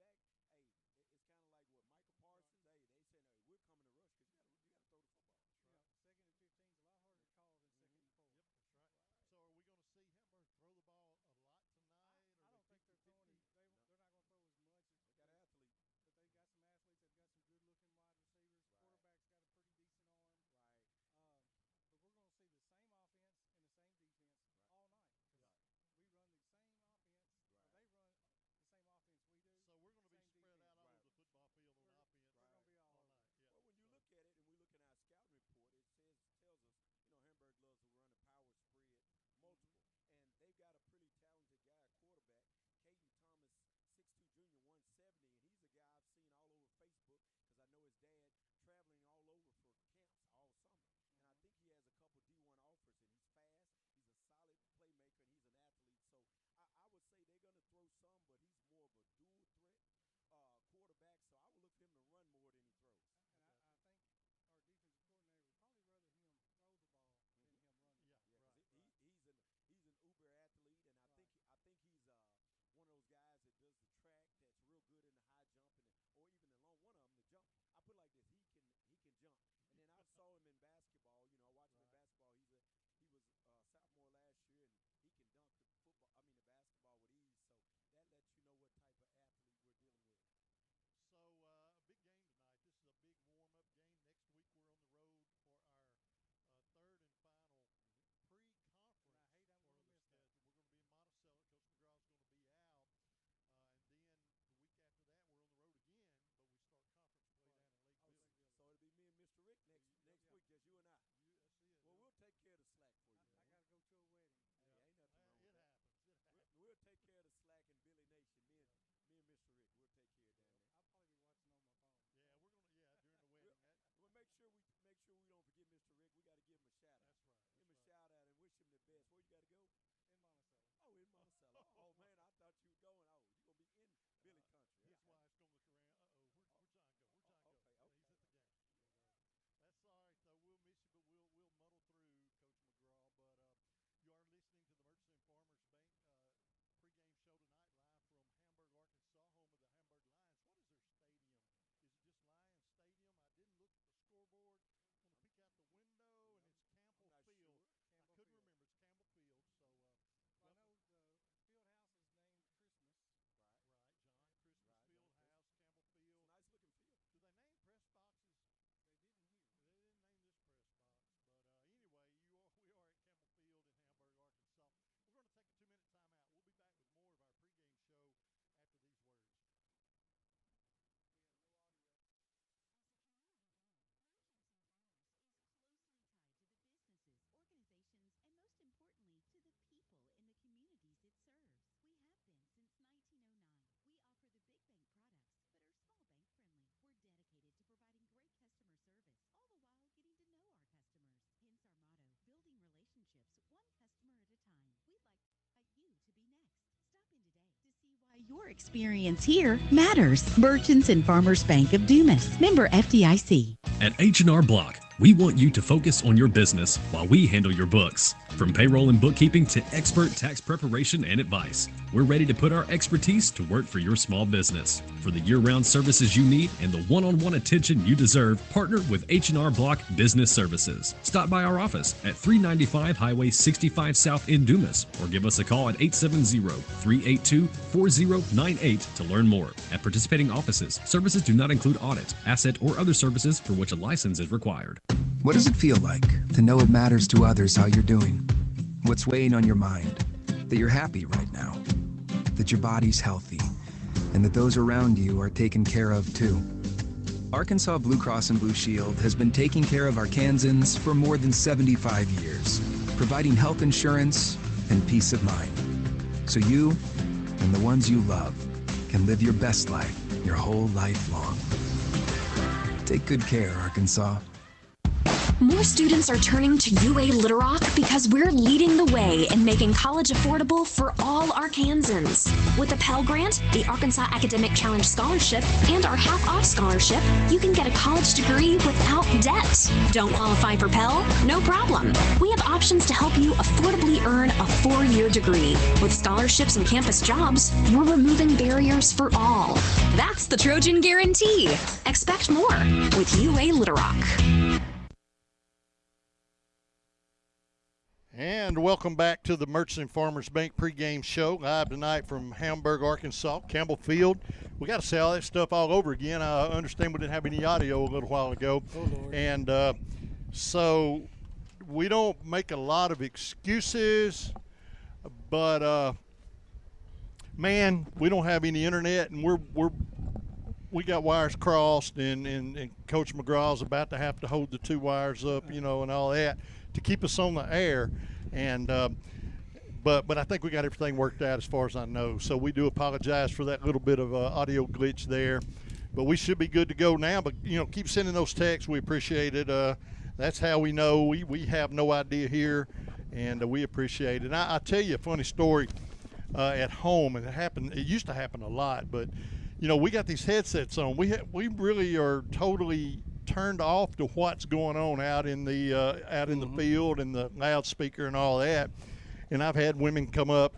back, hey, it's kind of like what Michael Right. Parsons. Hey, they saying, hey, we're coming to rush because you got to throw the football. That's right. 2nd and 15 is a lot harder to call than second Mm-hmm. and 4. Yep, that's right. Right. So are we going to see Hamburg throw the ball a lot I, tonight? Or I are they don't think they're throwing fifty-fifty? No, they're not going to throw as much as they got they, athletes. but they've got some athletes. They've got some good looking wide receivers. Right. Quarterback's got a pretty decent arm. Right. Um, but we're going to see the same offense and the same defense Right. all night because Right. we run the same offense, or Right. they run the same offense we do, So we're going to be same spread defense. out all Right. over the football field on We're offense we're going Right. to be all all over night. them. Yeah. Well, when you So look at it and we look at our scouting report, it tells us, Hamburg loves to run a power spread, Mm-hmm. multiple, and they've got a pretty talented guy, quarterback, Caden Thomas, 6'2" junior, 170, and he's a guy I've seen all over Facebook because I know his dad traveling all over for camps all summer. And I Mm-hmm. think he has a couple D1 offers, and he's fast. He's a solid playmaker, and he's an athlete. So I would say they're going to throw some, but he's more of a dual threat quarterback. So I would look for him to run more than he throws. I And got I you. think our defensive coordinator would probably rather him throw the ball than Mm-hmm. him run the Yeah. ball. Yeah, because Right. Right. he's an uber athlete, and Right. I think he's one of those guys that does the track that's real good in the high jump and or even the long one of them the jump. I put it like this: he can jump. And then I saw him in basketball. I watched him in Right. basketball. He was sophomore last year, and he can dunk the football. I mean the basketball with ease. So that lets you know what type of athlete we're dealing with. So a big game tonight. This is a big warm-up game. Next week we're on the road for our third and final Mm-hmm. And I pre-conference hate I'm part going of to the miss that schedule. one. We're going to be in Monticello. Coach McGraw's going to be out, and then the week after that we're on the road again. But we start conference play Right. down in Lake Oh, Lake Billy. Billy. so it'll be me and Mr. Rick next Yep. next Yeah. week, just you and I. That's it. Well, we'll take care of the slack for you, I man. got to go to a wedding. Hey, Yeah. ain't nothing wrong with It that. happens. It happens. We'll take care of the slack in Billy Nation. Me and Yeah. me and Mr. Rick, we'll take care of down Yep. there. I'll probably be watching on my phone. Yeah. We're gonna. Yeah. During the We'll, wedding. we'll make sure we don't forget Mr. Rick. We got to give him a shout out. That's right. Give That's him a right. shout out and wish him the Yeah. best. Where you got to go? In Monticello. Oh, in Monticello. Oh man, I thought you were going. Oh, you're gonna be in Billy country. His Okay. wife's gonna look around. Oh, Where'd John go? Where'd John go? okay. Yeah, he's Okay. at the game. But that's all right though. We'll miss you, but we'll muddle through, Coach McGraw. But you are listening to the Merchants and Farmers Bank pregame show tonight, live from Hamburg, Arkansas, home of the Hamburg Lions. What is their stadium? Is it just Lions Stadium? I didn't look at the scoreboard. Want to I'm, peek out the window, and I'm, it's I'm Campbell not Field. sure. I Campbell couldn't Field. remember. It's Campbell Field. So Well, I welcome. know the field house is named Christmas. Right. Right, John Christmas Right. John Field Chris. House, Campbell It's a Field. nice looking field. Do they name press boxes? They didn't hear. They didn't name this press box, but anyway, we are at Campbell Field in Hamburg, Arkansas. We're going to take a 2-minute timeout. We'll be back with more of our pregame show after these words. We have no audio. As a community bank, Merchants and Farmers is closely tied to the businesses, organizations, and most importantly, to the people in the communities it serves. We have been since 1909. We offer the big bank products, but are small bank friendly. We're dedicated to providing great customer service, all the while getting to know our customers. Hence our motto, building relationships one customer at a time. We'd like you to be next. Stop in today to see why your experience here matters. Merchants and Farmers Bank of Dumas, member FDIC. At H&R Block, we want you to focus on your business while we handle your books. From payroll and bookkeeping to expert tax preparation and advice, we're ready to put our expertise to work for your small business. For the year-round services you need and the one-on-one attention you deserve, partner with H&R Block Business Services. Stop by our office at 395 Highway 65 South in Dumas or give us a call at 870-382-4098 to learn more. At participating offices, services do not include audit, asset, or other services for which a license is required. What does it feel like to know it matters to others how you're doing? What's weighing on your mind? That you're happy right now, that your body's healthy, and that those around you are taken care of too. Arkansas Blue Cross and Blue Shield has been taking care of Arkansans for more than 75 years, providing health insurance and peace of mind. So you and the ones you love can live your best life your whole life long. Take good care, Arkansas. More students are turning to UA Little Rock because we're leading the way in making college affordable for all Arkansans. With the Pell Grant, the Arkansas Academic Challenge Scholarship, and our half-off scholarship, you can get a college degree without debt. Don't qualify for Pell? No problem. We have options to help you affordably earn a 4-year degree. With scholarships and campus jobs, we're removing barriers for all. That's the Trojan Guarantee. Expect more with UA Little Rock. And welcome back to the Merchants and Farmers Bank pregame show, live tonight from Hamburg, Arkansas, Campbell Field. We got to say all that stuff all over again. I understand we didn't have any audio a little while ago. Oh, Lord. And so we don't make a lot of excuses, but, man, we don't have any internet, and we got wires crossed, and Coach McGraw's about to have to hold the 2 wires up, and all that to keep us on the air. And but I think we got everything worked out as far as I know. So we do apologize for that little bit of audio glitch there, but we should be good to go now. But keep sending those texts. We appreciate it. That's how we know. We have no idea here, and we appreciate it. And I tell you a funny story at home, and it used to happen a lot, but we got these headsets on. We really are totally turned off to what's going on out in the field and the loudspeaker and all that. And I've had women come up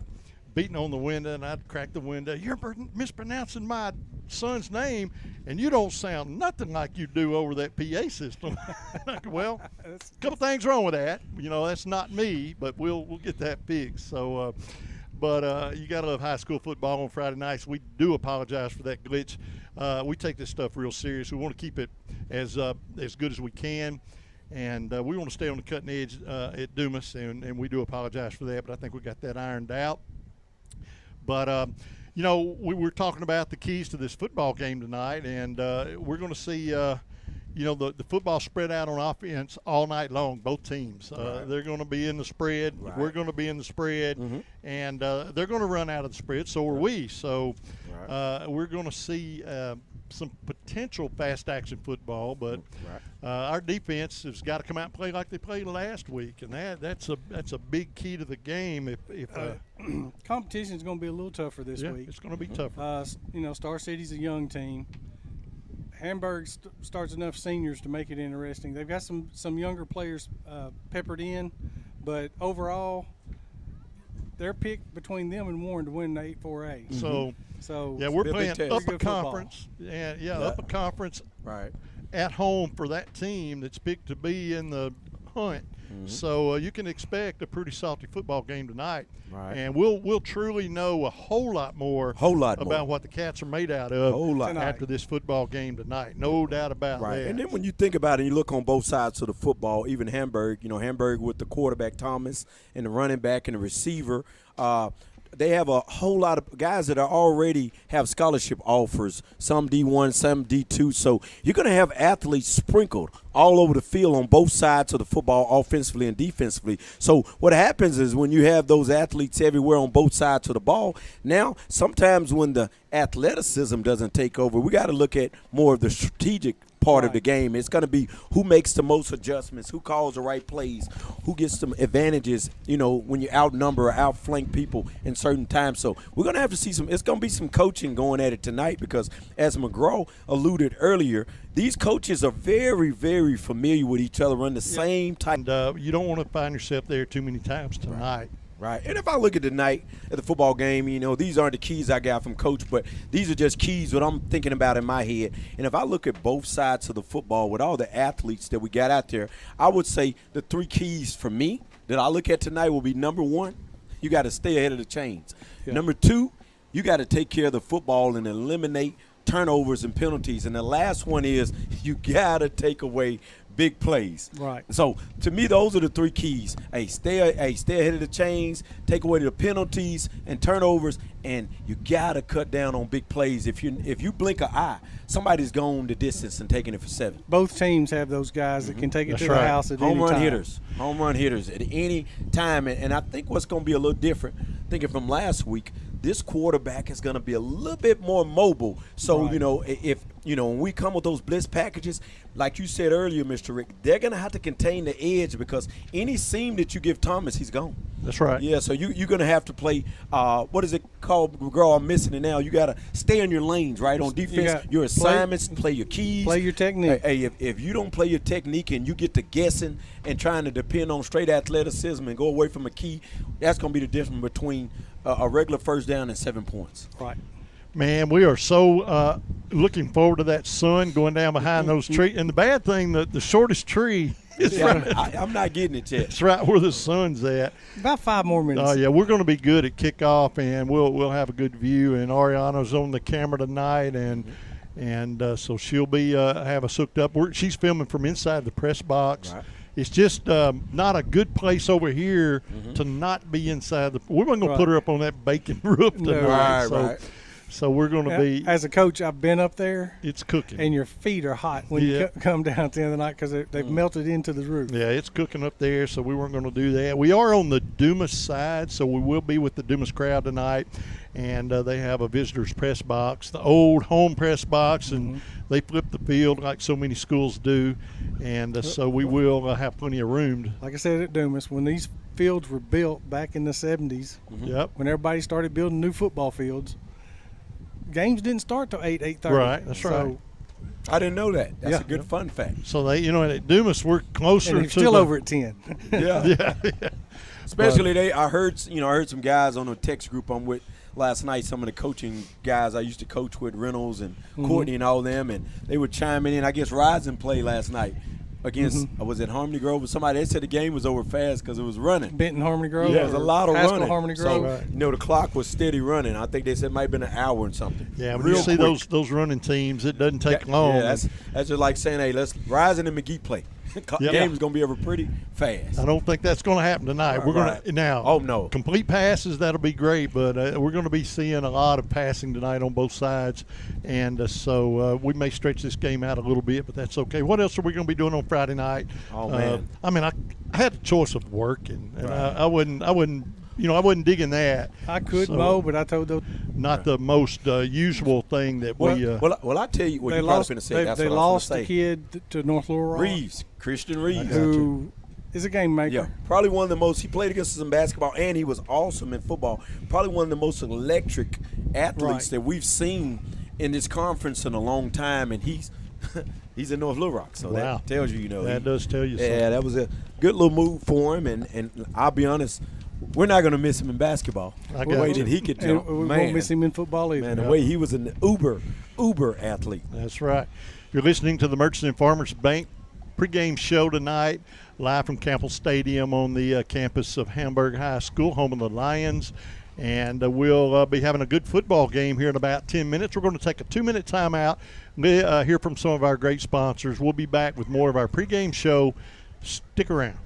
beating on the window, and I'd crack the window. You're mispronouncing my son's name, and you don't sound nothing like you do over that PA system. Well, a couple things wrong with that. That's not me, but we'll get that fixed. So, but you got to love high school football on Friday nights. We do apologize for that glitch. We take this stuff real serious. We want to keep it as good as we can, and we want to stay on the cutting edge at Dumas, and we do apologize for that, but I think we got that ironed out. But, we were talking about the keys to this football game tonight, and we're going to see, the football spread out on offense all night long, both teams. Right. They're going to be in the spread. Right. We're going to be in the spread, and they're going to run out of the spread, so are we. So we're going to see some potential fast action football, but our defense has got to come out and play like they played last week, and that's a big key to the game. If competition is going to be a little tougher this week. It's going to be tougher. Star City's a young team. Hamburg starts enough seniors to make it interesting. They've got some younger players peppered in, but overall, they're picked between them and Warren to win the 8-4A. So yeah, we're playing upper conference. Upper conference at home for that team that's picked to be in the hunt. So you can expect a pretty salty football game tonight, and we'll truly know a whole lot more about what the Cats are made out of after this football game tonight. No doubt about that. And then when you think about it, you look on both sides of the football, even Hamburg, Hamburg with the quarterback Thomas and the running back and the receiver, they have a whole lot of guys that are already have scholarship offers, some D1, some D2. So you're going to have athletes sprinkled all over the field on both sides of the football, offensively and defensively. So what happens is when you have those athletes everywhere on both sides of the ball, now sometimes when the athleticism doesn't take over, we got to look at more of the strategic part of the game. It's going to be who makes the most adjustments, who calls the right plays, who gets some advantages, when you outnumber or outflank people in certain times. So we're going to have to see it's going to be some coaching going at it tonight because, as McGraw alluded earlier, these coaches are very, very familiar with each other, run the same type. And you don't want to find yourself there too many times tonight. Right. And if I look at the night at the football game, these aren't the keys I got from Coach, but these are just keys what I'm thinking about in my head. And if I look at both sides of the football with all the athletes that we got out there, I would say the 3 keys for me that I look at tonight will be, number 1, you got to stay ahead of the chains. Yeah. Number 2, you got to take care of the football and eliminate turnovers and penalties. And the last one is you got to take away big plays. Right. So to me, those are the 3 keys. Stay ahead of the chains, take away the penalties and turnovers, and you gotta cut down on big plays. If you blink an eye, somebody's gone the distance and taking it for 7. Both teams have those guys that can take it to the house at any time. Home run hitters at any time. And I think what's going to be a little different, thinking from last week, this quarterback is going to be a little bit more mobile. So, if when we come with those blitz packages, like you said earlier, Mr. Rick, they're going to have to contain the edge because any seam that you give Thomas, he's gone. That's right. Yeah, so you're going to have to play, what is it called, McGraw? I'm missing it now. You got to stay in your lanes, right? On defense, your assignments, play your keys. Play your technique. Hey, if you don't play your technique and you get to guessing and trying to depend on straight athleticism and go away from a key, that's going to be the difference between a regular first down and 7 points. Right. Man, we are so looking forward to that sun going down behind those trees. And the bad thing, the shortest tree is I'm not getting it yet. it's right where the sun's at. About 5 more minutes. Oh, yeah, we're going to be good at kickoff, and we'll have a good view. And Ariana's on the camera tonight, and so she'll be have us hooked up. She's filming from inside the press box. Right. It's just not a good place over here to not be inside the. We're going to put her up on that bacon roof tonight. Right. So we're going to be. As a coach, I've been up there. It's cooking. And your feet are hot when you come down at the end of the night because they've melted into the roof. Yeah, it's cooking up there, so we weren't going to do that. We are on the Dumas side, so we will be with the Dumas crowd tonight. And they have a visitor's press box, the old home press box, and they flip the field like so many schools do. And so we will have plenty of room. Like I said at Dumas, when these fields were built back in the 70s, when everybody started building new football fields, games didn't start till 8:30. Right, that's right. I didn't know that. That's a good fun fact. So they, at Dumas, we're closer and to still over at 10. Yeah. Especially I heard some guys on a text group I'm with last night, some of the coaching guys I used to coach with, Reynolds and Courtney and all them, and they were chiming in. I guess Rising played last night against, was it Harmony Grove? Somebody, they said the game was over fast because it was running. Benton Harmony Grove? Yeah, it was a lot of running. Harmony Grove. So, the clock was steady running. I think they said it might have been an hour and something. Yeah, when you see those running teams, it doesn't take long. Yeah, that's just like saying, hey, let's Rising and McGee play. Game is going to be over pretty fast. I don't think that's going to happen tonight. We're going to now. Oh no, complete passes, that'll be great, but we're going to be seeing a lot of passing tonight on both sides, and so we may stretch this game out a little bit, but that's okay. What else are we going to be doing on Friday night? Oh man, I had a choice of work, and I wasn't digging that. I could mow, but I told those not the most usual thing that we. Well, I tell you what you're probably going to say. They lost a kid to North Little Rock. Christian Reeves, who is a game maker. Yeah, probably one of the most. He played against us in basketball, and he was awesome in football. Probably one of the most electric athletes that we've seen in this conference in a long time, and he's in North Little Rock, so that tells you, that does tell you something. Yeah, that was a good little move for him, and I'll be honest, we're not going to miss him in basketball. The way that he could jump, we won't miss him in football either. Man, the way he was an uber athlete. That's right. You're listening to the Merchants and Farmers Bank pregame show tonight, live from Campbell Stadium on the campus of Hamburg High School, home of the Lions. And we'll be having a good football game here in about 10 minutes. We're going to take a 2-minute timeout, hear from some of our great sponsors. We'll be back with more of our pregame show. Stick around.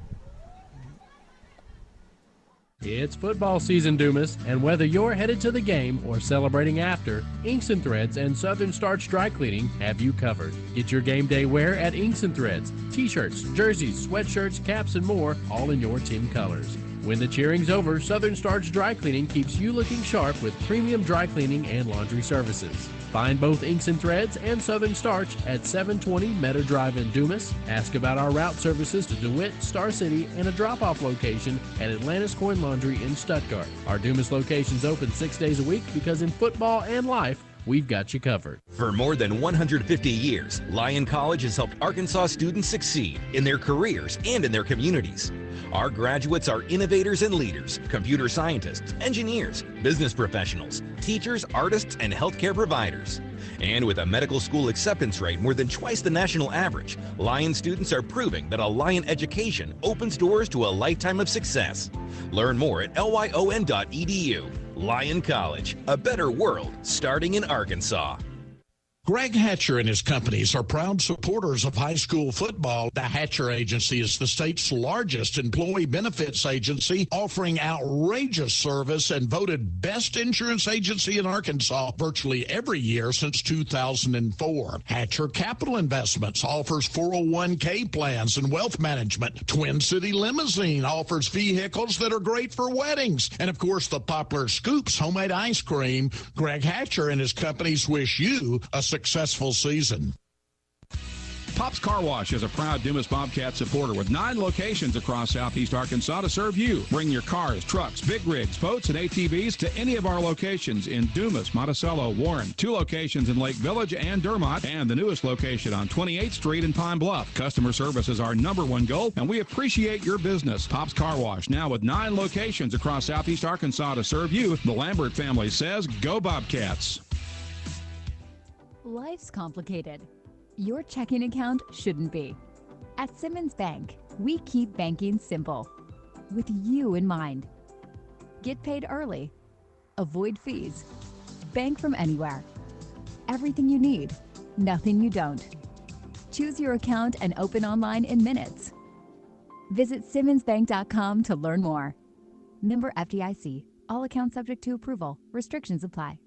It's football season, Dumas, and whether you're headed to the game or celebrating after, Inks and Threads and Southern Starch Dry Cleaning have you covered. Get your game day wear at Inks and Threads. T-shirts, jerseys, sweatshirts, caps, and more, all in your team colors. When the cheering's over, Southern Starch Dry Cleaning keeps you looking sharp with premium dry cleaning and laundry services. Find both Inks and Threads and Southern Starch at 720 Meadow Drive in Dumas. Ask about our route services to DeWitt, Star City, and a drop-off location at Atlantis Coin Laundry in Stuttgart. Our Dumas location's open 6 days a week because in football and life, we've got you covered. For more than 150 years, Lyon College has helped Arkansas students succeed in their careers and in their communities. Our graduates are innovators and leaders, computer scientists, engineers, business professionals, teachers, artists, and healthcare providers. And with a medical school acceptance rate more than twice the national average, Lyon students are proving that a Lyon education opens doors to a lifetime of success. Learn more at lyon.edu. Lyon College, a better world starting in Arkansas. Greg Hatcher and his companies are proud supporters of high school football. The Hatcher Agency is the state's largest employee benefits agency, offering outrageous service and voted best insurance agency in Arkansas virtually every year since 2004. Hatcher Capital Investments offers 401k plans and wealth management. Twin City Limousine offers vehicles that are great for weddings. And of course, the popular Scoops homemade ice cream. Greg Hatcher and his companies wish you a successful season. Pop's Car Wash is a proud Dumas Bobcat supporter with 9 locations across southeast Arkansas to serve you. Bring your cars, trucks, big rigs, boats, and ATVs to any of our locations in Dumas, Monticello, Warren, 2 locations in Lake Village and Dermott, and the newest location on 28th Street in Pine Bluff. Customer service is our #1 goal, and we appreciate your business. Pop's Car Wash, now with 9 locations across southeast Arkansas to serve you. The Lambert family says, go Bobcats. Life's complicated. Your checking account shouldn't be. At Simmons Bank, we keep banking simple, with you in mind. Get paid early, avoid fees, bank from anywhere. Everything you need, nothing you don't. Choose your account and open online in minutes. Visit simmonsbank.com to learn more. Member FDIC. All accounts subject to approval. Restrictions apply.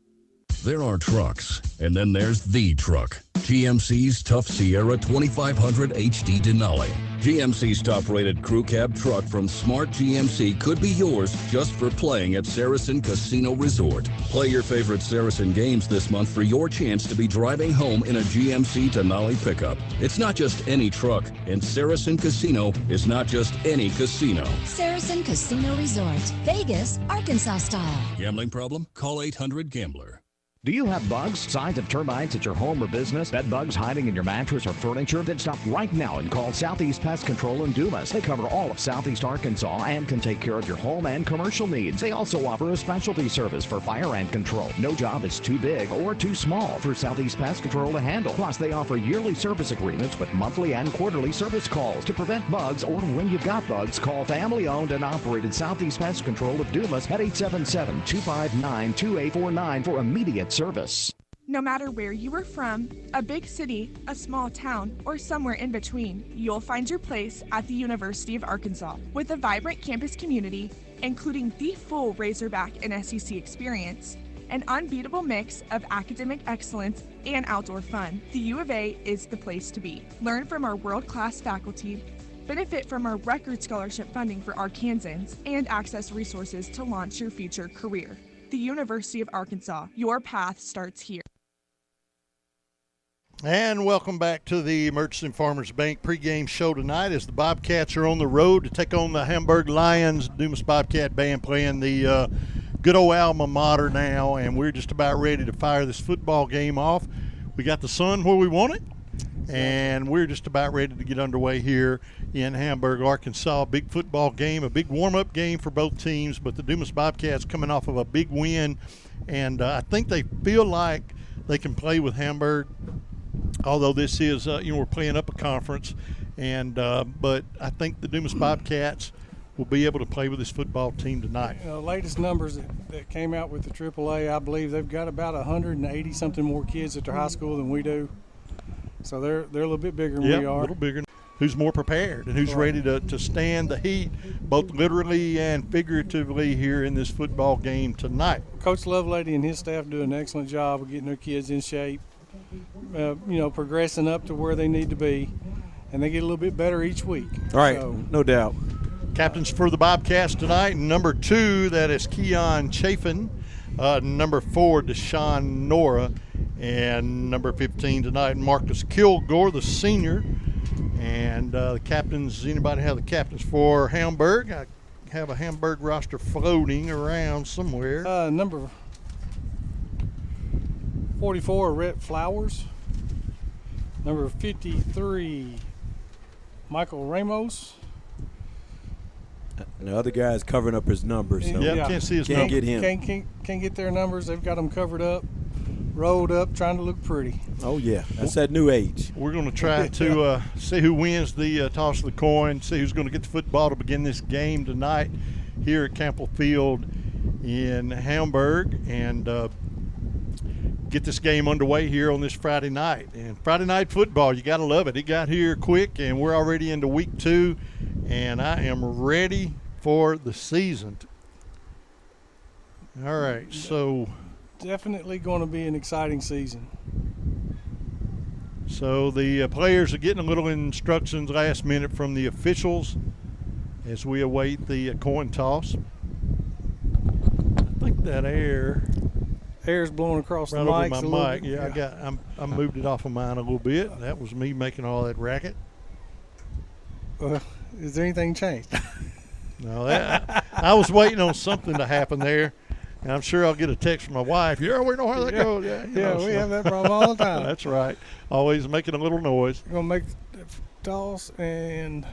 There are trucks, and then there's the truck. GMC's Tough Sierra 2500 HD Denali. GMC's top-rated crew cab truck from Smart GMC could be yours just for playing at Saracen Casino Resort. Play your favorite Saracen games this month for your chance to be driving home in a GMC Denali pickup. It's not just any truck, and Saracen Casino is not just any casino. Saracen Casino Resort, Vegas, Arkansas style. Gambling problem? Call 800-GAMBLER. Do you have bugs, signs of termites at your home or business? Bed bugs hiding in your mattress or furniture? Then stop right now and call Southeast Pest Control in Dumas. They cover all of Southeast Arkansas and can take care of your home and commercial needs. They also offer a specialty service for fire ant control. No job is too big or too small for Southeast Pest Control to handle. Plus, they offer yearly service agreements with monthly and quarterly service calls. To prevent bugs or when you've got bugs, call family-owned and operated Southeast Pest Control of Dumas at 877-259-2849 for immediate service. No matter where you are from, a big city, a small town, or somewhere in between, you'll find your place at the University of Arkansas. With a vibrant campus community, including the full Razorback and SEC experience, an unbeatable mix of academic excellence and outdoor fun, the U of A is the place to be. Learn from our world-class faculty, benefit from our record scholarship funding for Arkansans, and access resources to launch your future career. The University of Arkansas, your path starts here. And welcome back to the Murchison Farmers Bank pregame show tonight as the Bobcats are on the road to take on the Hamburg Lions. Dumas Bobcat Band playing the good old alma mater now, and we're just about ready to fire this football game off. We got the sun where we want it, and we're just about ready to get underway here in Hamburg, Arkansas. Big football game, a big warm-up game for both teams, but the Dumas Bobcats coming off of a big win, and I think they feel like they can play with Hamburg, although this is, we're playing up a conference, and but I think the Dumas Bobcats will be able to play with this football team tonight. Latest numbers that came out with the AAA, I believe they've got about 180-something more kids at their high school than we do. So they're a little bit bigger than we are. A little bigger. Who's more prepared and who's ready to stand the heat, both literally and figuratively, here in this football game tonight. Coach Lovelady and his staff do an excellent job of getting their kids in shape, progressing up to where they need to be, and they get a little bit better each week. All right, no doubt. Captains for the Bobcats tonight, number 2, that is Keon Chafin, number 4, Deshaun Nora, and number 15 tonight, Marcus Kilgore, the senior. And the captains, anybody have the captains for Hamburg? I have a Hamburg roster floating around somewhere. Number 44, Rhett Flowers. Number 53, Michael Ramos. And the other guy's covering up his numbers. So can't see his numbers. Can't get him. Can't get their numbers. They've got them covered up, rolled up, trying to look pretty. Oh, yeah. That's that new age. We're going to try to see who wins the toss of the coin, see who's going to get the football to begin this game tonight here at Campbell Field in Hamburg, and get this game underway here on this Friday night. And Friday night football, you got to love it. It got here quick, and we're already into week 2, and I am ready for the season. All right, so definitely going to be an exciting season. So the players are getting a little instructions last minute from the officials as we await the coin toss. I think that air. air's blowing across right the over mics. my mic. Bit. Yeah, I moved it off of mine a little bit. That was me making all that racket. Is there anything changed? No, I was waiting on something to happen there, and I'm sure I'll get a text from my wife. Yeah, we know how that goes. Yeah, we have that problem all the time. That's right. Always making a little noise. We're gonna make the toss, and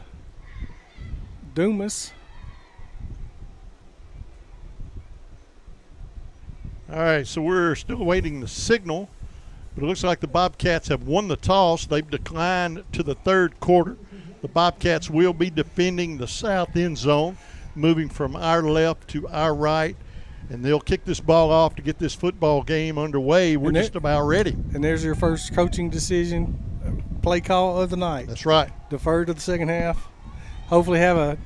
Dumas. All right, so we're still awaiting the signal, but it looks like the Bobcats have won the toss. They've declined to the third quarter. The Bobcats will be defending the south end zone, moving from our left to our right, and they'll kick this ball off to get this football game underway. We're just about ready. And there's your first coaching decision, play call of the night. That's right. Defer to the second half. Hopefully have a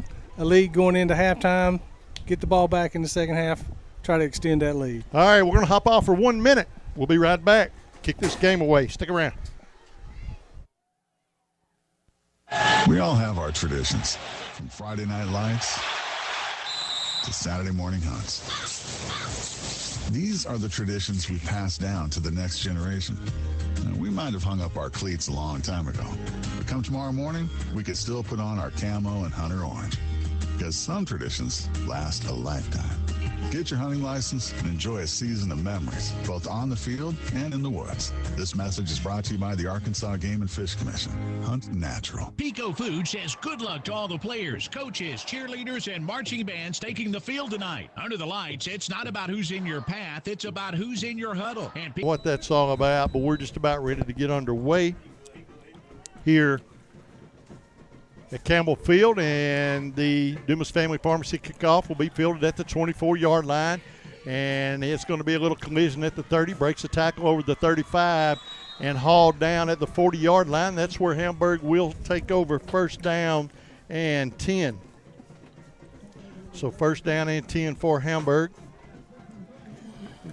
lead going into halftime, get the ball back in the second half, try to extend that lead. All right, we're going to hop off for 1 minute. We'll be right back. Kick this game away. Stick around. We all have our traditions, from Friday night lights to Saturday morning hunts. These are the traditions we pass down to the next generation. Now, we might have hung up our cleats a long time ago, but come tomorrow morning, we could still put on our camo and hunter orange, because some traditions last a lifetime. Get your hunting license and enjoy a season of memories, both on the field and in the woods. This message is brought to you by the Arkansas Game and Fish Commission. Hunt natural. Pico Food says good luck to all the players, coaches, cheerleaders, and marching bands taking the field tonight. Under the lights, it's not about who's in your path, it's about who's in your huddle. And what that's all about, but we're just about ready to get underway here at Campbell Field, and the Dumas Family Pharmacy kickoff will be fielded at the 24-yard line, and it's going to be a little collision at the 30, breaks the tackle over the 35, and hauled down at the 40-yard line. That's where Hamburg will take over first down and 10. So first down and 10 for Hamburg.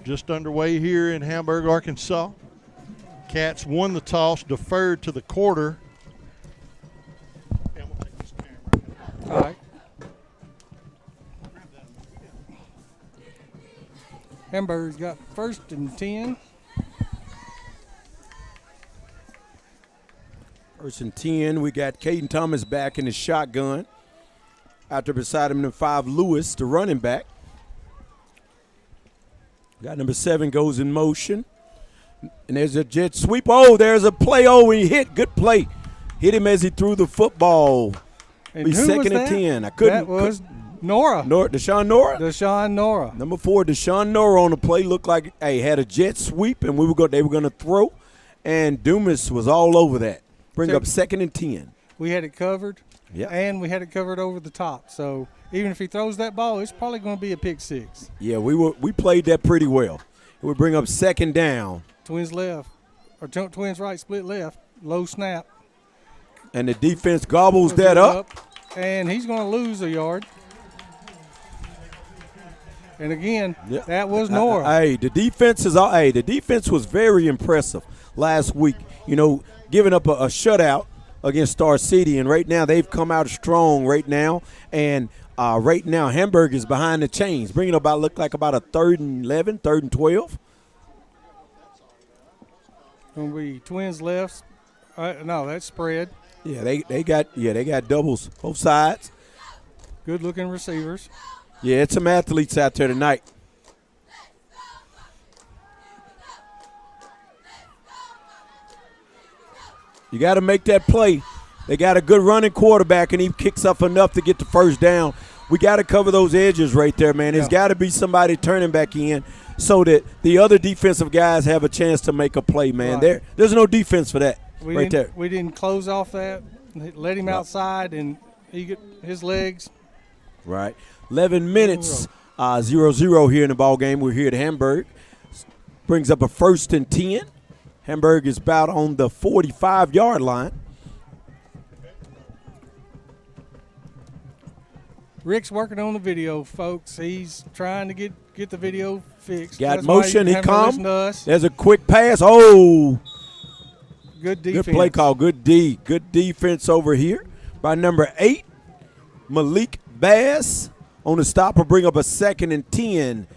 Just underway here in Hamburg, Arkansas. Cats won the toss, deferred to the quarter. All right. Hamburg's got first and 10. First and 10. We got Caden Thomas back in his shotgun. Out there beside him, the 5, Lewis, the running back. Got number 7 goes in motion. And there's a jet sweep. Oh, there's a play. Oh, he hit. Good play. Hit him as he threw the football. And who second and 10. I couldn't. That was Nora. Deshaun Nora? Deshaun Nora. Number 4, Deshaun Nora on the play. Looked like had a jet sweep, and they were going to throw. And Dumas was all over that. Bring up second and 10. We had it covered. Yeah. And we had it covered over the top. So even if he throws that ball, it's probably going to be a pick 6. Yeah, we played that pretty well. It would bring up second down. Twins left, or twins right, split left, low snap. And the defense gobbles that up. And he's going to lose a yard. And again, that was Nora. The defense was very impressive last week. You know, giving up a shutout against Star City, and right now they've come out strong right now. And right now Hamburg is behind the chains, bringing about look like about a 3rd and 11, 3rd and 12. Going to be twins left. No, that's spread. Yeah, they got doubles both sides. Good looking receivers. Yeah, it's some athletes out there tonight. You got to make that play. They got a good running quarterback, and he kicks up enough to get the first down. We got to cover those edges right there, man. There's got to be somebody turning back in so that the other defensive guys have a chance to make a play, man. Right. There's no defense for that right there. We didn't close off that, let him outside, and he get his legs. Right. 11 minutes, 0-0 here in the ball game. We're here at Hamburg. Brings up a 1st and 10. Hamburg is about on the 45-yard line. Rick's working on the video, folks. He's trying to get the video fixed. Got That's motion. He come. There's a quick pass. Oh. Good defense. Good play call. Good defense over here by number 8, Malik Bass. On the stop will bring up a 2nd and 10.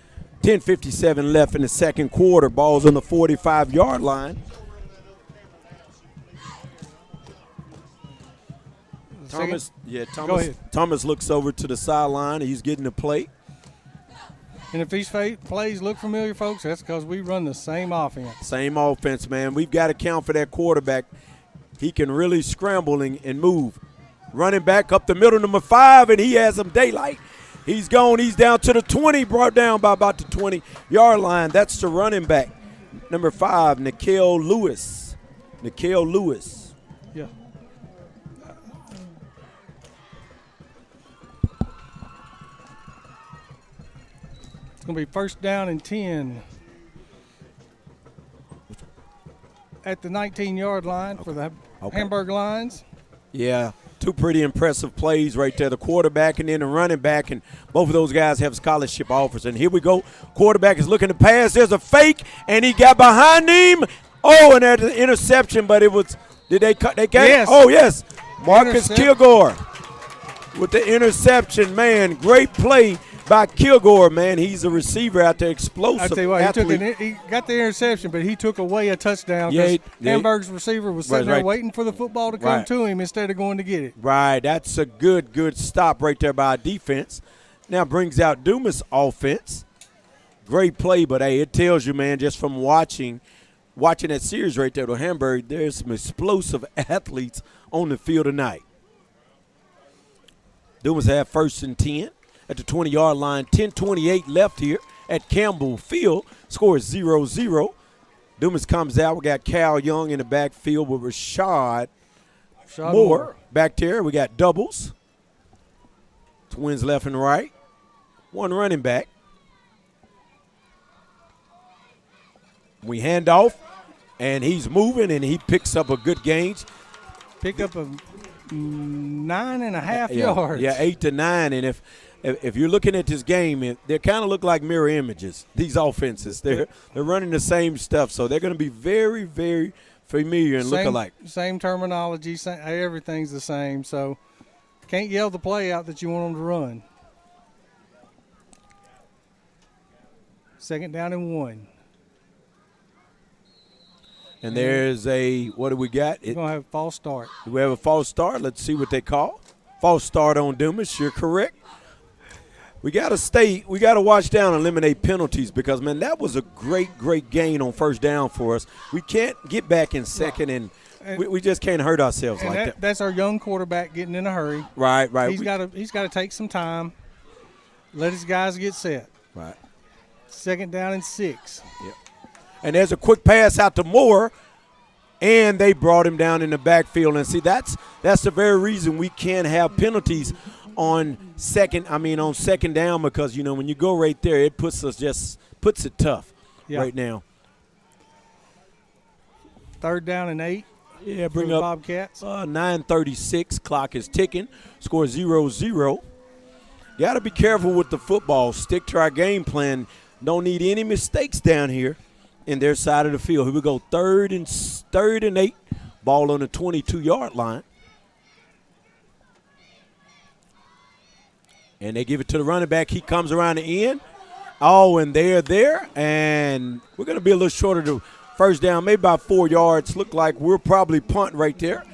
10:57 left in the second quarter. Ball's on the 45-yard line. Thomas looks over to the sideline. He's getting the play. And if these plays look familiar, folks, that's because we run the same offense. Same offense, man. We've got to count for that quarterback. He can really scramble and move. Running back up the middle, number 5, and he has some daylight. He's gone. He's down to the 20, brought down by about the 20-yard line. That's the running back, number 5, Nikhil Lewis. Yeah. It's going to be first down and 10 at the 19-yard line for the Hamburg Lions. Yeah, two pretty impressive plays right there. The quarterback and then the running back, and both of those guys have scholarship offers. And here we go. Quarterback is looking to pass. There's a fake, and he got behind him. Oh, and there's an interception, but it was – did they cut? They got yes. Oh, yes. Marcus Kilgore with the interception. Man, great play by Kilgore, man. He's a receiver out there, explosive. I tell you what, athlete. he got the interception, but he took away a touchdown Yeah, because Hamburg's receiver was sitting there waiting for the football to come to him instead of going to get it. Right, that's a good stop right there by our defense. Now brings out Dumas offense. Great play, but, hey, it tells you, man, just from watching that series right there to Hamburg, there's some explosive athletes on the field tonight. Dumas have first and 10. At the 20-yard line, 10:28 left here at Campbell Field. Score is 0-0. Dumas comes out. We got Cal Young in the backfield with Rashad Moore. Back there, we got doubles. Twins left and right. One running back. We hand off, and he's moving, and he picks up a good gain. Pick up a 9.5 yards. Yeah, 8 to 9, and if you're looking at this game, they kind of look like mirror images, these offenses. They're running the same stuff, so they're going to be very, very familiar and look alike. Same terminology, everything's the same, so can't yell the play out that you want them to run. Second down and 1. And there's what do we got? We're going to have a false start. We have a false start. Let's see what they call. False start on Dumas. You're correct. We got to watch down and eliminate penalties because, man, that was a great gain on first down for us. We can't get back in second, and we just can't hurt ourselves like that. That's our young quarterback getting in a hurry. Right. He's got to take some time, let his guys get set. Right. Second down and 6. Yep. And there's a quick pass out to Moore, and they brought him down in the backfield. And see, that's the very reason we can't have penalties on second down because, you know, when you go right there, it puts it tough right now. Third down and 8. Yeah, bring up Bobcats. 9:36. Clock is ticking. Score 0-0. Got to be careful with the football. Stick to our game plan. Don't need any mistakes down here in their side of the field. Here we go. Third and 8. Ball on the 22-yard line. And they give it to the running back. He comes around the end. Oh, and they're there. And we're going to be a little shorter to first down, maybe about 4 yards. Look like we'll probably punt right there.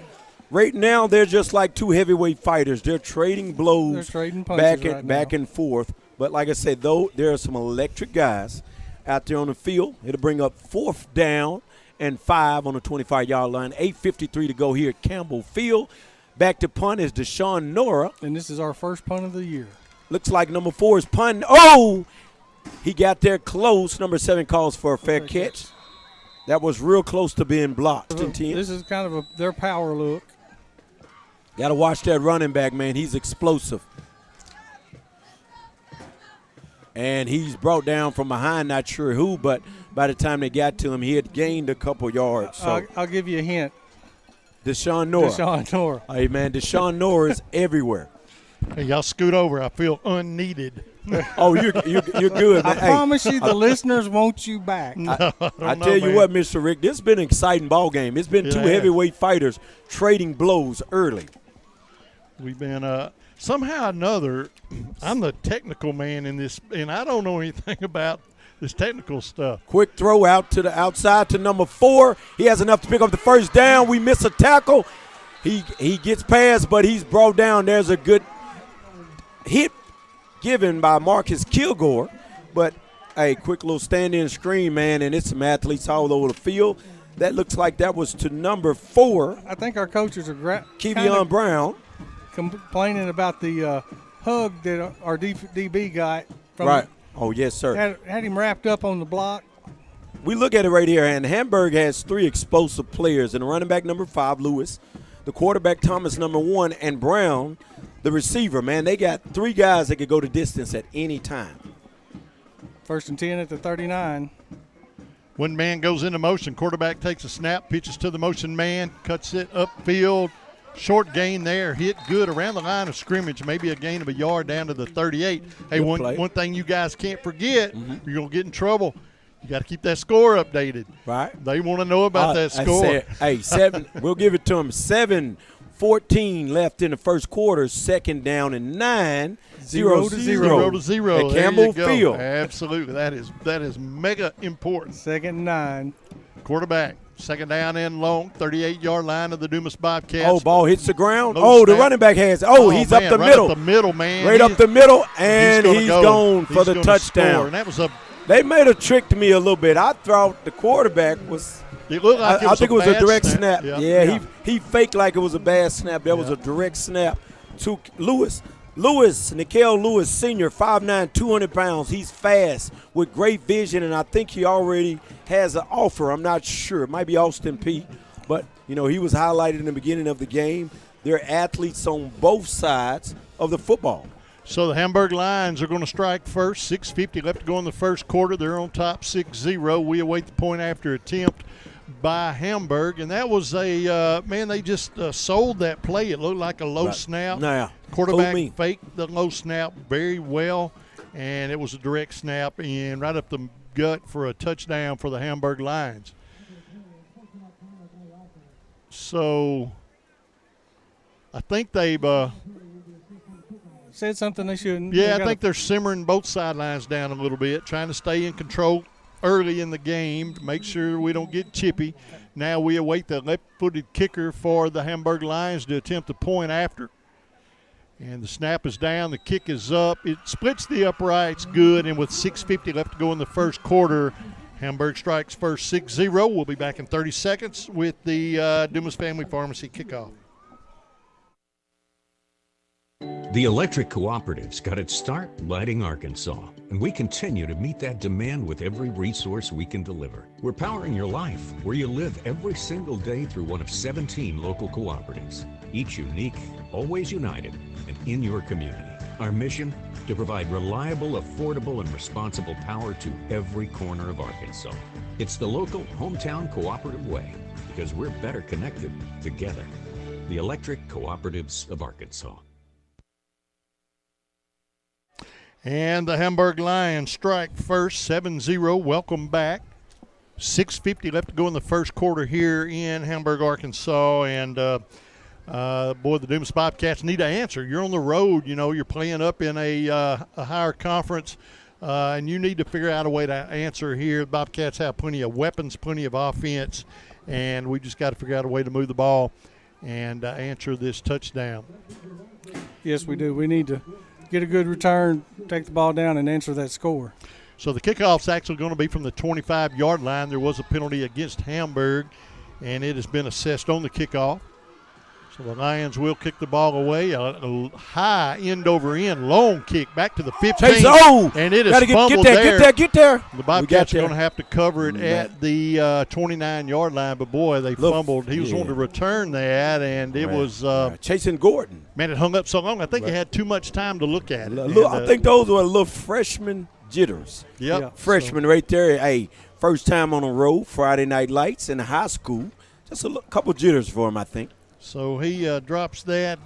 Right now, they're just like two heavyweight fighters. They're trading blows. They're trading punches back and forth. But like I said, though, there are some electric guys out there on the field. It'll bring up 4th down and 5 on the 25-yard line. 8:53 to go here at Campbell Field. Back to punt is Deshaun Nora. And this is our first punt of the year. Looks like number 4 is punting. Oh! He got there close. Number 7 calls for a fair catch. That was real close to being blocked. This is kind of their power look. Got to watch that running back, man. He's explosive. And he's brought down from behind, not sure who, but by the time they got to him, he had gained a couple yards. So I'll give you a hint. Deshaun Nora. Deshaun Nora. Hey, man, Deshaun Nora is everywhere. Hey, y'all scoot over. I feel unneeded. Oh, you're good, man. I promise you the listeners want you back. I tell you what, Mr. Rick, this has been an exciting ball game. It's been two heavyweight fighters trading blows early. We've been somehow or another, I'm the technical man in this, and I don't know anything about This technical stuff. Quick throw out to the outside to number 4. He has enough to pick up the first down. We miss a tackle. He gets past, but he's brought down. There's a good hit given by Marcus Kilgore. But, hey, quick little stand-in screen, man, and it's some athletes all over the field. That looks like that was to number 4. I think our coaches are Kevion Brown. Complaining about the hug that our DB got. From Right. Oh, yes, sir. Had him wrapped up on the block. We look at it right here, and Hamburg has 3 explosive players. And the running back, number 5, Lewis. The quarterback, Thomas, number 1. And Brown, the receiver. Man, they got 3 guys that could go the distance at any time. 1st and 10 at the 39. One man goes into motion. Quarterback takes a snap, pitches to the motion man, cuts it upfield. Short gain there, hit good around the line of scrimmage, maybe a gain of a yard down to the 38. Hey, one thing you guys can't forget, you're going to get in trouble. You got to keep that score updated. Right. They want to know about that score. We'll give it to them. 7:14 left in the first quarter, 2nd down and 9. 0-0 at Campbell Field. Absolutely. That is mega important. 2nd and 9. Quarterback. 2nd down and long, 38-yard line of the Dumas Bobcats. Oh, ball hits the ground. Low the snap. running back has. He's man, up the right middle. Up the middle, man. Right up the middle, and he's go. gone for the touchdown. Score. And that was they may have tricked me a little bit. I thought the quarterback was. It looked like I think it was a direct snap. Yeah. He faked like it was a bad snap. That was a direct snap to Lewis. Nikhil Lewis, senior, 5'9", 200 pounds. He's fast with great vision, and I think he already has an offer. I'm not sure. It might be Austin Peay, but, he was highlighted in the beginning of the game. There are athletes on both sides of the football. So the Hamburg Lions are going to strike first. 6:50 left to go in the first quarter. They're on top 6-0. We await the point after attempt by Hamburg, and that was they just sold that play. It looked like a low snap. Nah, quarterback faked the low snap very well, and it was a direct snap and right up the gut for a touchdown for the Hamburg Lions. So I think they've said something they shouldn't. Yeah, I think they're simmering both sidelines down a little bit, trying to stay in control early in the game to make sure we don't get chippy. Now we await the left-footed kicker for the Hamburg Lions to attempt a point after. And the snap is down, the kick is up. It splits the uprights good, and with 6:50 left to go in the first quarter, Hamburg strikes first 6-0. We'll be back in 30 seconds with the Dumas Family Pharmacy kickoff. The electric cooperatives got its start lighting Arkansas, and we continue to meet that demand with every resource we can deliver. We're powering your life where you live every single day through one of 17 local cooperatives, each unique, always united, and in your community. Our mission, to provide reliable, affordable, and responsible power to every corner of Arkansas. It's the local hometown cooperative way, because we're better connected together. The Electric Cooperatives of Arkansas. And the Hamburg Lions strike first, 7-0. Welcome back. 6:50 left to go in the first quarter here in Hamburg, Arkansas. And, the Dumas Bobcats need an answer. You're on the road. You're playing up in a higher conference, and you need to figure out a way to answer here. The Bobcats have plenty of weapons, plenty of offense, and we just got to figure out a way to move the ball and answer this touchdown. Yes, we do. We need to get a good return, take the ball down, and answer that score. So the kickoff's actually going to be from the 25-yard line. There was a penalty against Hamburg, and it has been assessed on the kickoff. So the Lions will kick the ball away. A high end-over-end long kick back to the 15. And it is fumbled there. Get there. The Bobcats are going to have to cover it at the 29-yard line. But, boy, they fumbled. He was wanting to return that, and it was Chasing Gordon. Man, it hung up so long. I think he had too much time to look at it. I think those were little freshman jitters. Yep. Freshman right there. Hey, first time on the road, Friday Night Lights in high school. Just a couple jitters for him, I think. So he drops that.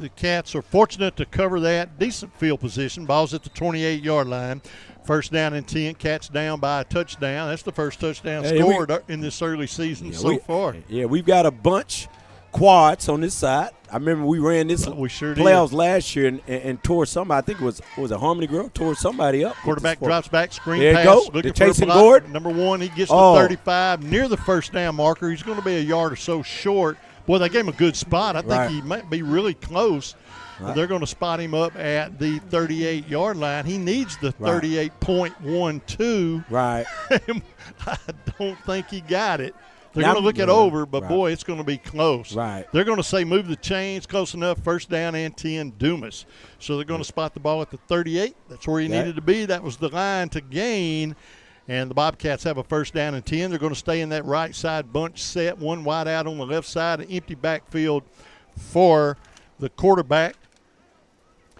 The Cats are fortunate to cover that. Decent field position. Ball's at the 28-yard line. First down and 10. Cats down by a touchdown. That's the first touchdown scored in this early season so far. Yeah, we've got a bunch quads on this side. I remember we ran this we sure playoffs did. last year and tore somebody. I think it was a Harmony girl, tore somebody up. Quarterback drops back, screen there pass. There you go. Looking The chasing for a block. Gord. Number 1, he gets to 35, near the first down marker. He's going to be a yard or so short. Boy, they gave him a good spot. I think he might be really close. Right. They're going to spot him up at the 38-yard line. He needs the 38.12. Right. I don't think he got it. They're going to look it over, but, boy, it's going to be close. Right. They're going to say move the chains close enough, first down and 10, Dumas. So they're going to spot the ball at the 38. That's where he needed to be. That was the line to gain. And the Bobcats have a first down and 10. They're going to stay in that right side bunch set, one wide out on the left side, an empty backfield for the quarterback.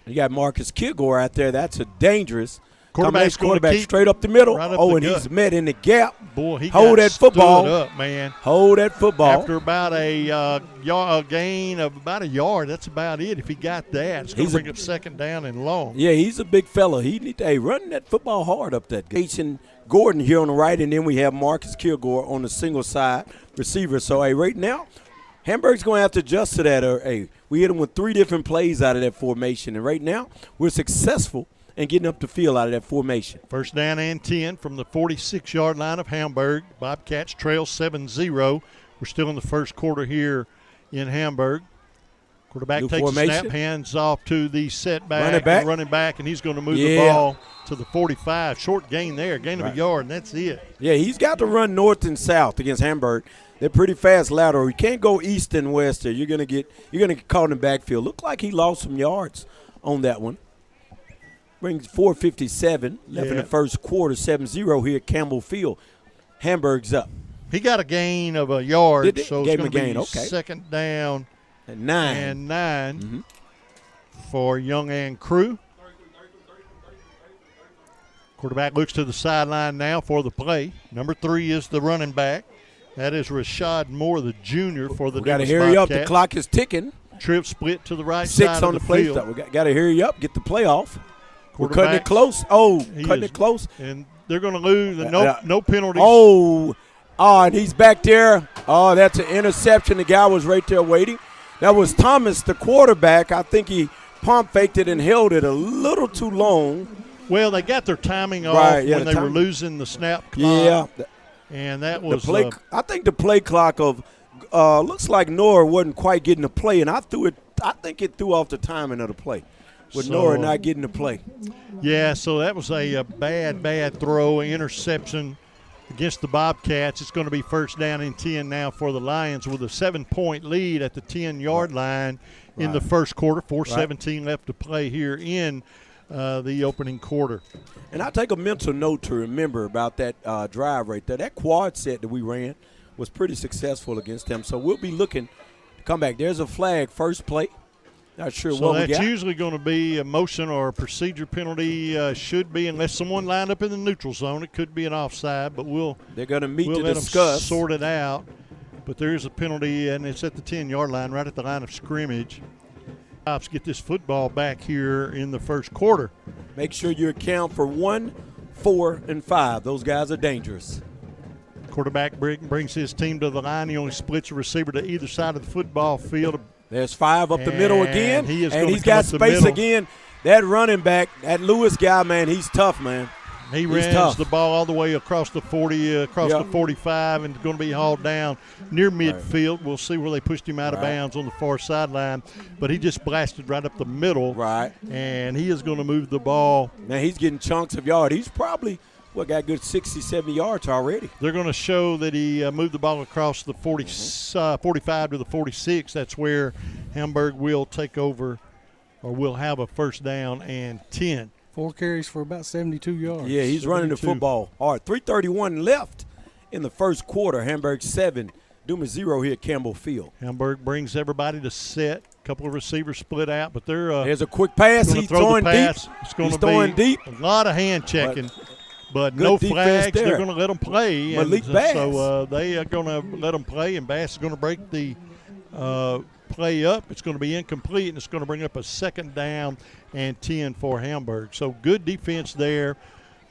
You got Marcus Kilgore out there. That's a dangerous quarterback straight up the middle. Right up and he's met in the gap. Boy, he hold that football stood up, man. Hold that football. After about a gain of about a yard, that's about it. If he got that, it's going to bring up second down and long. Yeah, he's a big fella. He need to run that football hard up that. Jason Gordon here on the right, and then we have Marcus Kilgore on the single side receiver. So, right now, Hamburg's going to have to adjust to that. We hit them with 3 different plays out of that formation, and right now we're successful in getting up the field out of that formation. First down and 10 from the 46-yard line of Hamburg. Bobcats trail 7-0. We're still in the first quarter here in Hamburg. Quarterback takes formation. a snap, hands off to the setback, running back, and he's going to move the ball to the 45. Short gain there, gain of a yard, and that's it. Yeah, he's got to run north and south against Hamburg. They're pretty fast lateral. You can't go east and west there. You're gonna get caught in the backfield. Looked like he lost some yards on that one. Brings 4:57 left in the first quarter. 7-0 here at Campbell Field. Hamburg's up. He got a gain of a yard, so it's going to be okay. Second down and 9. And 9 for Young and crew. Quarterback looks to the sideline now for the play. Number 3 is the running back. That is Rashad Moore, the junior for the Dumas Got to hurry up. Bobcats. The clock is ticking. Trip split to the right 6 side on of the the play. field. We got to hurry up, get the play off. We're cutting it close. Cutting it close. And they're going to lose. No penalties. And he's back there. Oh, that's an interception. The guy was right there waiting. That was Thomas, the quarterback. I think he pump faked it and held it a little too long. Well, they got their timing off when they were losing the snap clock. Yeah. And that was the play. I think the play clock of looks like Nora wasn't quite getting the play, and I think it threw off the timing of the play with Nora not getting the play. Yeah, so that was a bad throw, interception against the Bobcats. It's going to be first down and 10 now for the Lions with a 7-point lead at the 10-yard line in the first quarter. 4:17 left to play here in the opening quarter. And I take a mental note to remember about that drive right there. That quad set that we ran was pretty successful against them. So we'll be looking to come back. There's a flag, first play. Not sure what we got. So that's usually going to be a motion or a procedure penalty. Should be, unless someone lined up in the neutral zone. It could be an offside, but they're going to meet to discuss. Sort it out. But there is a penalty, and it's at the 10-yard line, right at the line of scrimmage. Get this football back here in the first quarter. Make sure you account for 1, 4, and 5. Those guys are dangerous. Quarterback brings his team to the line. He only splits a receiver to either side of the football field. There's 5 up the middle again, and he's got space again. That running back, that Lewis guy, man, he's tough, man. He runs the ball all the way across the 40, the 45, and going to be hauled down near midfield. We'll see where they pushed him out of bounds on the far sideline. But he just blasted right up the middle. Right. And he is going to move the ball. Now he's getting chunks of yard. He's probably, got good 60, 70 yards already. They're going to show that he moved the ball across the 45 to the 46. That's where Hamburg will take over, or will have a first down and 10. 4 carries for about 72 yards. Yeah, he's running the football hard. 3:31 left in the first quarter. Hamburg 7, Dumas 0 here at Campbell Field. Hamburg brings everybody to set. A couple of receivers split out, but they're there's a quick pass. He's throwing deep. It's going to be deep. A lot of hand checking, but no flags. They're going to let them play. Malik Bass. So they are going to let them play, and Bass is going to break the play up. It's going to be incomplete, and it's going to bring up a second down and 10 for Hamburg. So good defense there.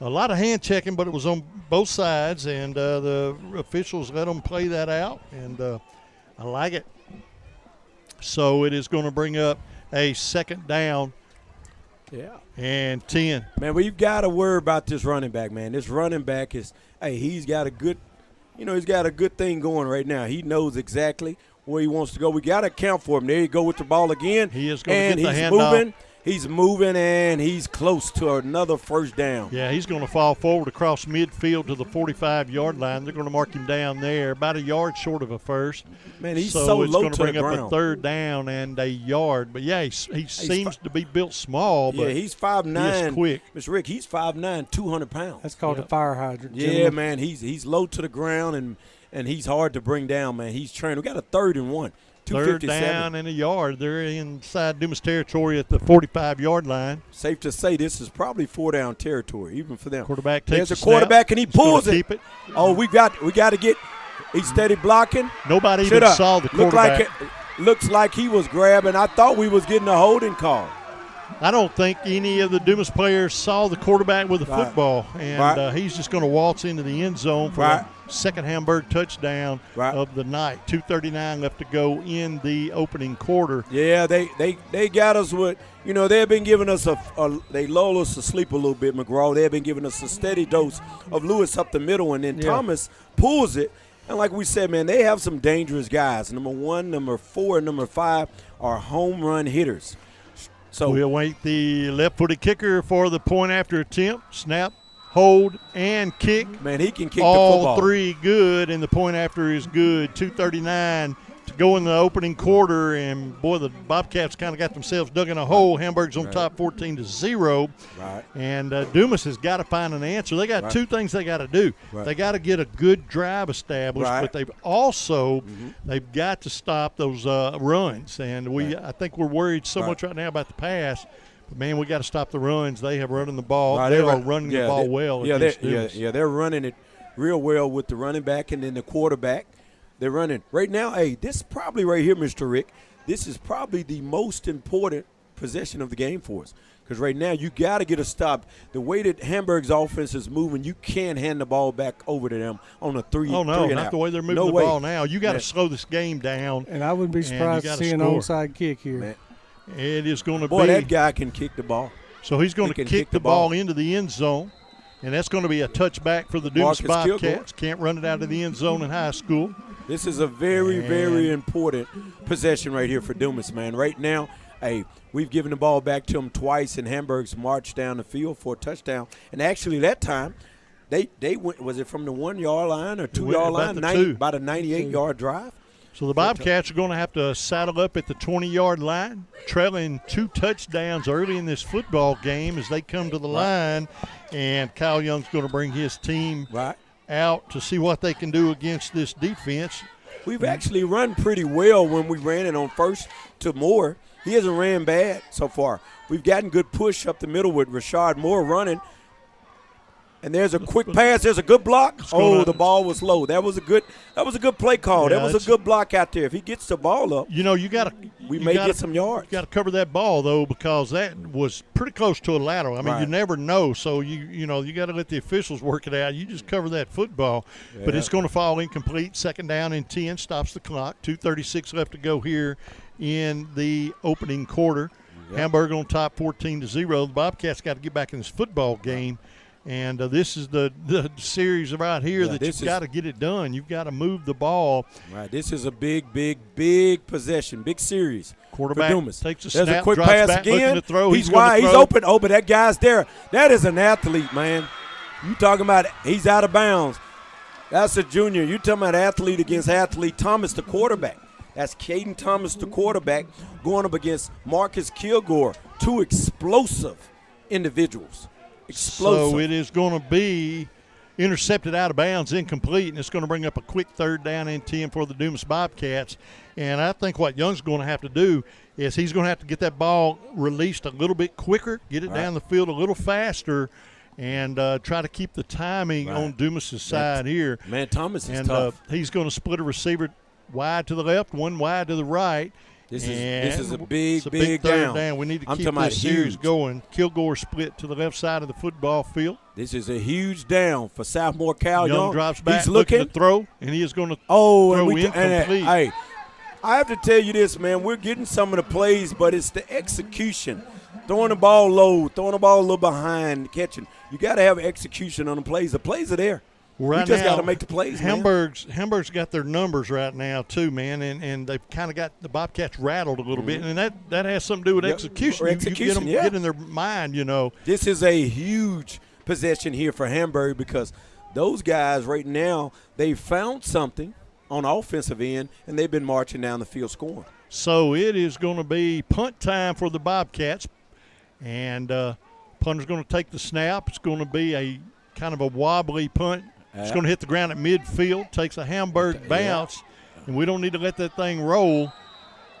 A lot of hand checking, but it was on both sides, and the officials let them play that out, and I like it. So it is going to bring up a second down. Yeah. And 10. Man, we've got to worry about this running back, man. This running back is, he's got a good, he's got a good thing going right now. He knows exactly where he wants to go. We got to account for him. There you go with the ball again. He is going to get the handoff. Moving. He's moving, and he's close to another first down. Yeah, he's going to fall forward across midfield to the 45-yard line. They're going to mark him down there, about a yard short of a first. Man, he's so low to the ground. So it's going to bring up a third down and a yard. But, yeah, he seems to be built small. But he's 5'9". He is quick. Mr. Rick, he's 5'9", 200 pounds. That's called a fire hydrant. Yeah, gentlemen. man, he's low to the ground, and he's hard to bring down, man. He's trained. We got a 3rd and 1. Third down and a yard. They're inside Dumas territory at the 45-yard line. Safe to say this is probably 4-down territory, even for them. Quarterback takes There's a quarterback, and he pulls it. Keep it. Oh, we got to get – he's steady blocking. Nobody even saw the quarterback. Looks like he was grabbing. I thought we was getting a holding call. I don't think any of the Dumas players saw the quarterback with the football, and he's just going to waltz into the end zone for the second Hamburg touchdown of the night. 2:39 left to go in the opening quarter. Yeah, they got us with, they've been giving us they lull us to sleep a little bit, McGraw. They've been giving us a steady dose of Lewis up the middle, and then Thomas pulls it. And like we said, man, they have some dangerous guys. Number 1, number 4, and number 5 are home run hitters. So we await the left-footed kicker for the point after attempt. Snap, hold, and kick. Man, he can kick all the football. All 3 good, and the point after is good. 2:39 to go in the opening quarter, and boy, the Bobcats kind of got themselves dug in a hole. Hamburg's on top 14-0. Right. And Dumas has got to find an answer. They got 2 things they got to do. They got to get a good drive established, but they've also they've got to stop those runs. And I think we're worried so much right now about the pass. But, man, we got to stop the runs. They have running the ball. They are running the ball well. They're running it real well with the running back and then the quarterback. They're running. Right now, this probably right here, Mr. Rick, this is probably the most important possession of the game for us. Because right now you got to get a stop. The way that Hamburg's offense is moving, you can't hand the ball back over to them on a 3 Oh, no, not not the way they're moving the ball now. You got to slow this game down. And I wouldn't be surprised to see an onside kick here. Man. It is going to be. Boy, that guy can kick the ball. So he's going to kick the ball into the end zone. And that's going to be a touchback for the Dumas Bobcats. Can't run it out of the end zone in high school. This is a very, very important possession right here for Dumas, man. Right now, we've given the ball back to them twice, and Hamburg's marched down the field for a touchdown. And actually, that time, they went. Was it from the 1-yard line or 2-yard line? About a 98-yard drive. So the Bobcats are going to have to saddle up at the 20-yard line, trailing 2 touchdowns early in this football game as they come to the line. And Kyle Young's going to bring his team out to see what they can do against this defense. We've actually run pretty well when we ran it on first to Moore. He hasn't ran bad so far. We've gotten good push up the middle with Rashad Moore running. And there's a quick pass. There's a good block. Oh, the ball was low. That was a good play call. Yeah, that was a good block out there. If he gets the ball up, you got to. We may get some yards. You got to cover that ball though, because that was pretty close to a lateral. I mean, you never know. So you got to let the officials work it out. You just cover that football, but it's going to fall incomplete. Second down and 10 stops the clock. 2:36 left to go here in the opening quarter. Hamburg on top 14-0. The Bobcats got to get back in this football game. And this is the series right here that you've got to get it done. You've got to move the ball. Right. This is a big possession, big series. Quarterback for Dumas. Takes a There's snap, a quick drops pass back, again. To throw. He's wide. He's open. Oh, but that guy's there. That is an athlete, man. You talking about he's out of bounds. That's a junior. You talking about athlete against athlete. Thomas, the quarterback. That's Caden Thomas, the quarterback, going up against Marcus Kilgore. 2 explosive individuals. Explosive. So it is going to be intercepted out of bounds, incomplete, and it's going to bring up a quick 3rd down and 10 for the Dumas Bobcats. And I think what Young's going to have to do is he's going to have to get that ball released a little bit quicker, get it down the field a little faster, and try to keep the timing on Dumas' side here. Man, Thomas is tough. He's going to split a receiver wide to the left, one wide to the right. This is a big third down. We need to keep this series huge. going. Kilgore split to the left side of the football field. This is a huge down for sophomore Cal Young. Drops back, he's looking to throw, and he is going to throw incomplete. I have to tell you this, man. We're getting some of the plays, but it's the execution. Throwing the ball low, throwing the ball a little behind, catching. You got to have execution on the plays. The plays are there. Right, we just got to make the plays, Hamburg's got their numbers right now too, man, and they've kind of got the Bobcats rattled a little bit, and that has something to do with execution. You get them get in their mind, you know. This is a huge possession here for Hamburg because those guys right now, they found something on the offensive end, and they've been marching down the field scoring. So it is going to be punt time for the Bobcats, and punter's going to take the snap. It's going to be a kind of a wobbly punt. It's going to hit the ground at midfield, takes a Hamburg bounce, and we don't need to let that thing roll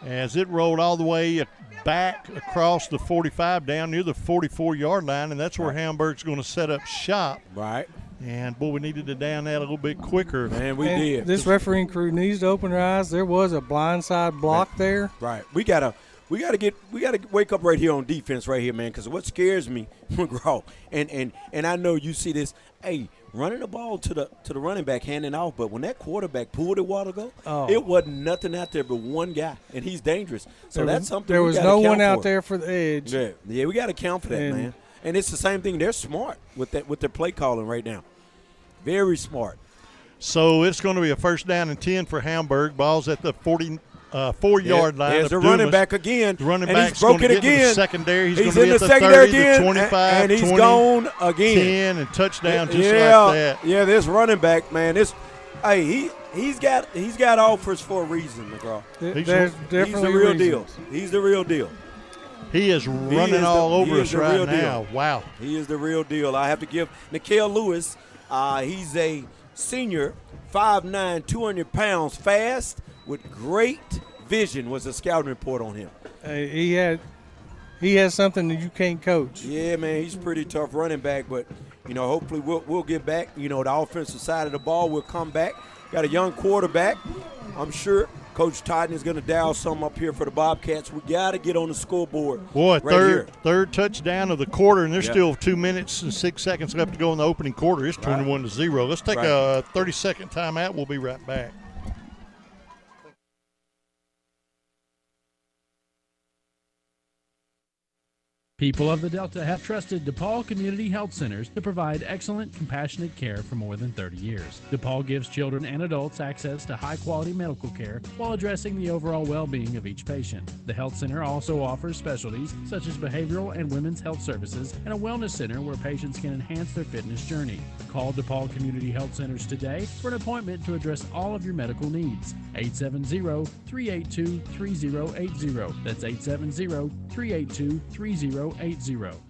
as it rolled all the way back across the 45 down near the 44-yard line, and that's where Hamburg's going to set up shop. Right. And, boy, we needed to down that a little bit quicker. Man, we did. This refereeing crew needs to open their eyes. There was a blindside block there. Right. We gotta wake up right here on defense right here, man, because what scares me, McGraw, and I know you see this, hey, running the ball to the running back, handing off, but when that quarterback pulled it a while ago, it wasn't nothing out there but one guy, and he's dangerous. So that's something there we was gotta no count one out for. there for the edge. Yeah, we got to count for that, man. And it's the same thing. They're smart with their play calling right now. Very smart. So it's going to be a first down and 10 for Hamburg. Ball's at the 44-yard line. There's the running back again. The running and back's he's broke going it to get again. to the secondary. He's going to in be the at the secondary 30, again, the 25, and he's 20, gone again. 10, and touchdown just like that. Yeah, this running back, man, he's got offers for a reason, McGraw. He's the real deal. He's the real deal. He is running all over us right now. Deal. Wow. He is the real deal. I have to give Nikhil Lewis, he's a senior, 5'9", 200 pounds, fast, with great vision was a scouting report on him. He has something that you can't coach. Yeah, man, he's pretty tough running back, but, hopefully we'll get back. The offensive side of the ball will come back. Got a young quarterback. I'm sure Coach Totten is going to dial something up here for the Bobcats. We got to get on the scoreboard. Boy, right third touchdown of the quarter, and there's still 2 minutes and 6 seconds left to go in the opening quarter. It's 21-0. Let's take a 30-second timeout. We'll be right back. People of the Delta have trusted DePaul Community Health Centers to provide excellent, compassionate care for more than 30 years. DePaul gives children and adults access to high-quality medical care while addressing the overall well-being of each patient. The health center also offers specialties such as behavioral and women's health services and a wellness center where patients can enhance their fitness journey. Call DePaul Community Health Centers today for an appointment to address all of your medical needs. 870-382-3080. That's 870-382-3080.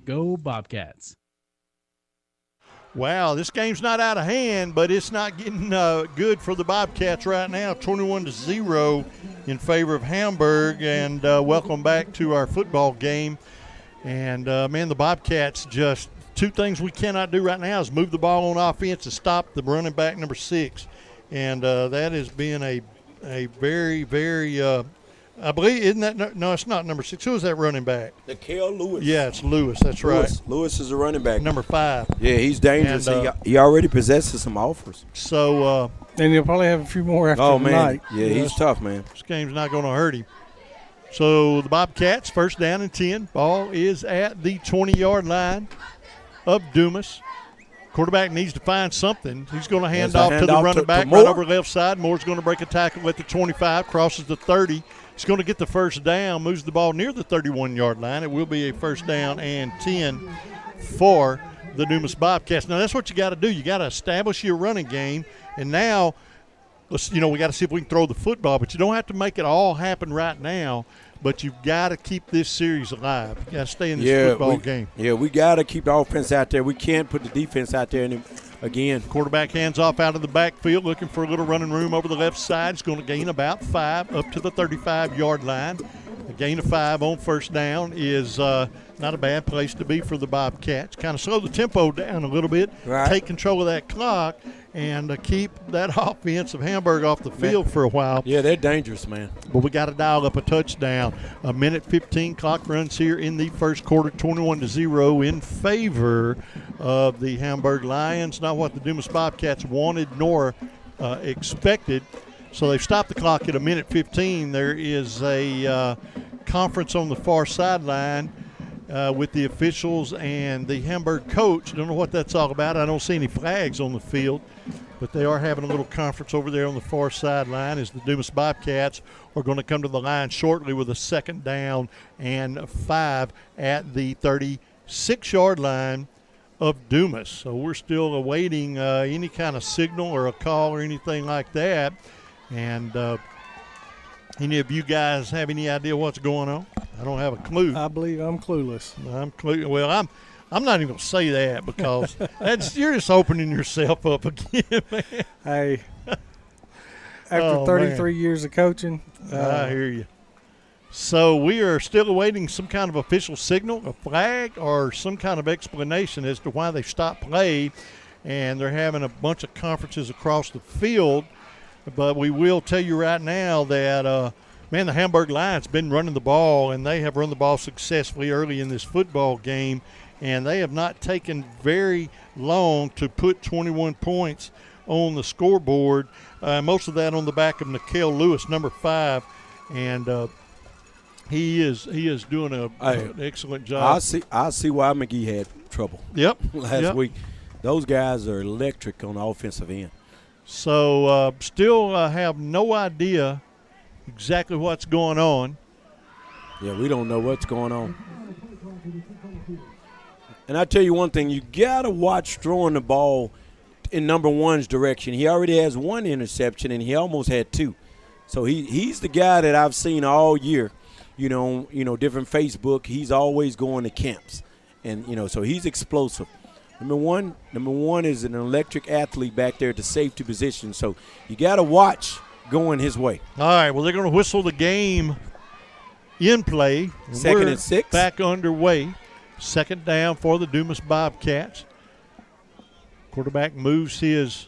Go Bobcats. Wow, this game's not out of hand, but it's not getting good for the Bobcats right now. 21-0 in favor of Hamburg, and welcome back to our football game. And, man, the Bobcats just two things we cannot do right now is move the ball on offense and stop the running back number 6. And that has been a very, very I believe, isn't that – no, it's not number 6. Who is that running back? Nikhil Lewis. Yeah, it's Lewis. That's right. Lewis is a running back. Number 5. Yeah, he's dangerous. And, he already possesses some offers. So and he'll probably have a few more after tonight. Yeah, he's tough, man. This game's not going to hurt him. So the Bobcats, first down and 10. Ball is at the 20-yard line of Dumas. Quarterback needs to find something. He's going to hand off to the running back right over left side. Moore's going to break a tackle at the 25, crosses the 30. He's going to get the first down, moves the ball near the 31-yard line. It will be a first down and 10 for the Dumas Bobcats. Now, that's what you got to do. You got to establish your running game. And now, we got to see if we can throw the football. But you don't have to make it all happen right now. But you've got to keep this series alive. You got to stay in this football game. Yeah, we got to keep the offense out there. We can't put the defense out there again. Quarterback hands off out of the backfield, looking for a little running room over the left side. He's going to gain about 5 up to the 35-yard line. A gain of 5 on first down is not a bad place to be for the Bobcats. Kind of slow the tempo down a little bit, take control of that clock, and keep that offense of Hamburg off the field for a while. Yeah, they're dangerous, man. But we got to dial up a touchdown. A minute 15 clock runs here in the first quarter, 21-0 in favor of the Hamburg Lions. Not what the Dumas Bobcats wanted nor expected. So they've stopped the clock at a minute 15. There is a conference on the far sideline with the officials and the Hamburg coach. Don't know what that's all about. I don't see any flags on the field, but they are having a little conference over there on the far sideline as the Dumas Bobcats are going to come to the line shortly with a 2nd down and 5 at the 36-yard line of Dumas. So we're still awaiting any kind of signal or a call or anything like that. And any of you guys have any idea what's going on? I don't have a clue. I believe I'm clueless. Well, I'm not even going to say that because you're just opening yourself up again, man. Hey, after 33 years of coaching. I hear you. So we are still awaiting some kind of official signal, a flag, or some kind of explanation as to why they stopped play. And they're having a bunch of conferences across the field. But we will tell you right now that, the Hamburg Lions been running the ball, and they have run the ball successfully early in this football game. And they have not taken very long to put 21 points on the scoreboard. Most of that on the back of Nikhil Lewis, number 5. And he is doing an excellent job. I see why McGee had trouble. Yep. last week. Those guys are electric on the offensive end. So still have no idea exactly what's going on. Yeah, we don't know what's going on. And I tell you one thing, you got to watch throwing the ball in number 1's direction. He already has 1 interception, and he almost had 2. So he's the guy that I've seen all year, different Facebook. He's always going to camps. And, so he's explosive. Number one is an electric athlete back there at the safety position. So you got to watch going his way. All right, well, they're going to whistle the game in play. 2nd and 6. Back underway. 2nd down for the Dumas Bobcats. Quarterback moves his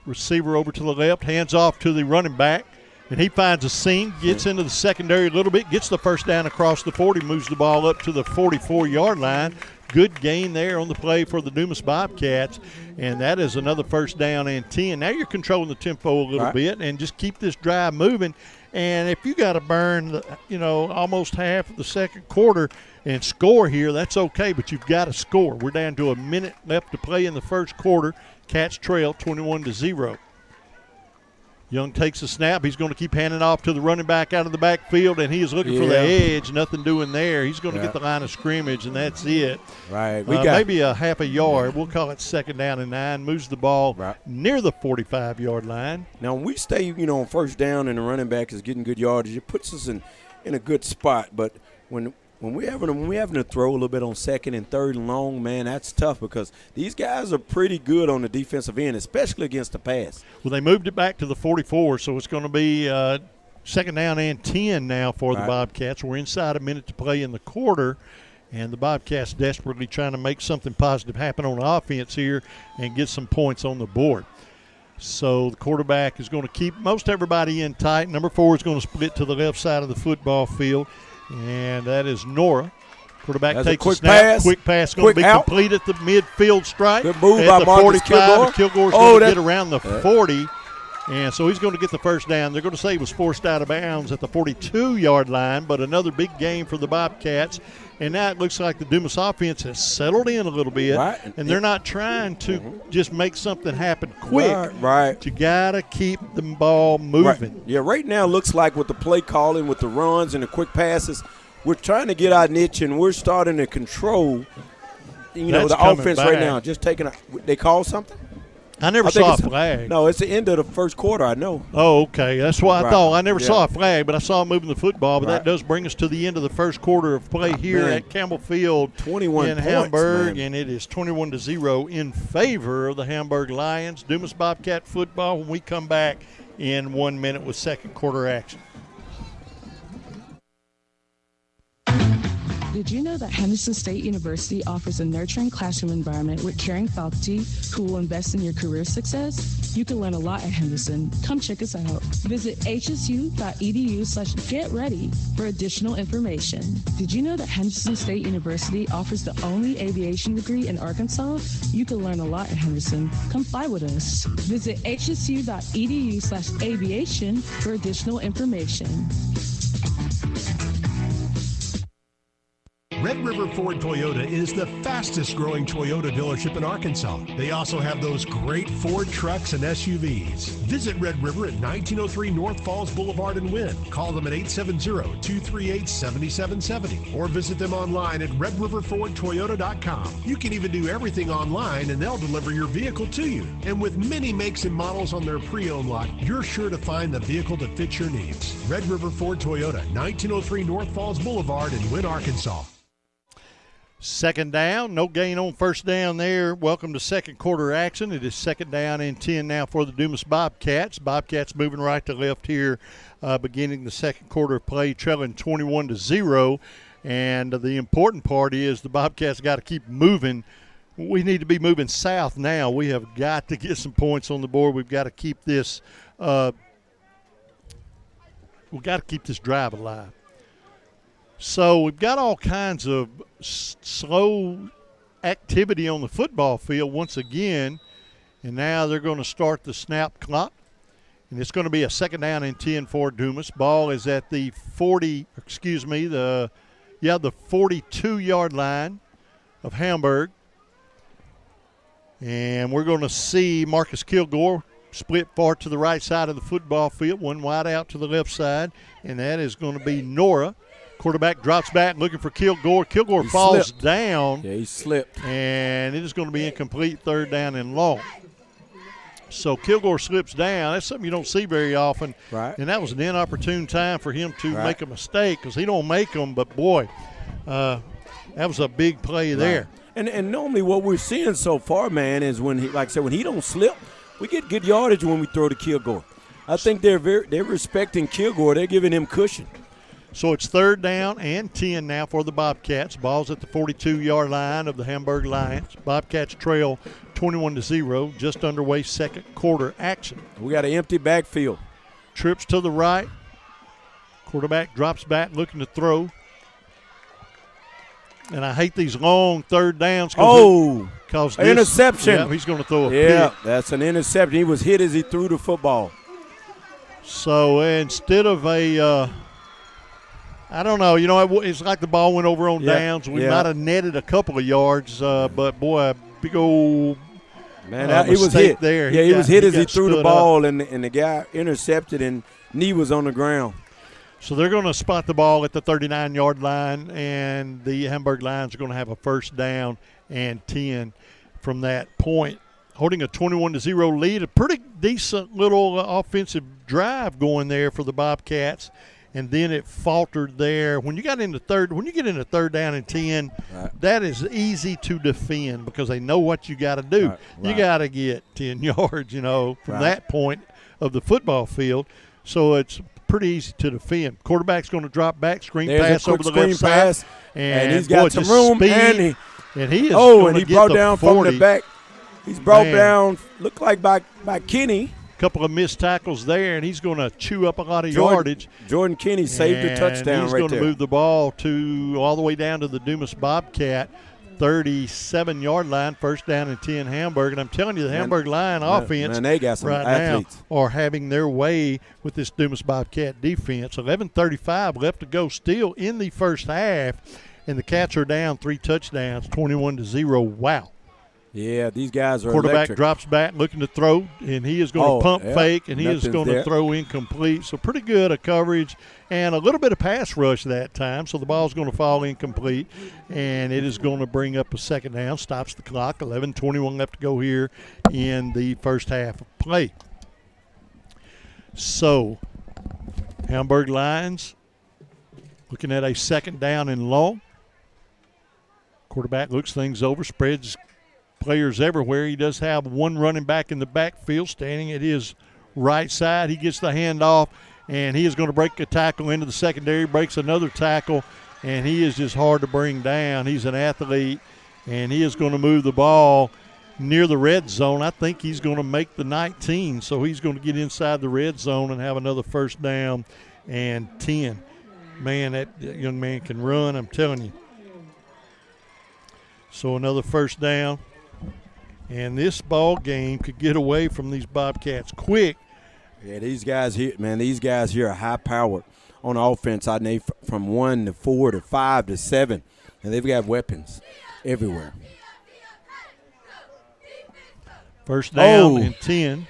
receiver over to the left, hands off to the running back, and he finds a seam, gets into the secondary a little bit, gets the 1st down across the 40, moves the ball up to the 44-yard line. Good gain there on the play for the Dumas Bobcats, and that is another 1st down and 10. Now you're controlling the tempo a little bit and just keep this drive moving. And if you got to burn, almost half of the 2nd quarter and score here, that's okay, but you've got to score. We're down to a minute left to play in the 1st quarter. Cats trail 21-0. Young takes a snap. He's going to keep handing off to the running back out of the backfield, and he is looking for the edge. Nothing doing there. He's going to get the line of scrimmage, and that's it. Right. Maybe a half a yard. We'll call it 2nd down and 9. Moves the ball near the 45-yard line. Now, when we stay, on 1st down and the running back is getting good yardage, it puts us in a good spot. But when we're having to throw a little bit on 2nd and 3rd and long, man, that's tough because these guys are pretty good on the defensive end, especially against the pass. Well, they moved it back to the 44, so it's going to be 2nd down and 10 now for the Bobcats. We're inside a minute to play in the quarter, and the Bobcats desperately trying to make something positive happen on offense here and get some points on the board. So the quarterback is going to keep most everybody in tight. Number 4 is going to split to the left side of the football field. And that is Nora. Quarterback takes a snap. Quick pass going to be complete at the midfield stripe. Good move at by the Marcus 45. Kilgore. Kilgore's going to get around the 40. And so he's going to get the 1st down. They're going to say he was forced out of bounds at the 42-yard line, but another big game for the Bobcats. And now it looks like the Dumas offense has settled in a little bit. And they're not trying to just make something happen quick. You got to keep the ball moving. Yeah, right now it looks like with the play calling, with the runs and the quick passes, we're trying to get our niche and we're starting to control, the offense right now. Just taking they call something? I never saw a flag. No, it's the end of the 1st quarter, I know. Oh, okay. That's what I thought. I never saw a flag, but I saw him moving the football. But that does bring us to the end of the 1st quarter of play here at Campbell Field 21 in points, Hamburg. man. And it is 21-0 in favor of the Hamburg Lions. Dumas Bobcat football when we come back in 1 minute with 2nd quarter action. Did you know that Henderson State University offers a nurturing classroom environment with caring faculty who will invest in your career success? You can learn a lot at Henderson. Come check us out. Visit hsu.edu/getready for additional information. Did you know that Henderson State University offers the only aviation degree in Arkansas? You can learn a lot at Henderson. Come fly with us. Visit hsu.edu/aviation for additional information. Red River Ford Toyota is the fastest growing Toyota dealership in Arkansas. They also have those great Ford trucks and SUVs. Visit Red River at 1903 North Falls Boulevard in Wynn. Call them at 870-238-7770 or visit them online at redriverfordtoyota.com. You can even do everything online and they'll deliver your vehicle to you. And with many makes and models on their pre-owned lot, you're sure to find the vehicle that fits your needs. Red River Ford Toyota, 1903 North Falls Boulevard in Wynn, Arkansas. Second down, no gain on first down there. Welcome to second quarter action. It is second down and 10 now for the Dumas Bobcats. Bobcats moving right to left here, beginning the second quarter of play, trailing 21-0. And the important part is the Bobcats got to keep moving. We need to be moving south now. We have got to get some points on the board. We've got to keep this. We've got to keep this drive alive. So we've got all kinds of slow activity on the football field once again, and now they're going to start the snap clock, and it's going to be a second down and 10 for Dumas. Ball is at the 42-yard line of Hamburg, and we're going to see Marcus Kilgore split far to the right side of the football field, one wide out to the left side, and that is going to be Nora. Quarterback drops back looking for Kilgore. Kilgore falls down. Yeah, he slipped. And it is going to be incomplete, third down and long. So Kilgore slips down. That's something you don't see very often. Right. And that was an inopportune time for him to make a mistake because he don't make them. But, boy, that was a big play there. And normally what we're seeing so far, man, is when he, like I said, when he don't slip, we get good yardage when we throw to Kilgore. I think they're respecting Kilgore. They're giving him cushion. So it's third down and 10 now for the Bobcats. Ball's at the 42-yard line of the Hamburg Lions. Bobcats trail 21-0, just underway second quarter action. We got an empty backfield. Trips to the right. Quarterback drops back looking to throw. And I hate these long third downs. Because interception. Yeah, he's going to throw a pick. That's an interception. He was hit as he threw the football. So instead of I don't know. It's like the ball went over on downs. We might have netted a couple of yards, but, boy, a big old he was hit there. Yeah, he was hit as he threw the ball, and the guy intercepted, and knee was on the ground. So they're going to spot the ball at the 39-yard line, and the Hamburg Lions are going to have a first down and 10 from that point. Holding a 21-0 lead, a pretty decent little offensive drive going there for the Bobcats. And then it faltered there. When you get into third down and 10, that is easy to defend because they know what you got to do. You got to get 10 yards, from that point of the football field. So it's pretty easy to defend. Quarterback's going to drop back, screen pass over the left side, and he's got some room. Speed, and he is and he brought down 40. From the back. He's brought down, looked like by Kenny. Couple of missed tackles there, and he's going to chew up a lot of yardage. Jordan Kinney saved the touchdown right there. He's going to move the ball all the way down to the Dumas Bobcat 37-yard line, first down and 10 Hamburg. And I'm telling you, the Hamburg Lion offense they got some athletes. Now are having their way with this Dumas Bobcat defense. 11:35 left to go still in the first half, and the Cats are down 3 touchdowns, 21-0. Wow. Yeah, these guys are Quarterback electric. drops back looking to throw, and he is going to pump fake, and he is going to throw incomplete. So pretty good a coverage and a little bit of pass rush that time. So the ball is going to fall incomplete, and it is going to bring up a second down, stops the clock. 11:21 left to go here in the first half of play. So Hamburg Lions looking at a second down and long. Quarterback looks things over, spreads players everywhere. He does have one running back in the backfield standing at his right side. He gets the handoff, and he is going to break a tackle into the secondary, breaks another tackle, and he is just hard to bring down. He's an athlete, and he is going to move the ball near the red zone. I think he's going to make the 19, so he's going to get inside the red zone and have another first down and 10. Man, that young man can run, I'm telling you. So another first down. And this ball game could get away from these Bobcats quick. Yeah, these guys here, man, these guys here are high-powered on offense. I know from 1 to 4 to 5 to 7, and they've got weapons everywhere. First down and 10.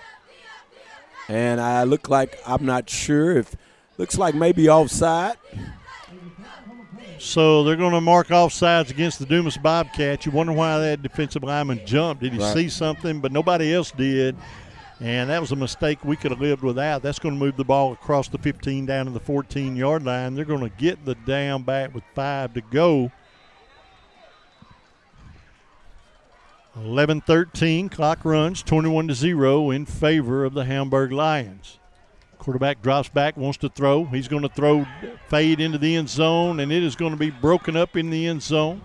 And I look like, I'm not sure if, looks like maybe offside. So they're going to mark offsides against the Dumas Bobcats. You wonder why that defensive lineman jumped. Did he see something? But nobody else did. And that was a mistake we could have lived without. That's going to move the ball across the 15 down to the 14-yard line. They're going to get the down back with 5 to go. 11-13, clock runs, 21-0 in favor of the Hamburg Lions. Quarterback drops back, wants to throw. He's going to throw, fade into the end zone, and it is going to be broken up in the end zone.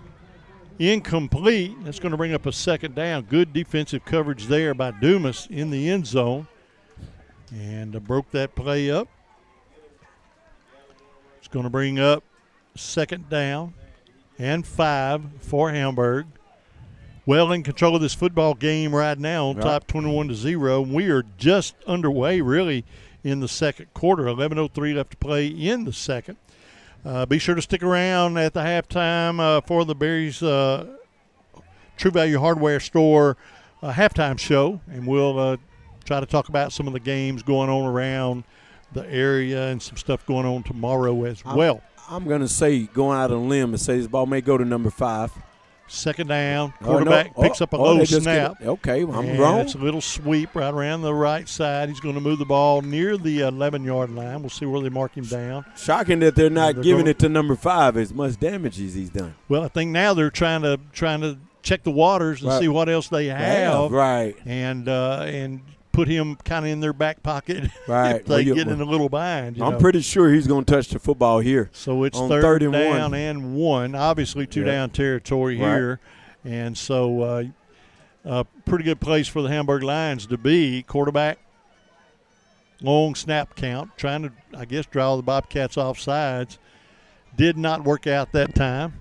Incomplete. That's going to bring up a second down. Good defensive coverage there by Dumas in the end zone. And broke that play up. It's going to bring up second down and 5 for Hamburg. Well in control of this football game right now on top 21-0. We are just underway, really, in the second quarter. 11:03 left to play in the second. Be sure to stick around at the halftime for the Berry's True Value Hardware Store halftime show, and we'll try to talk about some of the games going on around the area and some stuff going on tomorrow as well. I'm going to say, going out on a limb, and say this ball may go to number 5. Second down, quarterback picks up a low snap. Okay, I'm and wrong. It's a little sweep right around the right side. He's going to move the ball near the 11-yard line. We'll see where they mark him down. Shocking that they're not giving it to number 5 as much damage as he's done. Well, I think now they're trying to check the waters and see what else they have. Right. And put him kind of in their back pocket if they get in a little bind. I'm pretty sure he's going to touch the football here. So it's on third and down 1. and 1. Obviously two-down territory here. And so a pretty good place for the Hamburg Lions to be. Quarterback, long snap count, trying to, I guess, draw the Bobcats off sides. Did not work out that time.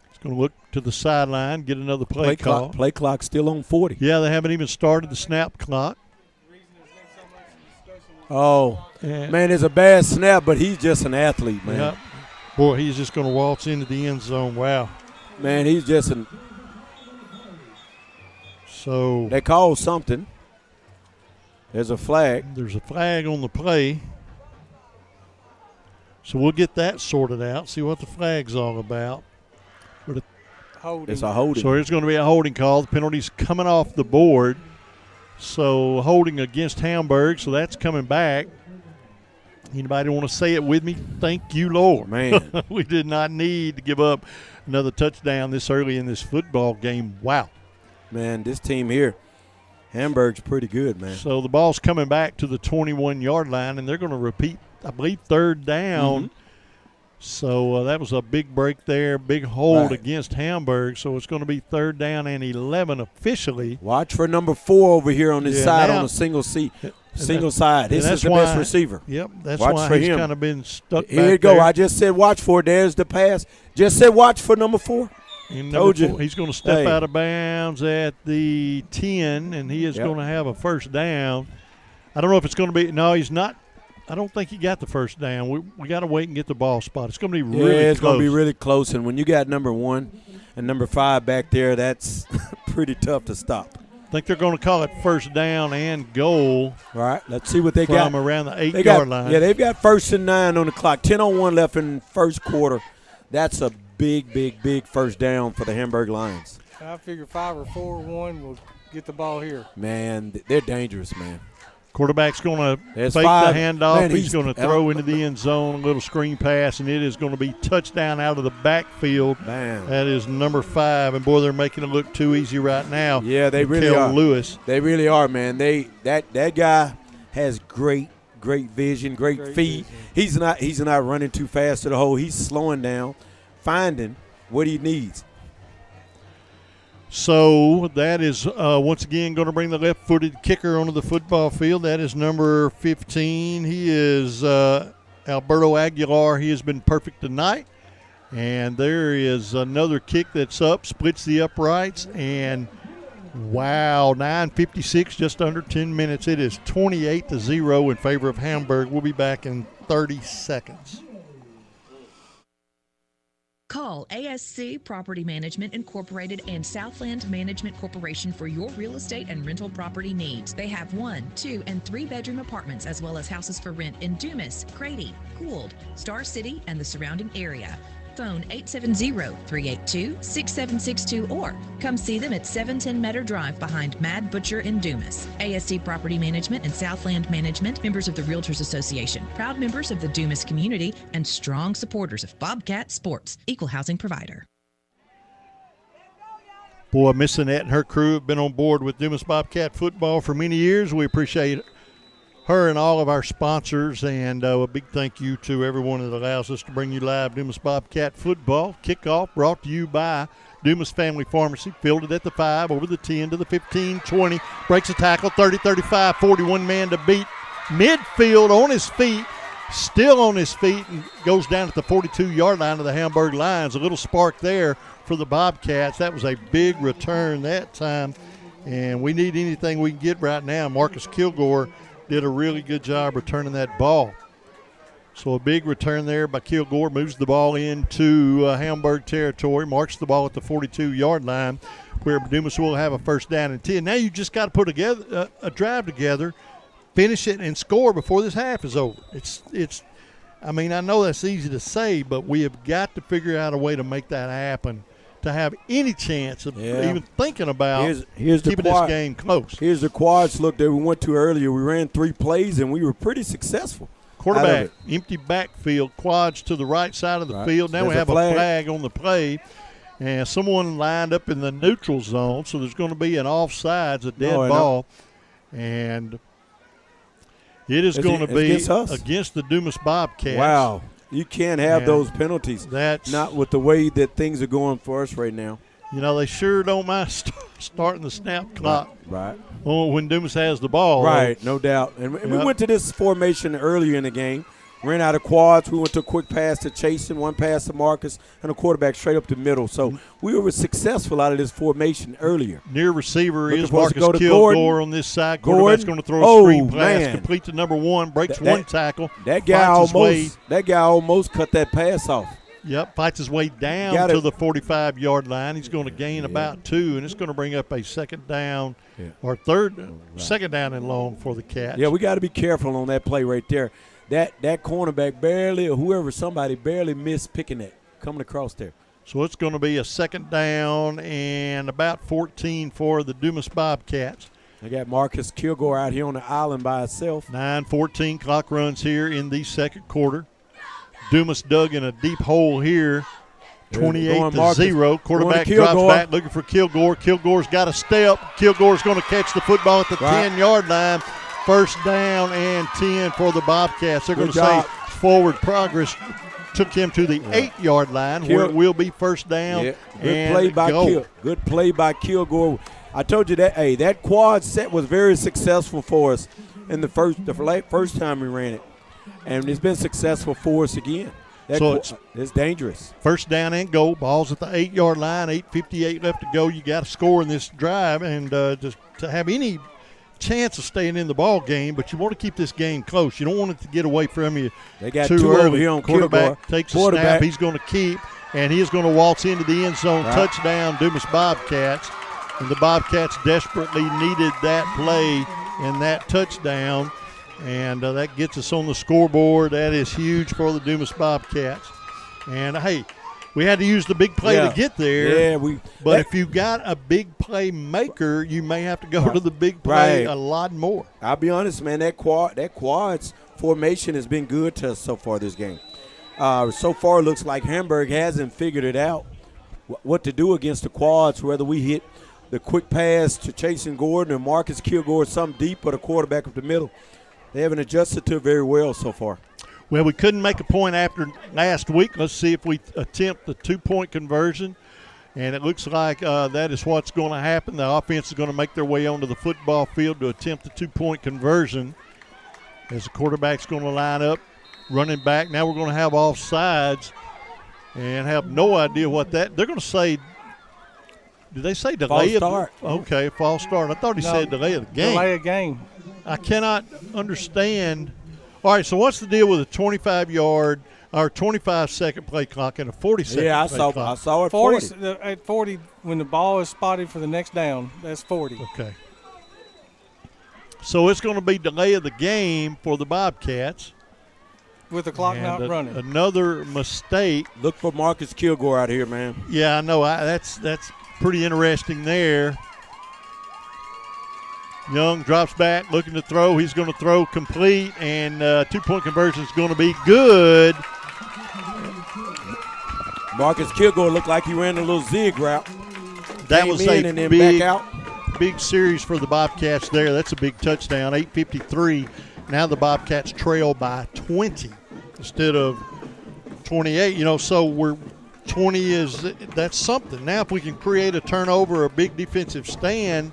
He's going to look to the sideline, get another play call. Play clock still on 40. Yeah, they haven't even started the snap clock. Oh, man, it's a bad snap, but he's just an athlete, man. Yep. Boy, he's just going to waltz into the end zone. Wow. Man, he's just an – So they call something. There's a flag. There's a flag on the play. So we'll get that sorted out, see what the flag's all about. It's a holding. So it's going to be a holding call. The penalty's coming off the board. So holding against Hamburg, so that's coming back. Anybody want to say it with me? Thank you, Lord. Man. We did not need to give up another touchdown this early in this football game. Wow. Man, this team here, Hamburg's pretty good, man. So the ball's coming back to the 21-yard line, and they're going to repeat, I believe, third down. Mm-hmm. So that was a big break there, big hold against Hamburg. So it's going to be third down and 11 officially. Watch for number 4 over here on this side on a single side. This is the best receiver. Yep, that's watch why for he's him. kind of been stuck Here back you go. there. I just said watch for it. There's the pass. Just said watch for number 4. Told you. He's going to step out of bounds at the 10, and he is going to have a first down. I don't know if it's going to be – no, he's not. I don't think he got the first down. We got to wait and get the ball spot. It's going to be really close. It's going to be really close. And when you got number 1 and number 5 back there, that's pretty tough to stop. I think they're going to call it first down and goal. All right, let's see what they got. From around the 8-yard line. Yeah, they've got 1st and 9 on the clock. 10:01 left in first quarter. That's a big first down for the Hamburg Lions. I figure 5 or 4-1 will get the ball here. Man, they're dangerous, man. Quarterback's going to fake the handoff. Man, he's going to throw into the end zone, a little screen pass, and it is going to be touchdown out of the backfield. Man. That is number 5, and, boy, they're making it look too easy right now. Yeah, they really are. Lewis. They really are, man. That guy has great vision, great feet. Vision. He's not running too fast to the hole. He's slowing down, finding what he needs. So that is once again going to bring the left-footed kicker onto the football field. That is number 15. He is Alberto Aguilar. He has been perfect tonight. And there is another kick that's up, splits the uprights, and wow, 9:56, just under 10 minutes. It is 28-0 in favor of Hamburg. We'll be back in 30 seconds. Call ASC Property Management Incorporated and Southland Management Corporation for your real estate and rental property needs. They have 1, 2, and 3-bedroom apartments as well as houses for rent in Dumas, Grady, Gould, Star City, and the surrounding area. Phone 870-382-6762 or come see them at 710 Meadow Drive behind Mad Butcher in Dumas. ASC Property Management and Southland Management, members of the Realtors Association, proud members of the Dumas community, and strong supporters of Bobcat Sports, equal housing provider. Boy, Miss Annette and her crew have been on board with Dumas Bobcat football for many years. We appreciate her and all of our sponsors, and a big thank you to everyone that allows us to bring you live Dumas Bobcat football. Kickoff brought to you by Dumas Family Pharmacy. Fielded at the 5, over the 10 to the 15, 20. Breaks a tackle, 30, 35, 41 man to beat. Midfield on his feet, still on his feet, and goes down at the 42-yard line of the Hamburg Lions. A little spark there for the Bobcats. That was a big return that time, and we need anything we can get right now. Marcus Kilgore did a really good job returning that ball. So a big return there by Kilgore, moves the ball into Hamburg territory, marks the ball at the 42-yard line, where Dumas will have a first down and 10. Now you just got to put together a drive together, finish it, and score before this half is over. I mean, I know that's easy to say, but we have got to figure out a way to make that happen to have any chance of even thinking about here's keeping this game close. Here's the quads look that we went to earlier. We ran 3 plays, and we were pretty successful. Quarterback, empty backfield, quads to the right side of the field. Now we have a flag on the play, and someone lined up in the neutral zone, so there's going to be an offsides, a dead ball, and it is going to be against the Dumas Bobcats. Wow. You can't have those penalties. That's not with the way that things are going for us right now. You know, they sure don't mind starting the snap clock. Right. When Dumas has the ball. Right, no doubt. And we went to this formation earlier in the game. Ran out of quads. We went to a quick pass to Chasen, one pass to Marcus, and a quarterback straight up the middle. So we were successful out of this formation earlier. Near receiver is Marcus Kilgore on this side. Quarterback's going to throw a screen pass, complete to number 1, breaks one tackle. That guy almost cut that pass off. Yep, fights his way down to the 45-yard line. He's going to gain about 2, and it's going to bring up a second down or second down and long for the Cats. Yeah, we got to be careful on that play right there. That cornerback barely, or somebody barely missed picking that, coming across there. So it's going to be a second down and about 14 for the Dumas Bobcats. I got Marcus Kilgore out here on the island by himself. 9:14 clock runs here in the second quarter. Dumas dug in a deep hole here, 28-0. Quarterback drops back looking for Kilgore. Kilgore's got a step. Kilgore's going to catch the football at the 10-yard line. First down and 10 for the Bobcats. They're going to say forward progress took him to the 8-yard line, where it will be first down. Yeah. Good play by Kilgore. I told you that. Hey, that quad set was very successful for us in the first time we ran it, and it's been successful for us again. It's dangerous. First down and goal. Ball's at the 8-yard line. 8:58 left to go. You got to score in this drive, and just to have any chance of staying in the ball game, but you want to keep this game close. You don't want it to get away from you they got too two early. Over here on Quarterback takes a snap. He's going to keep, and he is going to waltz into the end zone. Touchdown, Dumas Bobcats. And the Bobcats desperately needed that play and that touchdown, and that gets us on the scoreboard. That is huge for the Dumas Bobcats. And, hey, we had to use the big play to get there. But if you got a big play maker, you may have to go to the big play a lot more. I'll be honest, man, that quads formation has been good to us so far this game. So far it looks like Hamburg hasn't figured it out what to do against the quads, whether we hit the quick pass to Chasen Gordon or Marcus Kilgore, some deep, or the quarterback up the middle. They haven't adjusted to it very well so far. Well, we couldn't make a point after last week. Let's see if we attempt the 2-point conversion. And it looks like that is what's going to happen. The offense is going to make their way onto the football field to attempt the 2-point conversion. As the quarterback's going to line up, running back. Now we're going to have offsides and have no idea what that – they're going to say – did they say delay? False start. Okay, false start. I thought he said delay of the game. Delay of game. I cannot understand. All right, so what's the deal with a 25-yard or 25-second play clock and a 40-second Yeah, play clock? I saw it 40. At 40, when the ball is spotted for the next down, that's 40. Okay. So it's going to be delay of the game for the Bobcats. With the clock not running. Another mistake. Look for Marcus Kilgore out here, man. Yeah, I know. That's pretty interesting there. Young drops back, looking to throw. He's going to throw complete, and 2-point conversion is going to be good. Marcus Kilgore looked like he ran a little zig route. That was a and then back out. Big series for the Bobcats there. That's a big touchdown, 8:53. Now the Bobcats trail by 20 instead of 28. You know, so we're 20 that's something. Now if we can create a turnover, a big defensive stand,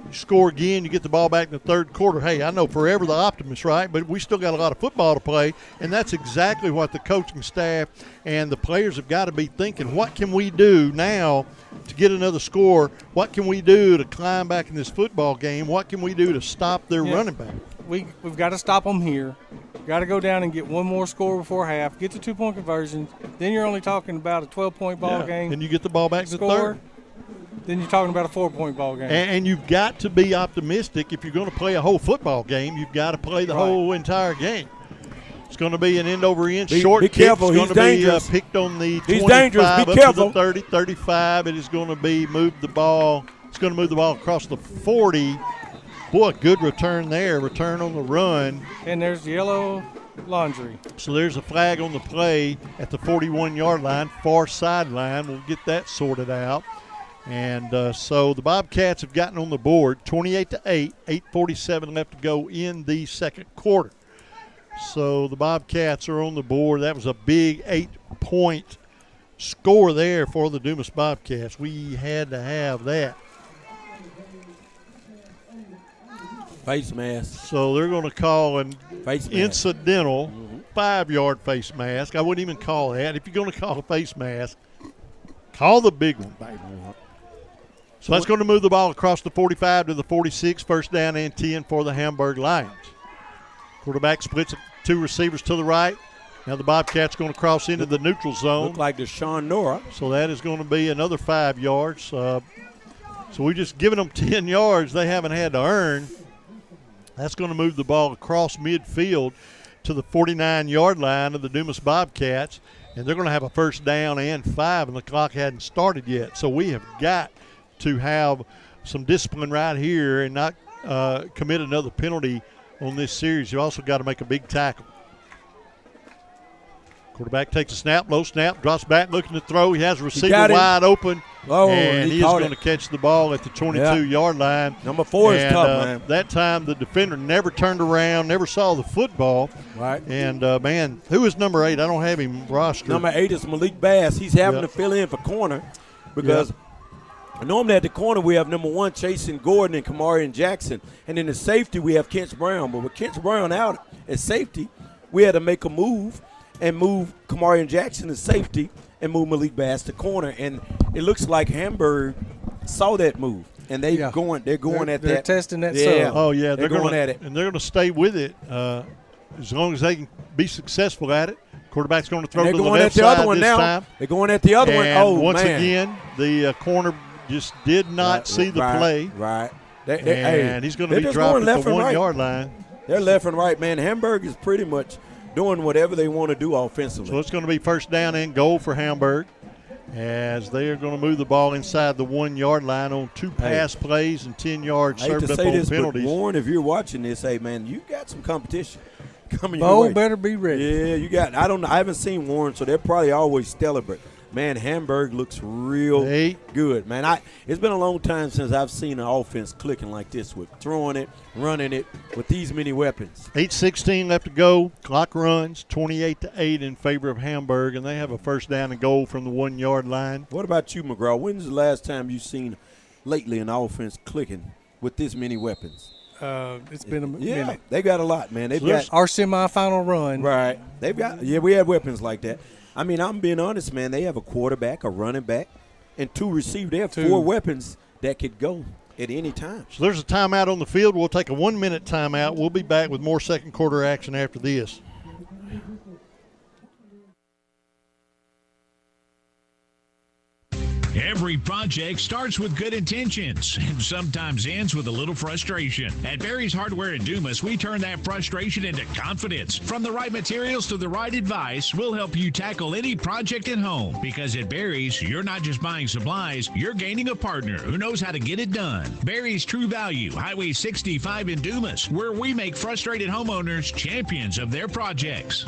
you score again, you get the ball back in the third quarter. Hey, I know forever the optimist, right? But we still got a lot of football to play, and that's exactly what the coaching staff and the players have got to be thinking. What can we do now to get another score? What can we do to climb back in this football game? What can we do to stop their running back? We've got to stop them here. Got to go down and get one more score before half, get the 2-point conversion. Then you're only talking about a 12-point ball game. And you get the ball back in the third. Then you're talking about a 4-point ball game. And you've got to be optimistic. If you're going to play a whole football game, you've got to play the whole entire game. It's going to be an end-over-end short kick. Careful. It's going to be picked on the 25 up to the 30, 35. It is going to be move the ball. It's going to move the ball across the 40. Boy, good return there. Return on the run. And there's yellow laundry. So there's a flag on the play at the 41-yard line, far sideline. We'll get that sorted out. And so the Bobcats have gotten on the board 28-8, 8:47 left to go in the second quarter. So the Bobcats are on the board. That was a big 8-point score there for the Dumas Bobcats. We had to have that. Face mask. So they're going to call an face incidental 5-yard face mask. I wouldn't even call that. If you're going to call a face mask, call the big one. So that's going to move the ball across the 45 to the 46, first down and 10 for the Hamburg Lions. Quarterback splits 2 receivers to the right. Now the Bobcats going to cross into the neutral zone. Look like Deshaun Nora. So that is going to be another 5 yards. So we're just giving them 10 yards they haven't had to earn. That's going to move the ball across midfield to the 49-yard line of the Dumas Bobcats, and they're going to have a first down and 5, and the clock hadn't started yet. So we have got to have some discipline right here and not commit another penalty on this series. You also got to make a big tackle. Quarterback takes a snap, low snap, drops back, looking to throw. He has a receiver wide open, and he is going to catch the ball at the 22-yard line. Number 4 is tough, man. That time the defender never turned around, never saw the football. Right. And, man, who is number 8? I don't have him rostered. Number 8 is Malik Bass. He's having to fill in for corner because normally at the corner we have number 1, Chasen Gordon and Kamarian Jackson. And in the safety we have Kent Brown. But with Kent Brown out at safety, we had to make a move and move Kamarian Jackson to safety and move Malik Bass to corner. And it looks like Hamburg saw that move. And they're going at that. They're testing that. Yeah. Oh, yeah. They're going at it. And they're going to stay with it as long as they can be successful at it. Quarterback's going to throw to the left side this time. They're going at the other one. And Oh, once man. again, the corner just did not see the play. Right. And he's going to be dropped at the 1-yard line. They're left and right, man. Hamburg is pretty much doing whatever they want to do offensively. So it's going to be first down and goal for Hamburg as they are going to move the ball inside the 1-yard line on 2 pass plays and 10 yards served up on penalties. But Warren, if you're watching this, hey, man, you got some competition coming your Bo way. better be ready. Yeah, you got – I haven't seen Warren, so they're probably always stellar, but man, Hamburg looks real good, man. It's been a long time since I've seen an offense clicking like this with throwing it, running it, with these many weapons. 8:16 left to go. Clock runs 28-8 in favor of Hamburg, and they have a first down and goal from the 1-yard line. What about you, McGraw? When's the last time you've seen lately an offense clicking with this many weapons? It's been a minute. They got a lot, man. They've got our semifinal run. Right. They've got we had weapons like that. I mean, I'm being honest, man. They have a quarterback, a running back, and 2 receivers. They have 4 weapons that could go at any time. So there's a timeout on the field. We'll take a 1-minute timeout. We'll be back with more second quarter action after this. Every project starts with good intentions and sometimes ends with a little frustration. At Barry's Hardware in Dumas, we turn that frustration into confidence. From the right materials to the right advice, we'll help you tackle any project at home. Because at Barry's, you're not just buying supplies, you're gaining a partner who knows how to get it done. Barry's True Value, Highway 65 in Dumas, where we make frustrated homeowners champions of their projects.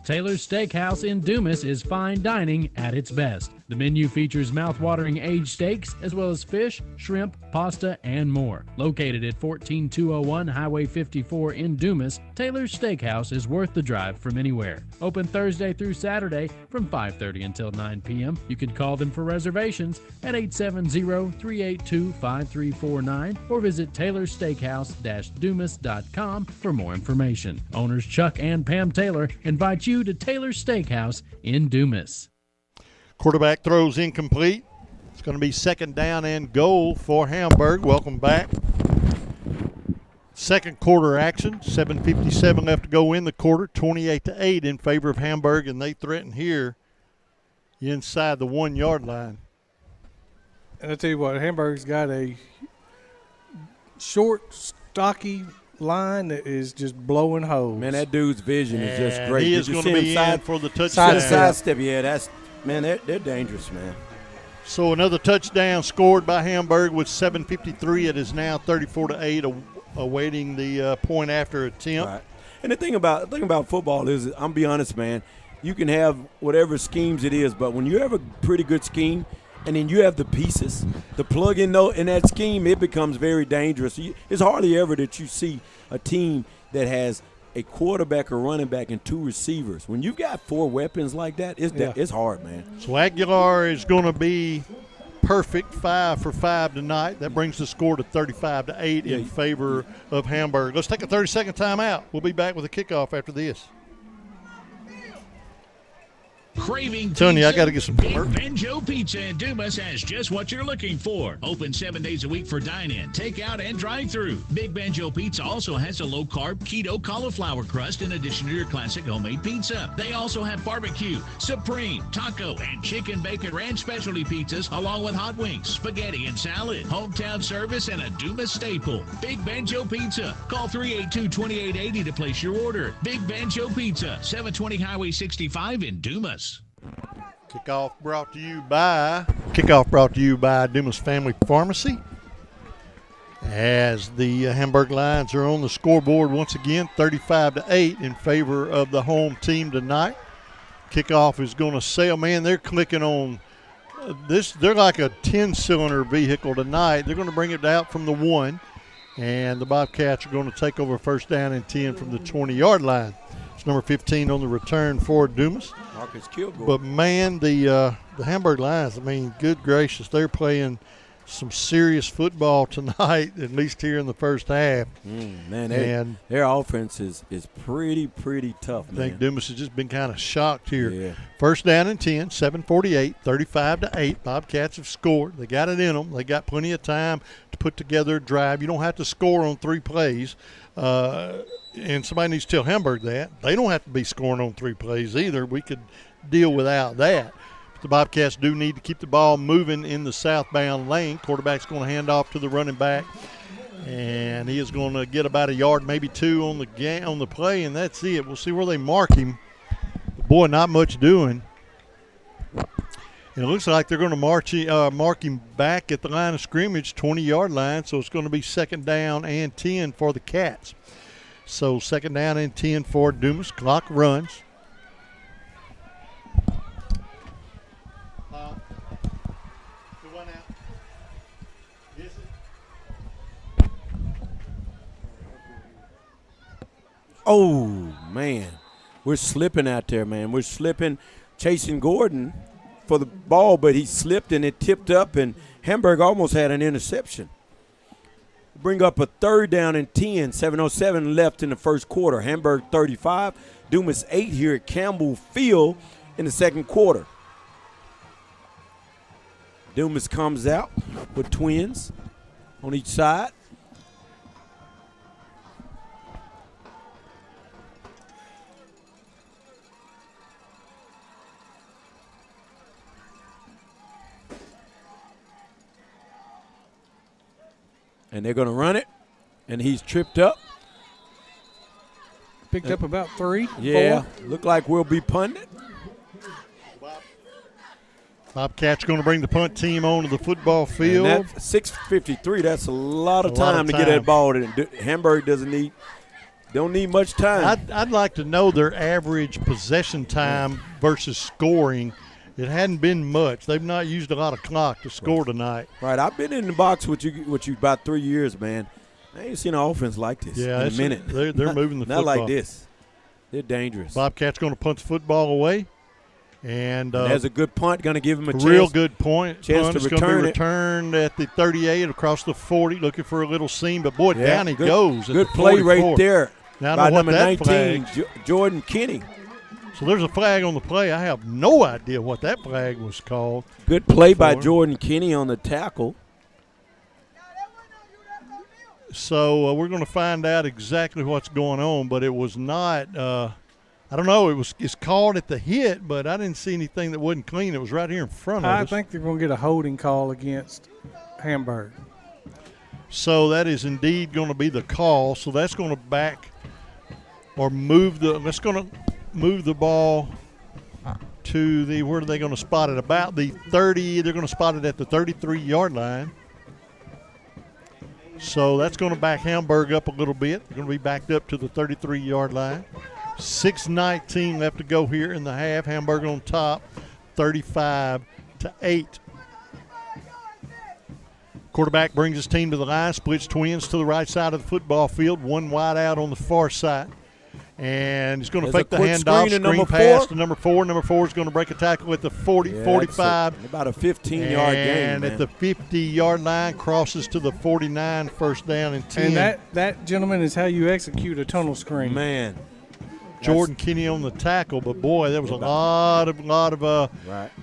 Taylor's Steakhouse in Dumas is fine dining at its best. The menu features mouth-watering aged steaks, as well as fish, shrimp, pasta, and more. Located at 14201 Highway 54 in Dumas, Taylor's Steakhouse is worth the drive from anywhere. Open Thursday through Saturday from 5:30 until 9 p.m. You can call them for reservations at 870-382-5349 or visit taylorsteakhouse-dumas.com for more information. Owners Chuck and Pam Taylor invite you to Taylor's Steakhouse in Dumas. Quarterback throws incomplete. It's going to be second down and goal for Hamburg. Welcome back. Second quarter action. 7:57 left to go in the quarter. 28-8 in favor of Hamburg, and they threaten here inside the 1-yard line. And I'll tell you what, Hamburg's got a short, stocky line that is just blowing holes. Man, that dude's vision is just great. He is going to be in for the touchdown. Sidestep, man, they're dangerous, man. So another touchdown scored by Hamburg with 7:53. It is now 34-8, awaiting the point after attempt. Right. And the thing about football is, I'm be honest, man, you can have whatever schemes it is, but when you have a pretty good scheme and then you have the pieces to plug in that scheme, it becomes very dangerous. It's hardly ever that you see a team that has a quarterback, a running back, and 2 receivers. When you've got 4 weapons like that, it's hard, man. So Aguilar is going to be perfect, 5 for 5 tonight. That brings the score to 35-8 in favor of Hamburg. Let's take a 30-second timeout. We'll be back with a kickoff after this. Craving telling you, I pizza? got to get some Big work. Benjo Pizza in Dumas has just what you're looking for. Open 7 days a week for dine-in, takeout, and drive-through. Big Benjo Pizza also has a low-carb keto cauliflower crust in addition to your classic homemade pizza. They also have barbecue, supreme, taco, and chicken bacon ranch specialty pizzas, along with hot wings, spaghetti, and salad. Hometown service and a Dumas staple. Big Benjo Pizza. Call 382-2880 to place your order. Big Benjo Pizza, 720 Highway 65 in Dumas. Kickoff brought to you by Dumas Family Pharmacy. As the Hamburg Lions are on the scoreboard once again, 35-8 in favor of the home team tonight. Kickoff is going to sail. Man, they're clicking on this. They're like a 10-cylinder vehicle tonight. They're going to bring it out from the 1, and the Bobcats are going to take over first down and 10 from the 20-yard line. It's number 15 on the return for Dumas. Marcus Kilgore. But, man, the Hamburg Lions, I mean, good gracious, they're playing some serious football tonight, at least here in the first half. Man, their offense is pretty tough, man. I think Dumas has just been kind of shocked here. Yeah. First down and 10, 7:48, 35-8. Bobcats have scored. They got it in them. They got plenty of time to put together a drive. You don't have to score on 3 plays. And somebody needs to tell Hamburg that. They don't have to be scoring on 3 plays either. We could deal without that. But the Bobcats do need to keep the ball moving in the southbound lane. Quarterback's going to hand off to the running back, and he is going to get about a yard, maybe 2 on the play, and that's it. We'll see where they mark him. But boy, not much doing. And it looks like they're going to mark him back at the line of scrimmage, 20-yard line, so it's going to be second down and 10 for the Cats. So second down and 10 for Dumas. Clock runs. The one out. Yes, Oh, man. We're slipping out there, man. We're slipping, chasing Gordon for the ball, but he slipped and it tipped up, and Hamburg almost had an interception. Bring up a 3rd down and 10, 7:07 left in the first quarter. Hamburg 35, Dumas 8 here at Campbell Field in the second quarter. Dumas comes out with twins on each side. And they're going to run it, and he's tripped up. Picked up about 3, Yeah, 4. look like we'll be punting it. Bobcats going to bring the punt team onto the football field. And that's 6:53. That's a lot of time to get that ball. Hamburg don't need much time. I'd like to know their average possession time versus scoring. It hadn't been much. They've not used a lot of clock to score tonight. Right. I've been in the box with you about 3 years, man. I ain't seen an offense like this in a minute. They're moving the football. Not like this. They're dangerous. Bobcats going to punt the football away. And there's a good punt, going to give him a chance. Real good point. Chance punt to is going to be return returned at the 38 across the 40, looking for a little seam. But, boy, down he goes. Good play right there now, by number 19, Jordan Kinney. So there's a flag on the play. I have no idea what that flag was called. Good play by Jordan Kinney on the tackle. So we're going to find out exactly what's going on, but it was not I don't know. It's called at the hit, but I didn't see anything that wasn't clean. It was right here in front of us. I think they're going to get a holding call against Hamburg. So that is indeed going to be the call. So that's going to back or move the. That's going to move the ball to the. Where are they going to spot it? About the 30. They're going to spot it at the 33-yard line. So that's going to back Hamburg up a little bit. They're going to be backed up to the 33-yard line. 6:19 left to go here in the half. Hamburg on top, 35-8. Quarterback brings his team to the line, splits twins to the right side of the football field, one wide out on the far side. And he's going to fake the handoff, screen pass to number 4. Number 4 is going to break a tackle at the 40, 45. About a 15-yard gain, and at the 50-yard line, crosses to the 49, first down and 10. And that, gentleman, is how you execute a tunnel screen. Man. Jordan Kinney on the tackle, but boy, there was a lot of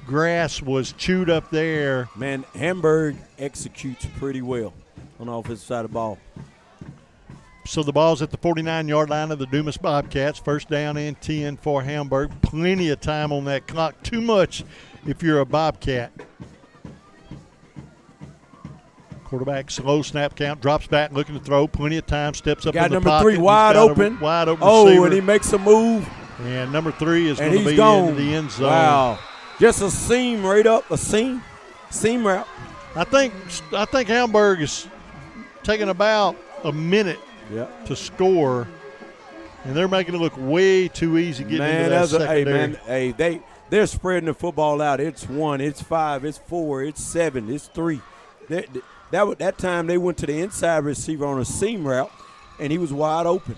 grass was chewed up there. Man, Hamburg executes pretty well on the offensive side of the ball. So the ball's at the 49-yard line of the Dumas Bobcats. First down and 10 for Hamburg. Plenty of time on that clock. Too much if you're a Bobcat. Quarterback, slow snap count, drops back, looking to throw. Plenty of time, steps up in the number pocket. 3 wide open. Wide open Oh, receiver. and he makes a move. And number 3 is and going to be gone. in the end zone. Wow. Just a seam right up, a seam route. I think Hamburg is taking about a minute to score, and they're making it look way too easy getting into that secondary. They're spreading the football out. It's 1, it's 5, it's 4, it's 7, it's 3. That time they went to the inside receiver on a seam route, and he was wide open.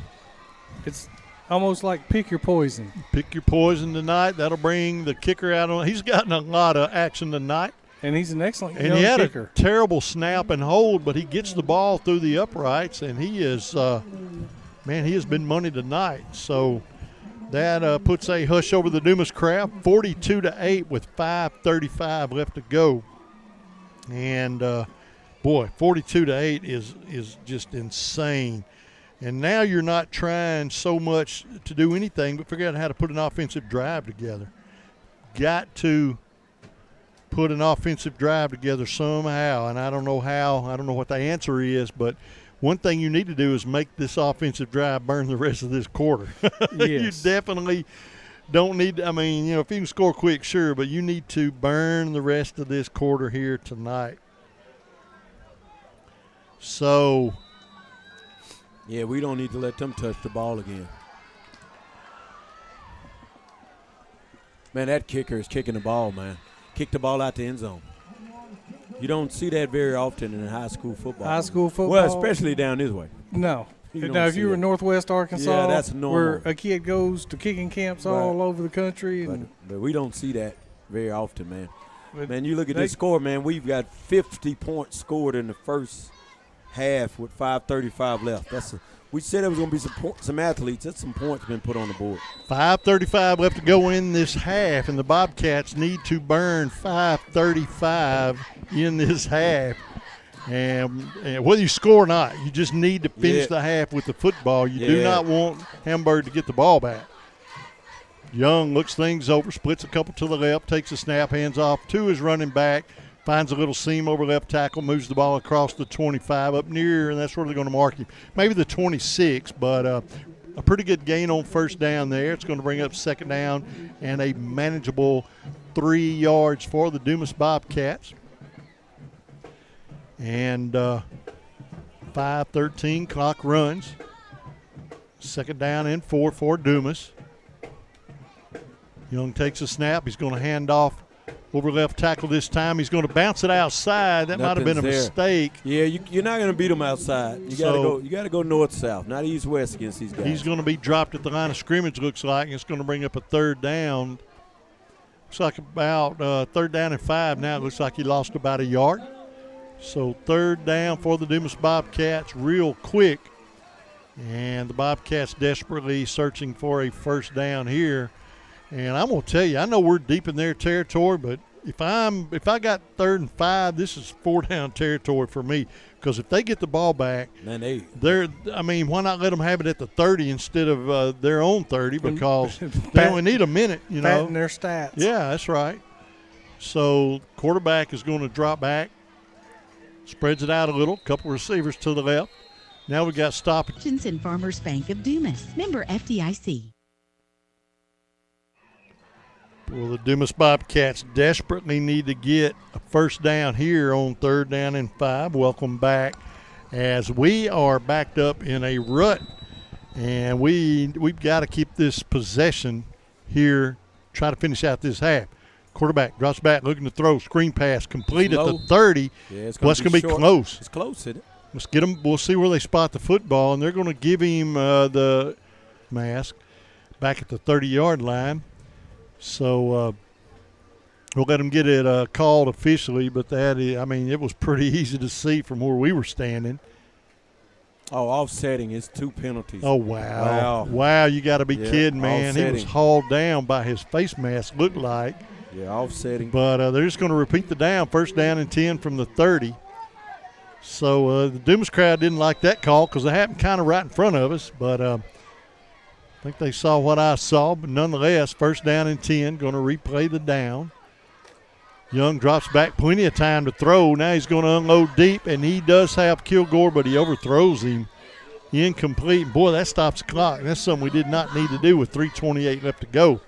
It's almost like pick your poison. Pick your poison tonight. That'll bring the kicker out on. He's gotten a lot of action tonight. And he's an excellent and young he had kicker. A terrible snap and hold, but he gets the ball through the uprights, and he is, he has been money tonight. So that puts a hush over the Dumas crowd, 42-8 with 5:35 left to go. And, 42-8 is just insane. And now you're not trying so much to do anything but figure out how to put an offensive drive together. Got to put an offensive drive together somehow, and I don't know how. I don't know what the answer is, but one thing you need to do is make this offensive drive burn the rest of this quarter. Yes. You definitely don't need – if you can score quick, sure, but you need to burn the rest of this quarter here tonight. So – yeah, we don't need to let them touch the ball again. Man, that kicker is kicking the ball, man. kick the ball out the end zone. You don't see that very often in high school football. High school football? Well, especially down this way. No. You now, if you were in Northwest Arkansas, that's normal. where a kid goes to kicking camps all over the country. But we don't see that very often, man. But man, you look at this score, man. We've got 50 points scored in the first half with 5:35 left. We said there was going to be some athletes. That's some points been put on the board. 5:35 left to go in this half, and the Bobcats need to burn 5:35 in this half. And whether you score or not, you just need to finish the half with the football. You do not want Hamburg to get the ball back. Young looks things over, splits a couple to the left, takes a snap, hands off to his running back, finds a little seam over left tackle, moves the ball across the 25 up near, and that's where they're going to mark him. Maybe the 26, but a pretty good gain on first down there. It's going to bring up second down and a manageable 3 yards for the Dumas Bobcats. And 5:13, clock runs. Second down and 4 for Dumas. Young takes a snap. He's going to hand off over left tackle this time. He's going to bounce it outside. That might have been a mistake. Yeah, you're not going to beat them outside. You got to go north-south, not east-west against these guys. He's going to be dropped at the line of scrimmage, looks like, and it's going to bring up a third down. Looks like about third down and 5 now. It looks like he lost about a yard. So third down for the Dumas Bobcats real quick. And the Bobcats desperately searching for a first down here. And I'm going to tell you, I know we're deep in their territory, but if I got 3rd and 5, this is 4-down territory for me. Because if they get the ball back, man, why not let them have it at the 30 instead of their own 30? Because they only need a minute, you know. Patting their stats. Yeah, that's right. So quarterback is going to drop back. Spreads it out a little. Couple receivers to the left. Now we got stoppage. In Farmers Bank of Dumas. Member FDIC. Well, the Dumas Bobcats desperately need to get a first down here on third down and 5. Welcome back as we are backed up in a rut. And we've got to keep this possession here, try to finish out this half. Quarterback drops back, looking to throw. Screen pass complete at the 30. Yeah, it's going to be close. It's close, isn't it? Let's get them. We'll see where they spot the football, and they're going to give him the mask back at the 30-yard line. So we'll let them get it called officially, but it was pretty easy to see from where we were standing. Oh, offsetting is 2 penalties. Oh, wow. You got to be kidding, man. Offsetting. He was hauled down by his face mask, looked like. Yeah, offsetting. But they're just going to repeat the down. First down and 10 from the 30. So the Dumas crowd didn't like that call because it happened kind of right in front of us. But I think they saw what I saw. But nonetheless, first down and 10, going to replay the down. Young drops back, plenty of time to throw. Now he's going to unload deep, and he does have Kilgore, but he overthrows him. Incomplete. Boy, that stops the clock. That's something we did not need to do with 3:28 left to go.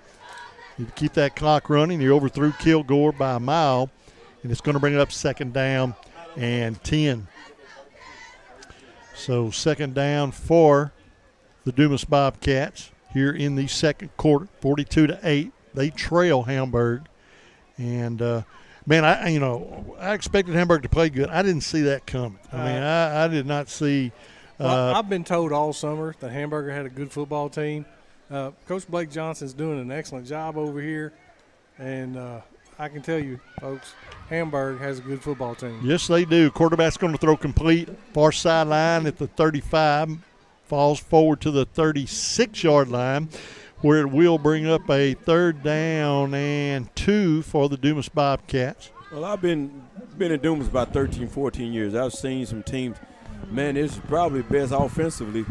You keep that clock running. He overthrew Kilgore by a mile, and it's going to bring it up second down and 10. So second down for the Dumas Bobcats here in the second quarter, 42-8. They trail Hamburg. And, I expected Hamburg to play good. I didn't see that coming. I did not see. I've been told all summer that Hamburger had a good football team. Coach Blake Johnson's doing an excellent job over here. And I can tell you, folks, Hamburg has a good football team. Yes, they do. Quarterback's going to throw complete. Far sideline at the 35. Falls forward to the 36-yard line, where it will bring up a third down and 2 for the Dumas Bobcats. Well, I've been in Dumas about 13, 14 years. I've seen some teams. Man, this is probably the best offensively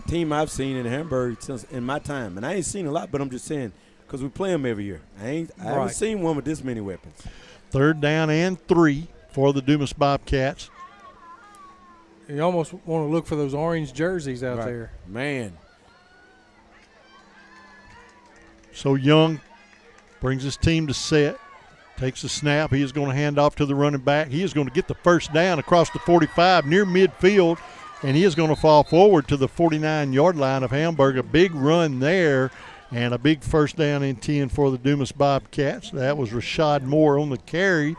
team I've seen in Hamburg since in my time. And I ain't seen a lot, but I'm just saying because we play them every year. I haven't seen one with this many weapons. Third down and 3 for the Dumas Bobcats. You almost want to look for those orange jerseys out there. Man. So Young brings his team to set, takes a snap. He is going to hand off to the running back. He is going to get the first down across the 45 near midfield, and he is going to fall forward to the 49-yard line of Hamburg. A big run there, And a big first down and 10 for the Dumas Bobcats. That was Rashad Moore on the carry,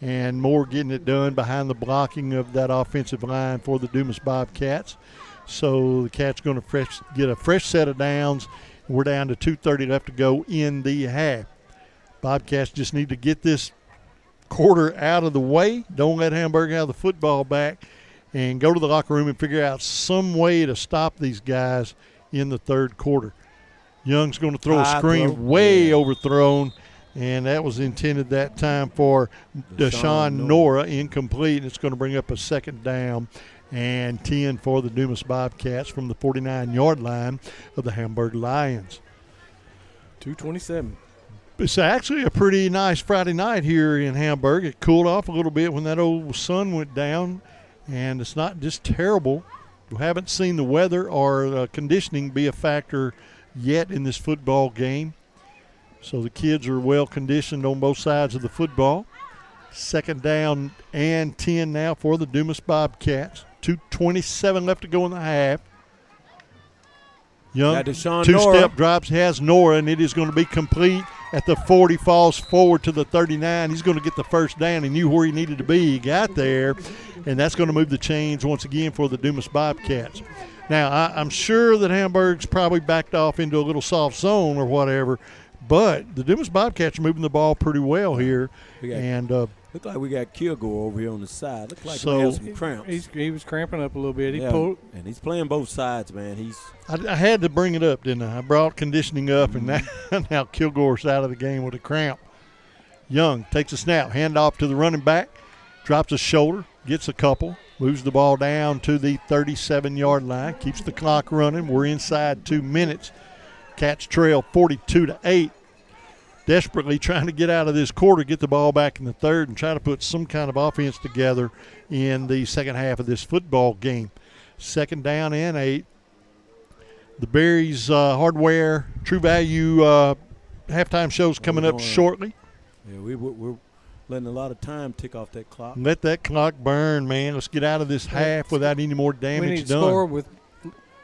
and Moore getting it done behind the blocking of that offensive line for the Dumas Bobcats. So the Cats going to get a fresh set of downs. We're down to 2:30 left to go in the half. Bobcats just need to get this quarter out of the way. Don't let Hamburg have the football back, and go to the locker room and figure out some way to stop these guys in the third quarter. Young's going to throw a screen way overthrown, and that was intended that time for Deshaun Nora, incomplete, and it's going to bring up a second down and 10 for the Dumas Bobcats from the 49-yard line of the Hamburg Lions. 2:27. It's actually a pretty nice Friday night here in Hamburg. It cooled off a little bit when that old sun went down, and it's not just terrible. We haven't seen the weather or conditioning be a factor yet in this football game. So the kids are well conditioned on both sides of the football. Second down and 10 now for the Dumas Bobcats. 2:27 left to go in the half. Young two-step drops, has Nora, and it is going to be complete at the 40, falls forward to the 39. He's going to get the first down. He knew where he needed to be. He got there, and that's going to move the chains once again for the Dumas Bobcats. Now, I'm sure that Hamburg's probably backed off into a little soft zone or whatever, but the Dumas Bobcats are moving the ball pretty well here. Look like we got Kilgore over here on the side. Look like he has some cramps. He was cramping up a little bit. He pulled, and he's playing both sides, man. I had to bring it up, didn't I? I brought conditioning up, and now Kilgore's out of the game with a cramp. Young takes a snap, hand off to the running back, drops a shoulder, gets a couple, moves the ball down to the 37-yard line, keeps the clock running. We're inside 2 minutes. Cats trail 42-8. Desperately trying to get out of this quarter, get the ball back in the third, and try to put some kind of offense together in the second half of this football game. Second down and 8. The Berries Hardware True Value halftime show's coming up shortly. Yeah, we're letting a lot of time tick off that clock. Let that clock burn, man. Let's get out of this half without any more damage we need to done. Score with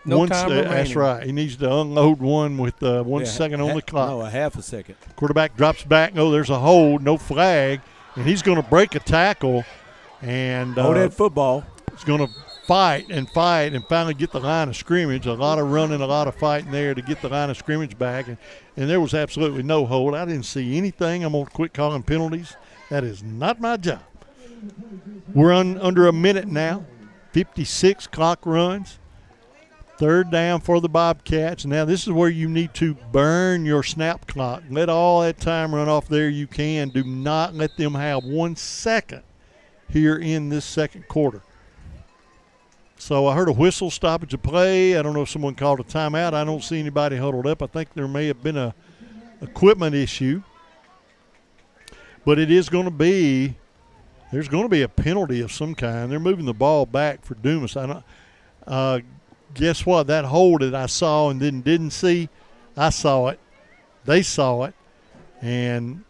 no time remaining. That's right. He needs to unload one with 1 second on the clock. No, a half a second. Quarterback drops back. Oh, there's a hold, no flag, and he's going to break a tackle. And that football. He's going to fight and finally get the line of scrimmage. A lot of running, a lot of fighting there to get the line of scrimmage back. And there was absolutely no hold. I didn't see anything. I'm going to quit calling penalties. That is not my job. We're under a minute now. 56 clock runs. Third down for the Bobcats. Now this is where you need to burn your snap clock. Let all that time run off there you can. Do not let them have 1 second here in this second quarter. So I heard a whistle, stoppage of play. I don't know if someone called a timeout. I don't see anybody huddled up. I think there may have been a equipment issue. But it is going to be, there's going to be a penalty of some kind. They're moving the ball back for Dumas. Guess what? That hold that I saw and didn't see, I saw it. They saw it. And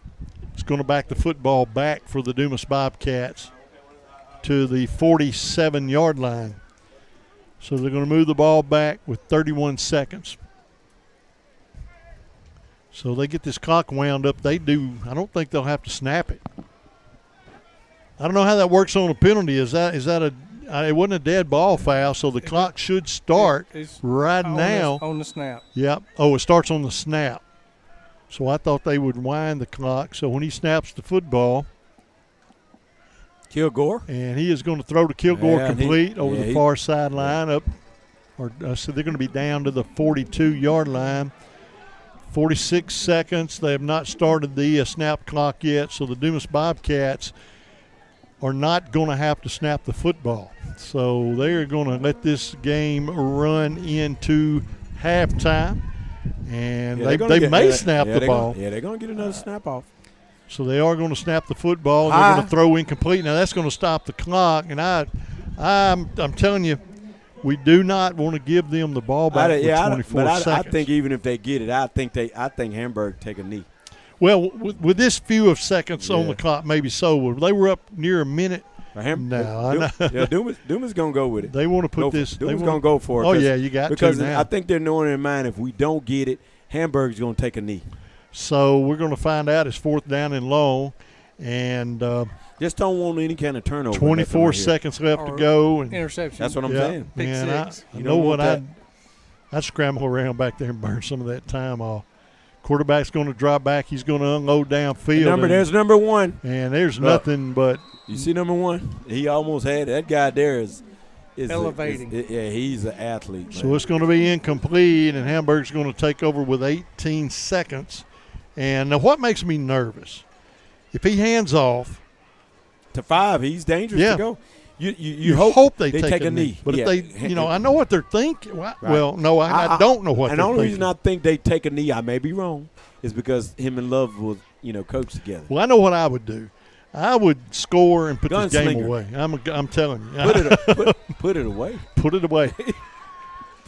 it's going to back the football back for the Dumas Bobcats to the 47-yard line. So they're going to move the ball back with 31 seconds. So they get this clock wound up. They do. I don't think they'll have to snap it. I don't know how that works on a penalty. Is that it wasn't a dead ball foul, so the clock should start right now. On the snap. Yep. Oh, it starts on the snap. So I thought they would wind the clock. So when he snaps the football. Kilgore. And he is going to throw to Kilgore complete over the far sideline up. So they're going to be down to the 42-yard line. 46 seconds. They have not started the snap clock yet, so the Dumas Bobcats are not going to have to snap the football. So they're going to let this game run into halftime, and they may snap the ball. They're going to get another snap off. So they are going to snap the football, and they're going to throw incomplete. Now that's going to stop the clock, and I'm telling you, we do not want to give them the ball back with 24 seconds. I think even if they get it, I think Hamburg take a knee. Well, with this few of seconds on the clock, maybe so. They were up near a minute. Dumas going to go with it. They want to put this. Dumas going to go for it. Oh, yeah, you got because to now. I think they're knowing in mind if we don't get it Hamburg's going to take a knee. So we're going to find out. It's 4th down and long, and just don't want any kind of turnover. 24 seconds left to go. And interception. That's what I'm saying. Pick six. I know what I'd scramble around back there and burn some of that time off. Quarterback's going to drop back. He's going to unload downfield. There's number 1. And there's nothing but. You see number 1? He almost had that guy there is elevating. He's an athlete. Man. So it's going to be incomplete, and Hamburg's going to take over with 18 seconds. And now what makes me nervous? If he hands off to 5, he's dangerous to go. You hope they take a knee. But if they, I know what they're thinking. Well, no, I don't know what they're thinking. And the only reason I think they take a knee, I may be wrong, is because him and Love will, coach together. Well, I know what I would do. I would score and put this game away. I'm telling you. Put it away. Put it away. Put it away.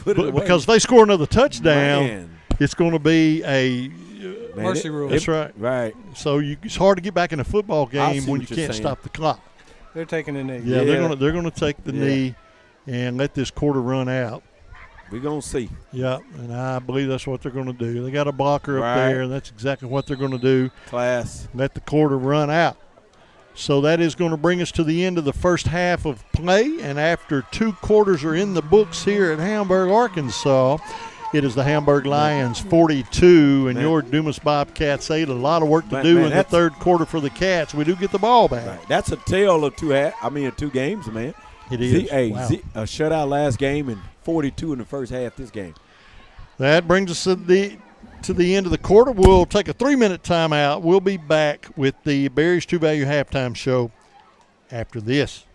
Because if they score another touchdown, it's going to be a mercy rule. That's right. Right. So it's hard to get back in a football game when you can't stop the clock. They're taking the knee. Yeah, they're gonna take the knee and let this quarter run out. We're going to see. Yeah, and I believe that's what they're going to do. They got a blocker up there, and that's exactly what they're going to do. Class. Let the quarter run out. So that is going to bring us to the end of the first half of play, and after 2 quarters are in the books here at Hamburg, Arkansas, it is the Hamburg Lions 42 and your Dumas Bobcats 8. A lot of work to do in the third quarter for the Cats. We do get the ball back. Right. That's a tale of 2 games, man. It is. A shutout last game and 42 in the first half this game. That brings us to the end of the quarter. We'll take a 3-minute timeout. We'll be back with the Barry's True Value halftime show after this.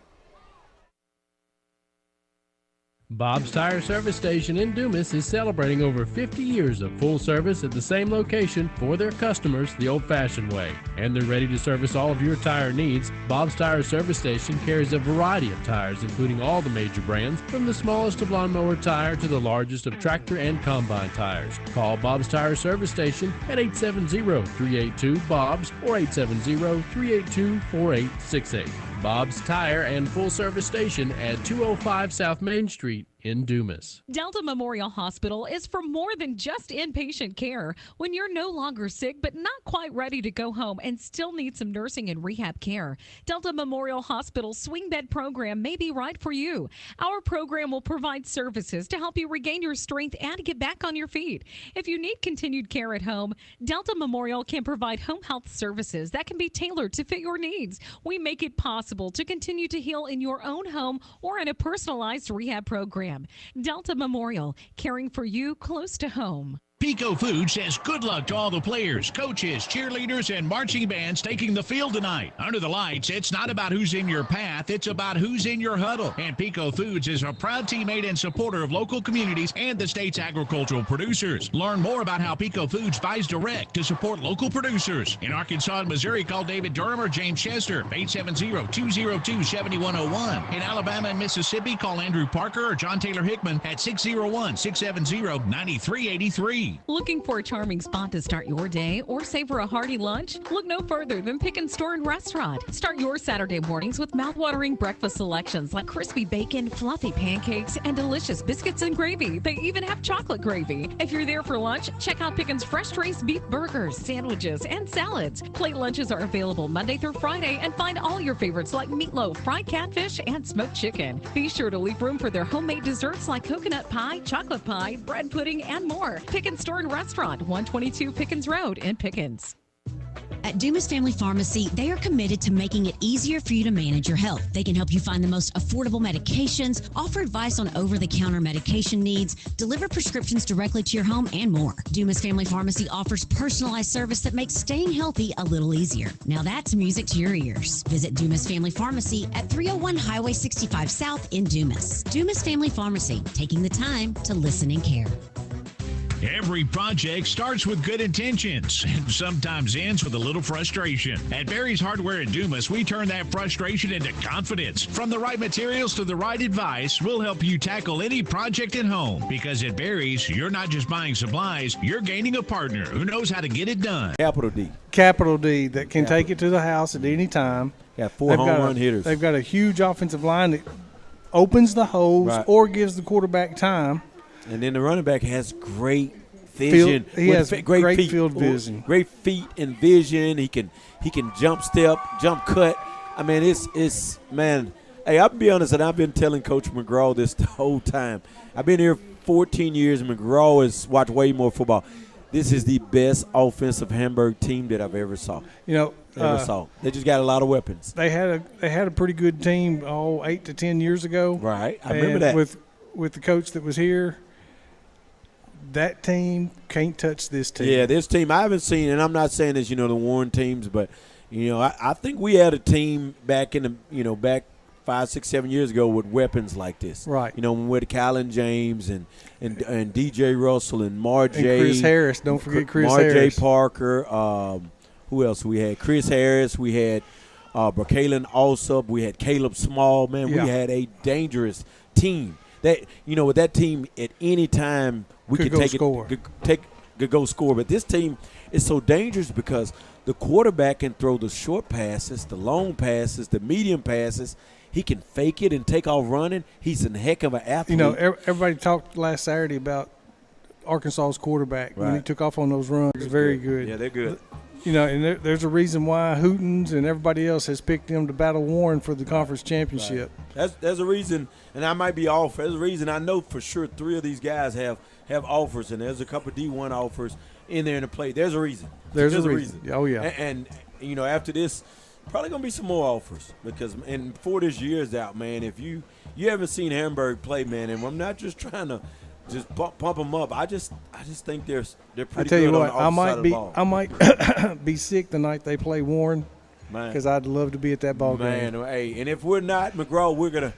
Bob's Tire Service Station in Dumas is celebrating over 50 years of full service at the same location for their customers the old-fashioned way. And they're ready to service all of your tire needs. Bob's Tire Service Station carries a variety of tires, including all the major brands, from the smallest of lawnmower tire to the largest of tractor and combine tires. Call Bob's Tire Service Station at 870-382-BOBS or 870-382-4868. Bob's Tire and Full Service Station at 205 South Main Street in Dumas. Delta Memorial Hospital is for more than just inpatient care. When you're no longer sick but not quite ready to go home and still need some nursing and rehab care, Delta Memorial Hospital's swing bed program may be right for you. Our program will provide services to help you regain your strength and get back on your feet. If you need continued care at home, Delta Memorial can provide home health services that can be tailored to fit your needs. We make it possible to continue to heal in your own home or in a personalized rehab program. Delta Memorial, caring for you close to home. Pico Foods says good luck to all the players, coaches, cheerleaders, and marching bands taking the field tonight. Under the lights, it's not about who's in your path, it's about who's in your huddle. And Pico Foods is a proud teammate and supporter of local communities and the state's agricultural producers. Learn more about how Pico Foods buys direct to support local producers. In Arkansas and Missouri, call David Durham or James Chester, 870-202-7101. In Alabama and Mississippi, call Andrew Parker or John Taylor Hickman at 601-670-9383. Looking for a charming spot to start your day or savor a hearty lunch? Look no further than Pick and Store and Restaurant. Start your Saturday mornings with mouth-watering breakfast selections like crispy bacon, fluffy pancakes, and delicious biscuits and gravy. They even have chocolate gravy. If you're there for lunch, check out Picken's fresh-raised beef burgers, sandwiches, and salads. Plate lunches are available Monday through Friday, and find all your favorites like meatloaf, fried catfish, and smoked chicken. Be sure to leave room for their homemade desserts like coconut pie, chocolate pie, bread pudding, and more. Pick and Store and Restaurant, 122 Pickens Road in Pickens. At Dumas Family Pharmacy, they are committed to making it easier for you to manage your health. They can help you find the most affordable medications, offer advice on over-the-counter medication needs, deliver prescriptions directly to your home, and more. Dumas Family Pharmacy offers personalized service that makes staying healthy a little easier. Now that's music to your ears. Visit Dumas Family Pharmacy at 301 Highway 65 South in Dumas. Dumas Family Pharmacy, taking the time to listen and care. Every project starts with good intentions and sometimes ends with a little frustration. At Barry's Hardware in Dumas, we turn that frustration into confidence. From the right materials to the right advice, we'll help you tackle any project at home. Because at Barry's, you're not just buying supplies, you're gaining a partner who knows how to get it done. Capital D. Capital D that can take it to the house at any time. Got 4 home run hitters. They've got a huge offensive line that opens the holes or gives the quarterback time. And then the running back has great vision. He has great feet, field vision. Great feet and vision. He can jump step, jump cut. I mean, it's man. Hey, I'll be honest, and I've been telling Coach McGraw this the whole time. I've been here 14 years, and McGraw has watched way more football. This is the best offensive Hamburg team that I've ever saw. They just got a lot of weapons. They had a pretty good team 8 to 10 years ago. Right, I remember that. With the coach that was here, that team can't touch this team. Yeah, this team I haven't seen, and I'm not saying this, the Warren teams, but I think we had a team back in the back 5, 6, 7 years ago with weapons like this. Right. When we had Kylan James and DJ Russell and Marjay. And Chris Harris. Don't forget Chris Harris. Marjay Parker. Who else we had? Chris Harris. We had Brakalan Alsop. We had Caleb Small. Man, we had a dangerous team. That with that team at any time we could take score. Could go score. But this team is so dangerous because the quarterback can throw the short passes, the long passes, the medium passes. He can fake it and take off running. He's a heck of an athlete. Everybody talked last Saturday about Arkansas's quarterback when he took off on those runs. He's very good. Yeah, they're good. And there's a reason why Hootens and everybody else has picked him to battle Warren for the conference championship. Right. There's a reason, and I might be off. There's a reason I know for sure 3 of these guys have offers, and there's a couple of D1 offers in there in the play. There's a reason. There's a reason. Oh, yeah. And after this, probably going to be some more offers because before this year's out, man, if you haven't seen Hamburg play, man, and I'm not just trying to just pump them up. I just think they're pretty good. I tell you on what, the offside of the ball. I might be sick the night they play Warren because I'd love to be at that ball game. Man, hey, and if we're not, McGraw, we're gonna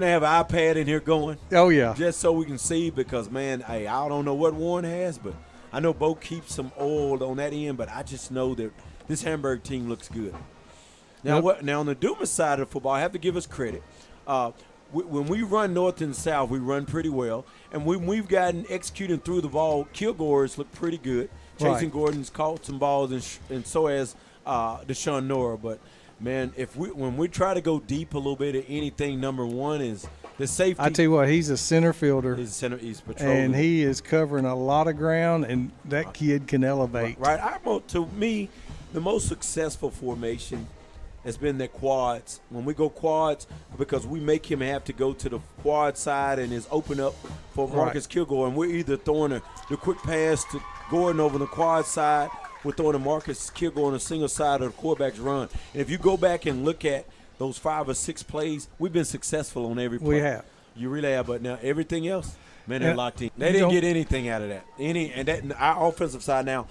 have an iPad in here going. Oh yeah, just so we can see because man, hey, I don't know what Warren has, but I know Bo keeps some oil on that end. But I just know that this Hamburg team looks good. Now, Now on the Dumas side of the football, I have to give us credit. When we run north and south, we run pretty well. And when we've gotten executing through the ball, Kilgore's look pretty good. Jason Gordon's caught some balls, and so has Deshaun Nora. But, man, when we try to go deep a little bit at anything, number one is the safety. I tell you what, he's a center fielder. He's patrolling. And he is covering a lot of ground, and that kid can elevate. Right. To me, the most successful formation has been the quads. When we go quads, because we make him have to go to the quad side and is open up for Marcus Kilgore, and we're either throwing the quick pass to Gordon over the quad side, we're throwing to Marcus Kilgore on the single side of the quarterback's run. And if you go back and look at those 5 or 6 plays, we've been successful on every play. We have. You really have, but now everything else, man, they're locked in. They didn't get anything out of that. Our offensive side now,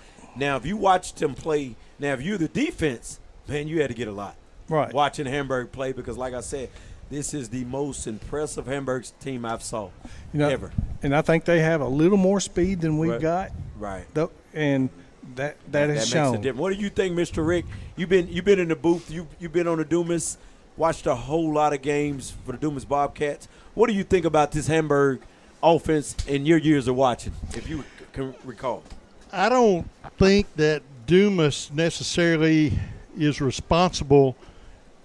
if you watched them play, now if you're the defense, man, you had to get a lot. Right. Watching Hamburg play because, like I said, this is the most impressive Hamburg team I've saw ever. And I think they have a little more speed than we've got. Right. And that has shown. Makes a difference. What do you think, Mr. Rick? You've been in the booth. You've been on the Dumas, watched a whole lot of games for the Dumas Bobcats. What do you think about this Hamburg offense in your years of watching, if you can recall? I don't think that Dumas necessarily is responsible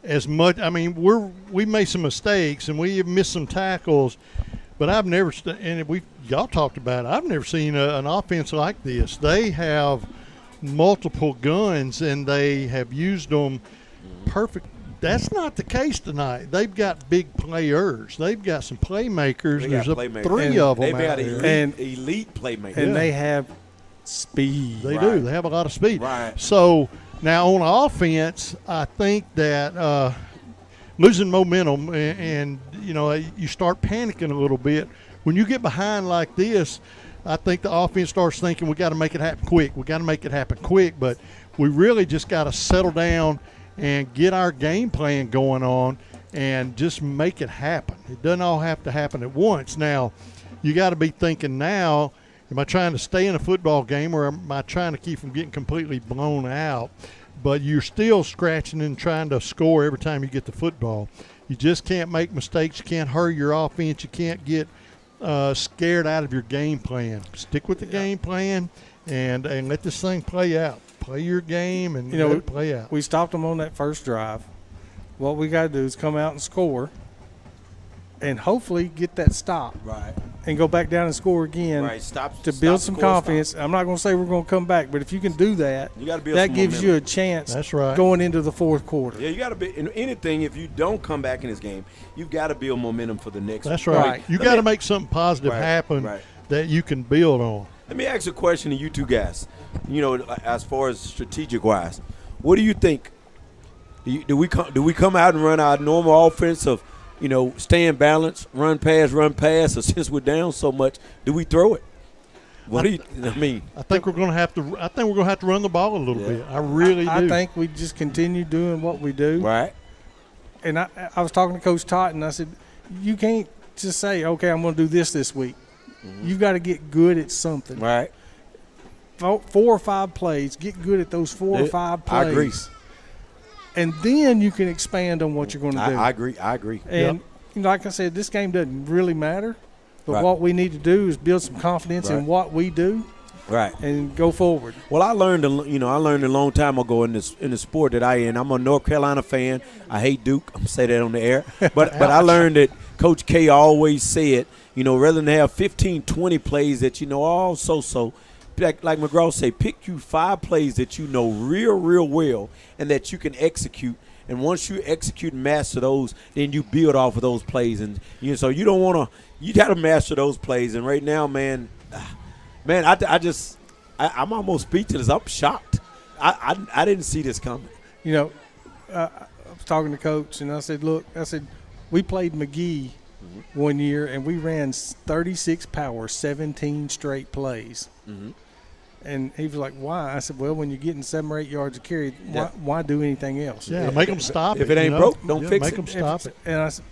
as much. I mean, we made some mistakes and we missed some tackles, but I've never y'all talked about it. I've never seen an offense like this. They have multiple guns and they have used them perfect. That's not the case tonight. They've got big players. They've got some playmakers. There's 3 of them. They've got elite playmakers, and they have speed. They do. They have a lot of speed. Right. So now on offense, I think that losing momentum and you start panicking a little bit. When you get behind like this, I think the offense starts thinking we got to make it happen quick. We got to make it happen quick, but we really just got to settle down and get our game plan going on and just make it happen. It doesn't all have to happen at once. Now, you got to be thinking now, am I trying to stay in a football game or am I trying to keep from getting completely blown out? But you're still scratching and trying to score every time you get the football. You just can't make mistakes. You can't hurry your offense. You can't get scared out of your game plan. Stick with the game plan and let this thing play out. Play your game and let it play out. We stopped them on that first drive. What we got to do is come out and score and hopefully get that stop. Right. and go back down and score again. Right. Stop to build some score, confidence. I'm not going to say we're going to come back, but if you can do that, you gotta build that some gives momentum. you a chance. That's right. Going into the fourth quarter. Yeah, you got to be in anything. If you don't come back in this game, you've got to build momentum for the next. That's one. right. You got to make something positive Right, happen right. that you can build on. Let me ask a question to you two guys. You know, as far as strategic wise, what do you think? Do we come out and run our normal offense of, you know, staying balanced, run pass, or since we're down so much, do we throw it? What do you? I mean, I think we're going to have to. I think we're going to have to run the ball a little bit. I really do. I think we just continue doing what we do. Right. And I was talking to Coach Totten, and I said, you can't just say, okay, I'm going to do this week. Mm-hmm. You've got to get good at something. Right. 4 or 5 plays. Get good at those 4 or 5 plays. I agree. And then you can expand on what you're going to do. I agree. And you know, like I said, this game doesn't really matter. But Right. what we need to do is build some confidence Right. in what we do. Right. And go forward. Well, I learned a long time ago in the sport that I in. I'm a North Carolina fan. I hate Duke. I'm gonna say that on the air. But I learned that Coach K always said, you know, rather than have 15, 20 plays that you know all so. Like McGraw say, pick you 5 plays that you know real well and that you can execute. And once you execute and master those, then you build off of those plays. And so you don't want to. You got to master those plays. And right now, man, I'm almost speechless. I'm shocked. I didn't see this coming. You know, I was talking to Coach, and I said, look, we played McGee one year, and we ran 36 power, 17 straight plays. Mm-hmm. And he was like, why? I said, well, when you're getting 7 or 8 yards a carry, why do anything else? Yeah, make them stop If it ain't broke, don't fix it. Make them stop it. And I said,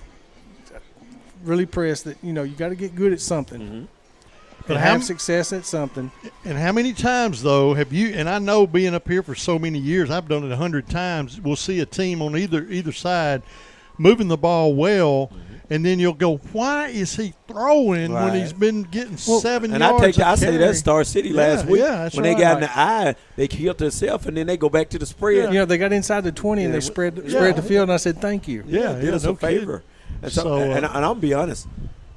really pressed that, you know, you got to get good at something. Mm-hmm. And have success at something. And how many times, though, have you – and I know being up here for so many years, I've done it 100 times, we'll see a team on either side moving the ball well, and then you'll go, why is he throwing when he's been getting 7 yards? And I say that Star City last week. Yeah, that's when right. they got in the eye, they killed themselves, and then they go back to the spread. You know, they got inside the 20 and they spread the field, and I said, thank you. Yeah, did us a favor. And so, and I'll be honest.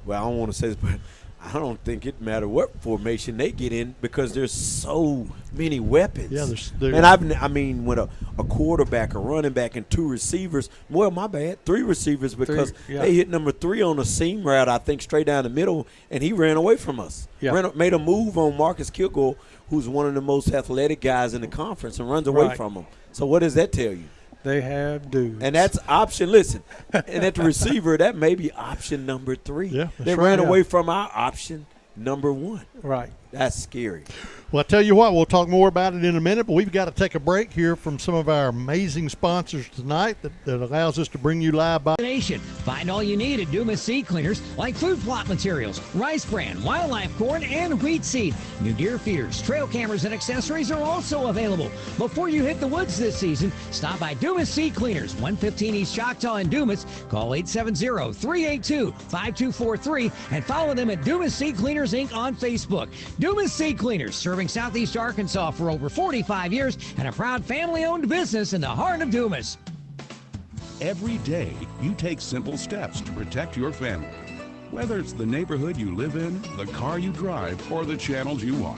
Well, I don't want to say this, but I don't think it matters what formation they get in because there's so many weapons. Yeah, and with a quarterback, a running back, and 2 receivers. Well, my bad, 3 receivers because they hit number 3 on a seam route, I think, straight down the middle, and he ran away from us. Yeah. Made a move on Marcus Kilgore, who's one of the most athletic guys in the conference, and runs away from him. So what does that tell you? They have dudes. And that's option. Listen, and at the receiver, that may be option number 3. Yeah, they ran away from our option number 1. Right. That's scary. Well, I tell you what, we'll talk more about it in a minute, but we've got to take a break here from some of our amazing sponsors tonight that allows us to bring you live by Nation. Find all you need at Dumas seed cleaners like food plot materials, rice bran, wildlife corn, and wheat seed. New deer feeders, trail cameras, and accessories are also available. Before you hit the woods this season, stop by Dumas Seed Cleaners, 115 East Choctaw in Dumas. Call 870-382-5243 and follow them at Dumas Seed Cleaners Inc. on Facebook. Dumas Seed Cleaners, serving Southeast Arkansas for over 45 years and a proud family-owned business in the heart of Dumas. Every day, you take simple steps to protect your family. Whether it's the neighborhood you live in, the car you drive, or the channels you watch.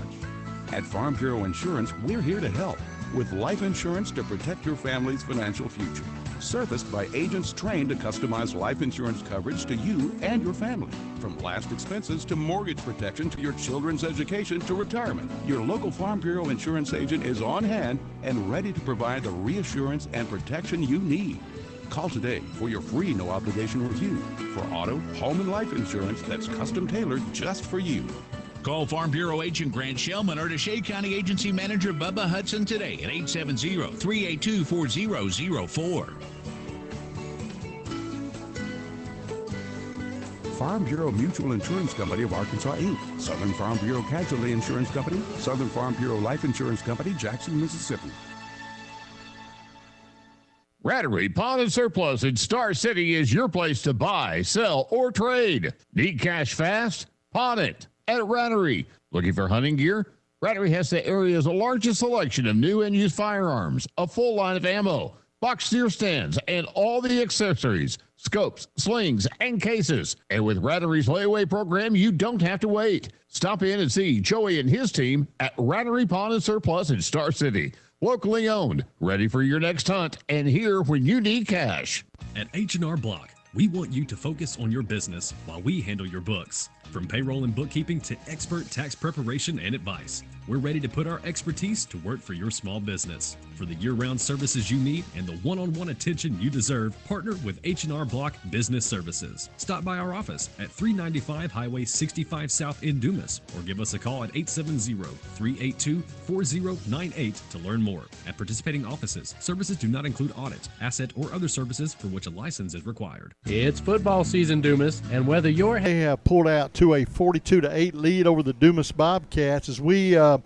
At Farm Bureau Insurance, we're here to help with life insurance to protect your family's financial future. Serviced by agents trained to customize life insurance coverage to you and your family. From last expenses to mortgage protection to your children's education to retirement. Your local Farm Bureau Insurance agent is on hand and ready to provide the reassurance and protection you need. Call today for your free no-obligation review for auto, home, and life insurance that's custom-tailored just for you. Call Farm Bureau Agent Grant Shellman or Shea County Agency Manager Bubba Hudson today at 870-382-4004. Farm Bureau Mutual Insurance Company of Arkansas, Inc. Southern Farm Bureau Casualty Insurance Company. Southern Farm Bureau Life Insurance Company, Jackson, Mississippi. Rattery Pawn and Surplus in Star City is your place to buy, sell, or trade. Need cash fast? Pawn it at Rattery. Looking for hunting gear? Rattery has the area's largest selection of new and used firearms, a full line of ammo, box deer stands, and all the accessories. scopes, slings, and cases. And with Rattery's layaway program, you don't have to wait. Stop in and see Joey and his team at Rattery Pawn and Surplus in Star City. Locally owned, ready for your next hunt, and here when you need cash. At H&R Block, we want you to focus on your business while we handle your books. From payroll and bookkeeping to expert tax preparation and advice, we're ready to put our expertise to work for your small business. For the year-round services you need and the one-on-one attention you deserve, partner with H&R Block Business Services. Stop by our office at 395 Highway 65 South in Dumas or give us a call at 870-382-4098 to learn more. At participating offices, services do not include audit, asset, or other services for which a license is required. It's football season, Dumas, and whether you're... They have pulled out to a 42-8 lead over the Dumas Bobcats as we are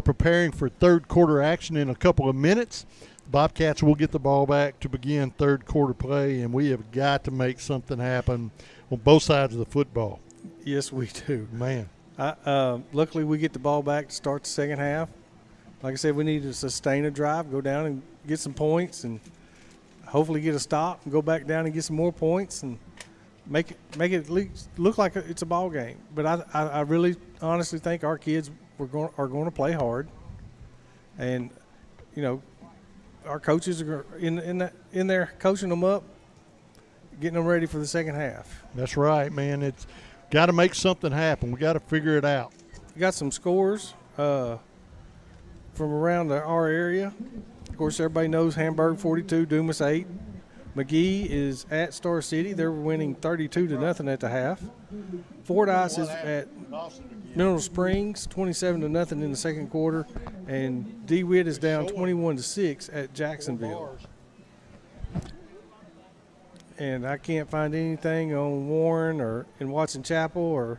preparing for third quarter action in a couple of minutes. The Bobcats will get the ball back to begin third quarter play, and we have got to make something happen on both sides of the football. Yes, we do. Man. Luckily, we get the ball back to start the second half. Like I said, we need to sustain a drive, go down and get some points, and hopefully get a stop and go back down and get some more points and make it at least look like it's a ball game. But I really honestly think our kids are going to play hard, and our coaches are in there coaching them up, getting them ready for the second half. That's right, man. It's got to make something happen. We got to figure it out. We got some scores from around our area. Of course, everybody knows Hamburg 42, Dumas 8. McGee is at Star City. They're winning 32-0 at the half. Fordyce is at Mineral Springs 27-0 in the second quarter, and DeWitt is down 21-6 at Jacksonville. And I can't find anything on Warren or in Watson Chapel or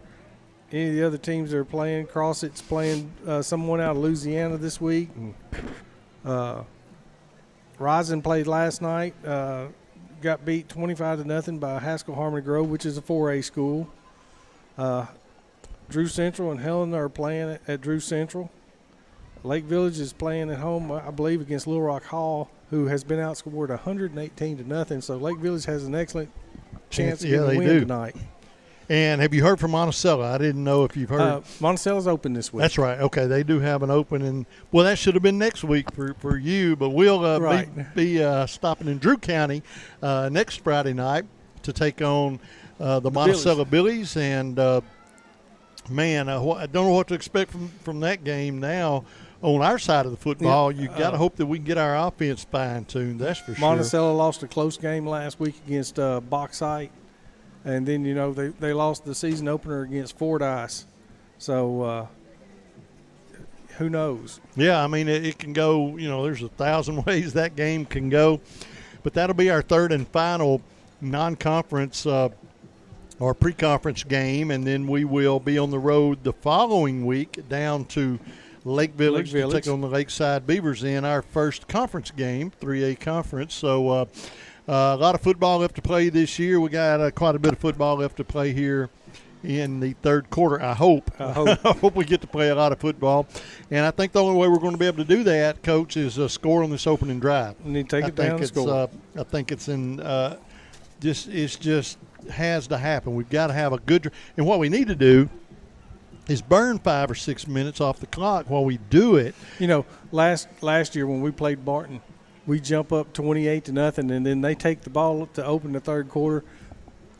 any of the other teams that are playing. Crossett's playing someone out of Louisiana this week. And, Rising played last night. Got beat 25-0 by Haskell Harmony Grove, which is a 4A school. Drew Central and Helen are playing at Drew Central. Lake Village is playing at home, I believe, against Little Rock Hall, who has been outscored 118-0. So Lake Village has an excellent chance to get a win tonight. And have you heard from Monticello? I didn't know if you've heard. Monticello's open this week. That's right. Okay, they do have an open, and well, that should have been next week for you. But we'll be stopping in Drew County next Friday night to take on the Monticello Billies. And man, I don't know what to expect from that game now. On our side of the football, you got to hope that we can get our offense fine-tuned. That's for sure. Monticello lost a close game last week against Bauxite. And then, they lost the season opener against Fordyce. So, who knows? Yeah, I mean, it can go, there's 1,000 ways that game can go. But that'll be our third and final non-conference or pre-conference game. And then we will be on the road the following week down to Lake Village to take on the Lakeside Beavers in our first conference game, 3A conference. So, a lot of football left to play this year. We got quite a bit of football left to play here in the third quarter. I hope we get to play a lot of football. And I think the only way we're going to be able to do that, Coach, is score on this opening drive. We need to take it down and score. I think it's just has to happen. We've got to have a good – and what we need to do is burn 5 or 6 minutes off the clock while we do it. Last year when we played Barton, we jump up 28-0, and then they take the ball to open the third quarter,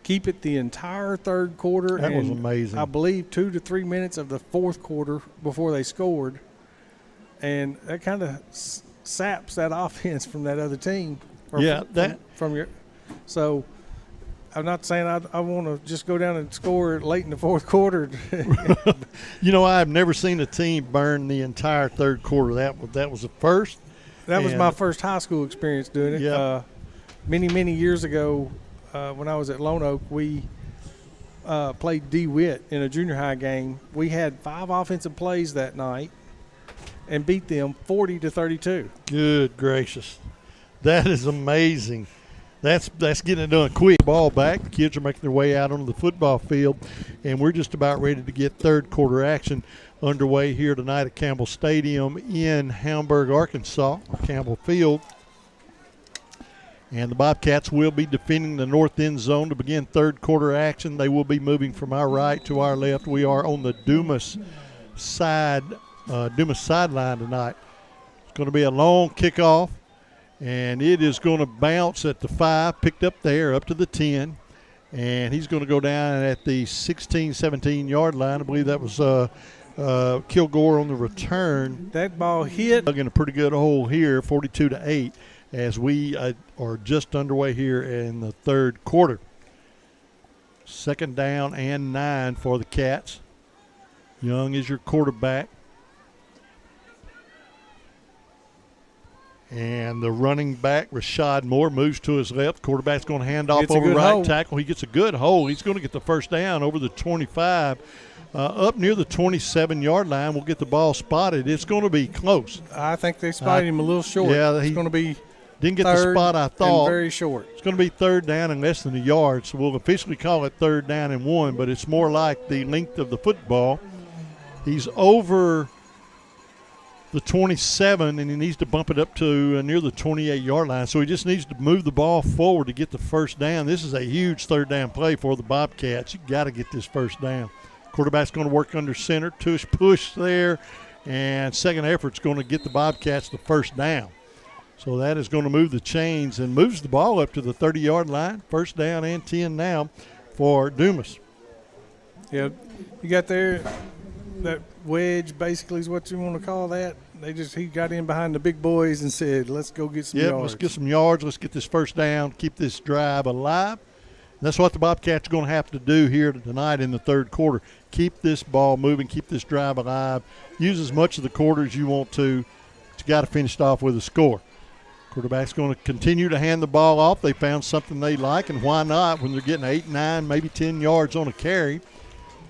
keep it the entire third quarter. That was amazing. I believe 2 to 3 minutes of the fourth quarter before they scored, and that kind of saps that offense from that other team. So I'm not saying I want to just go down and score late in the fourth quarter. I've never seen a team burn the entire third quarter. That was the first. That was my first high school experience doing it. Yep. Many years ago, when I was at Lone Oak, we played DeWitt in a junior high game. We had 5 offensive plays that night and beat them 40-32. Good gracious. That is amazing. That's getting it done quick. Ball back. The kids are making their way out onto the football field, and we're just about ready to get third quarter action underway here tonight at Campbell Stadium in Hamburg, Arkansas, Campbell Field. And the Bobcats will be defending the north end zone to begin third quarter action. They will be moving from our right to our left. We are on the Dumas sideline tonight. It's going to be a long kickoff, and it is going to bounce at the 5, picked up there, up to the 10. And he's going to go down at the 16, 17-yard line. I believe that was Kilgore on the return. That ball hit. Dug in a pretty good hole here, 42-8, as we are just underway here in the third quarter. Second down and 9 for the Cats. Young is your quarterback. And the running back, Rashad Moore, moves to his left. Quarterback's going to hand off over right tackle. He gets a good hole. He's going to get the first down over the 25. Up near the 27-yard line, we'll get the ball spotted. It's going to be close. I think they spotted him a little short. Yeah, it's going to be didn't get the spot I thought. And very short. It's going to be third down and less than a yard, so we'll officially call it third down and 1, but it's more like the length of the football. He's over the 27, and he needs to bump it up to near the 28-yard line. So he just needs to move the ball forward to get the first down. This is a huge third down play for the Bobcats. You got to get this first down. Quarterback's going to work under center, push there, and second effort's going to get the Bobcats the first down. So that is going to move the chains and moves the ball up to the 30-yard line. First down and 10 now for Dumas. Yeah, you got there. That wedge basically is what you want to call that. He got in behind the big boys and said, let's go get some yards. Let's get some yards. Let's get this first down, keep this drive alive. And that's what the Bobcats are going to have to do here tonight in the third quarter. Keep this ball moving, keep this drive alive. Use as much of the quarter as you want to. But you got to finish it off with a score. Quarterback's going to continue to hand the ball off. They found something they like, and why not when they're getting 8, 9, maybe 10 yards on a carry.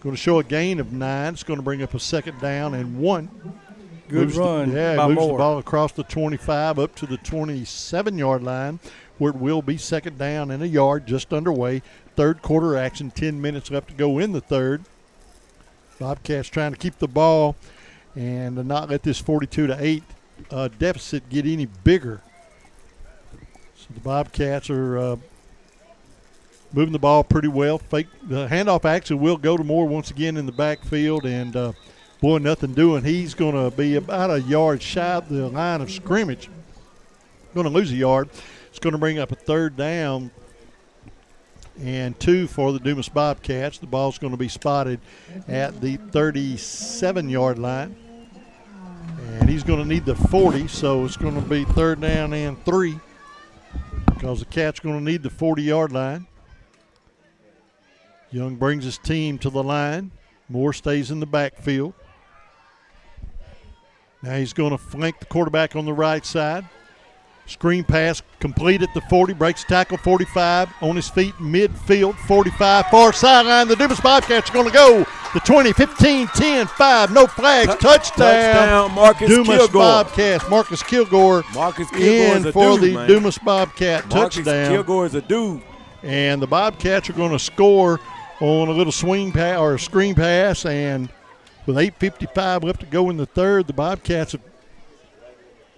Going to show a gain of 9. It's going to bring up a second down and 1. Good run by moves Moore. The ball across the 25 up to the 27-yard line, where it will be second down and a yard just underway. Third quarter action, 10 minutes left to go in the third. Bobcats trying to keep the ball and not let this 42-8 deficit get any bigger. So the Bobcats are moving the ball pretty well. The handoff actually will go to Moore once again in the backfield, and nothing doing. He's going to be about a yard shy of the line of scrimmage. Going to lose a yard. It's going to bring up a third down and 2 for the Dumas Bobcats. The ball's going to be spotted at the 37-yard line, and he's going to need the 40, so it's going to be third down and 3 because the Cats are going to need the 40-yard line. Young brings his team to the line. Moore stays in the backfield. Now he's going to flank the quarterback on the right side. Screen pass complete at the 40, breaks tackle 45, on his feet, midfield, 45, far sideline. The Dumas Bobcats are going to go. The 20, 15, 10, 5, no flags, touchdown. Marcus Dumas Kilgore. Bobcats, Marcus Kilgore is a for dude, the man. Dumas Bobcat touchdown. Marcus Kilgore is a dude. And the Bobcats are going to score on a little swing pass or a screen pass, and with 8:55 left to go in the third, the Bobcats have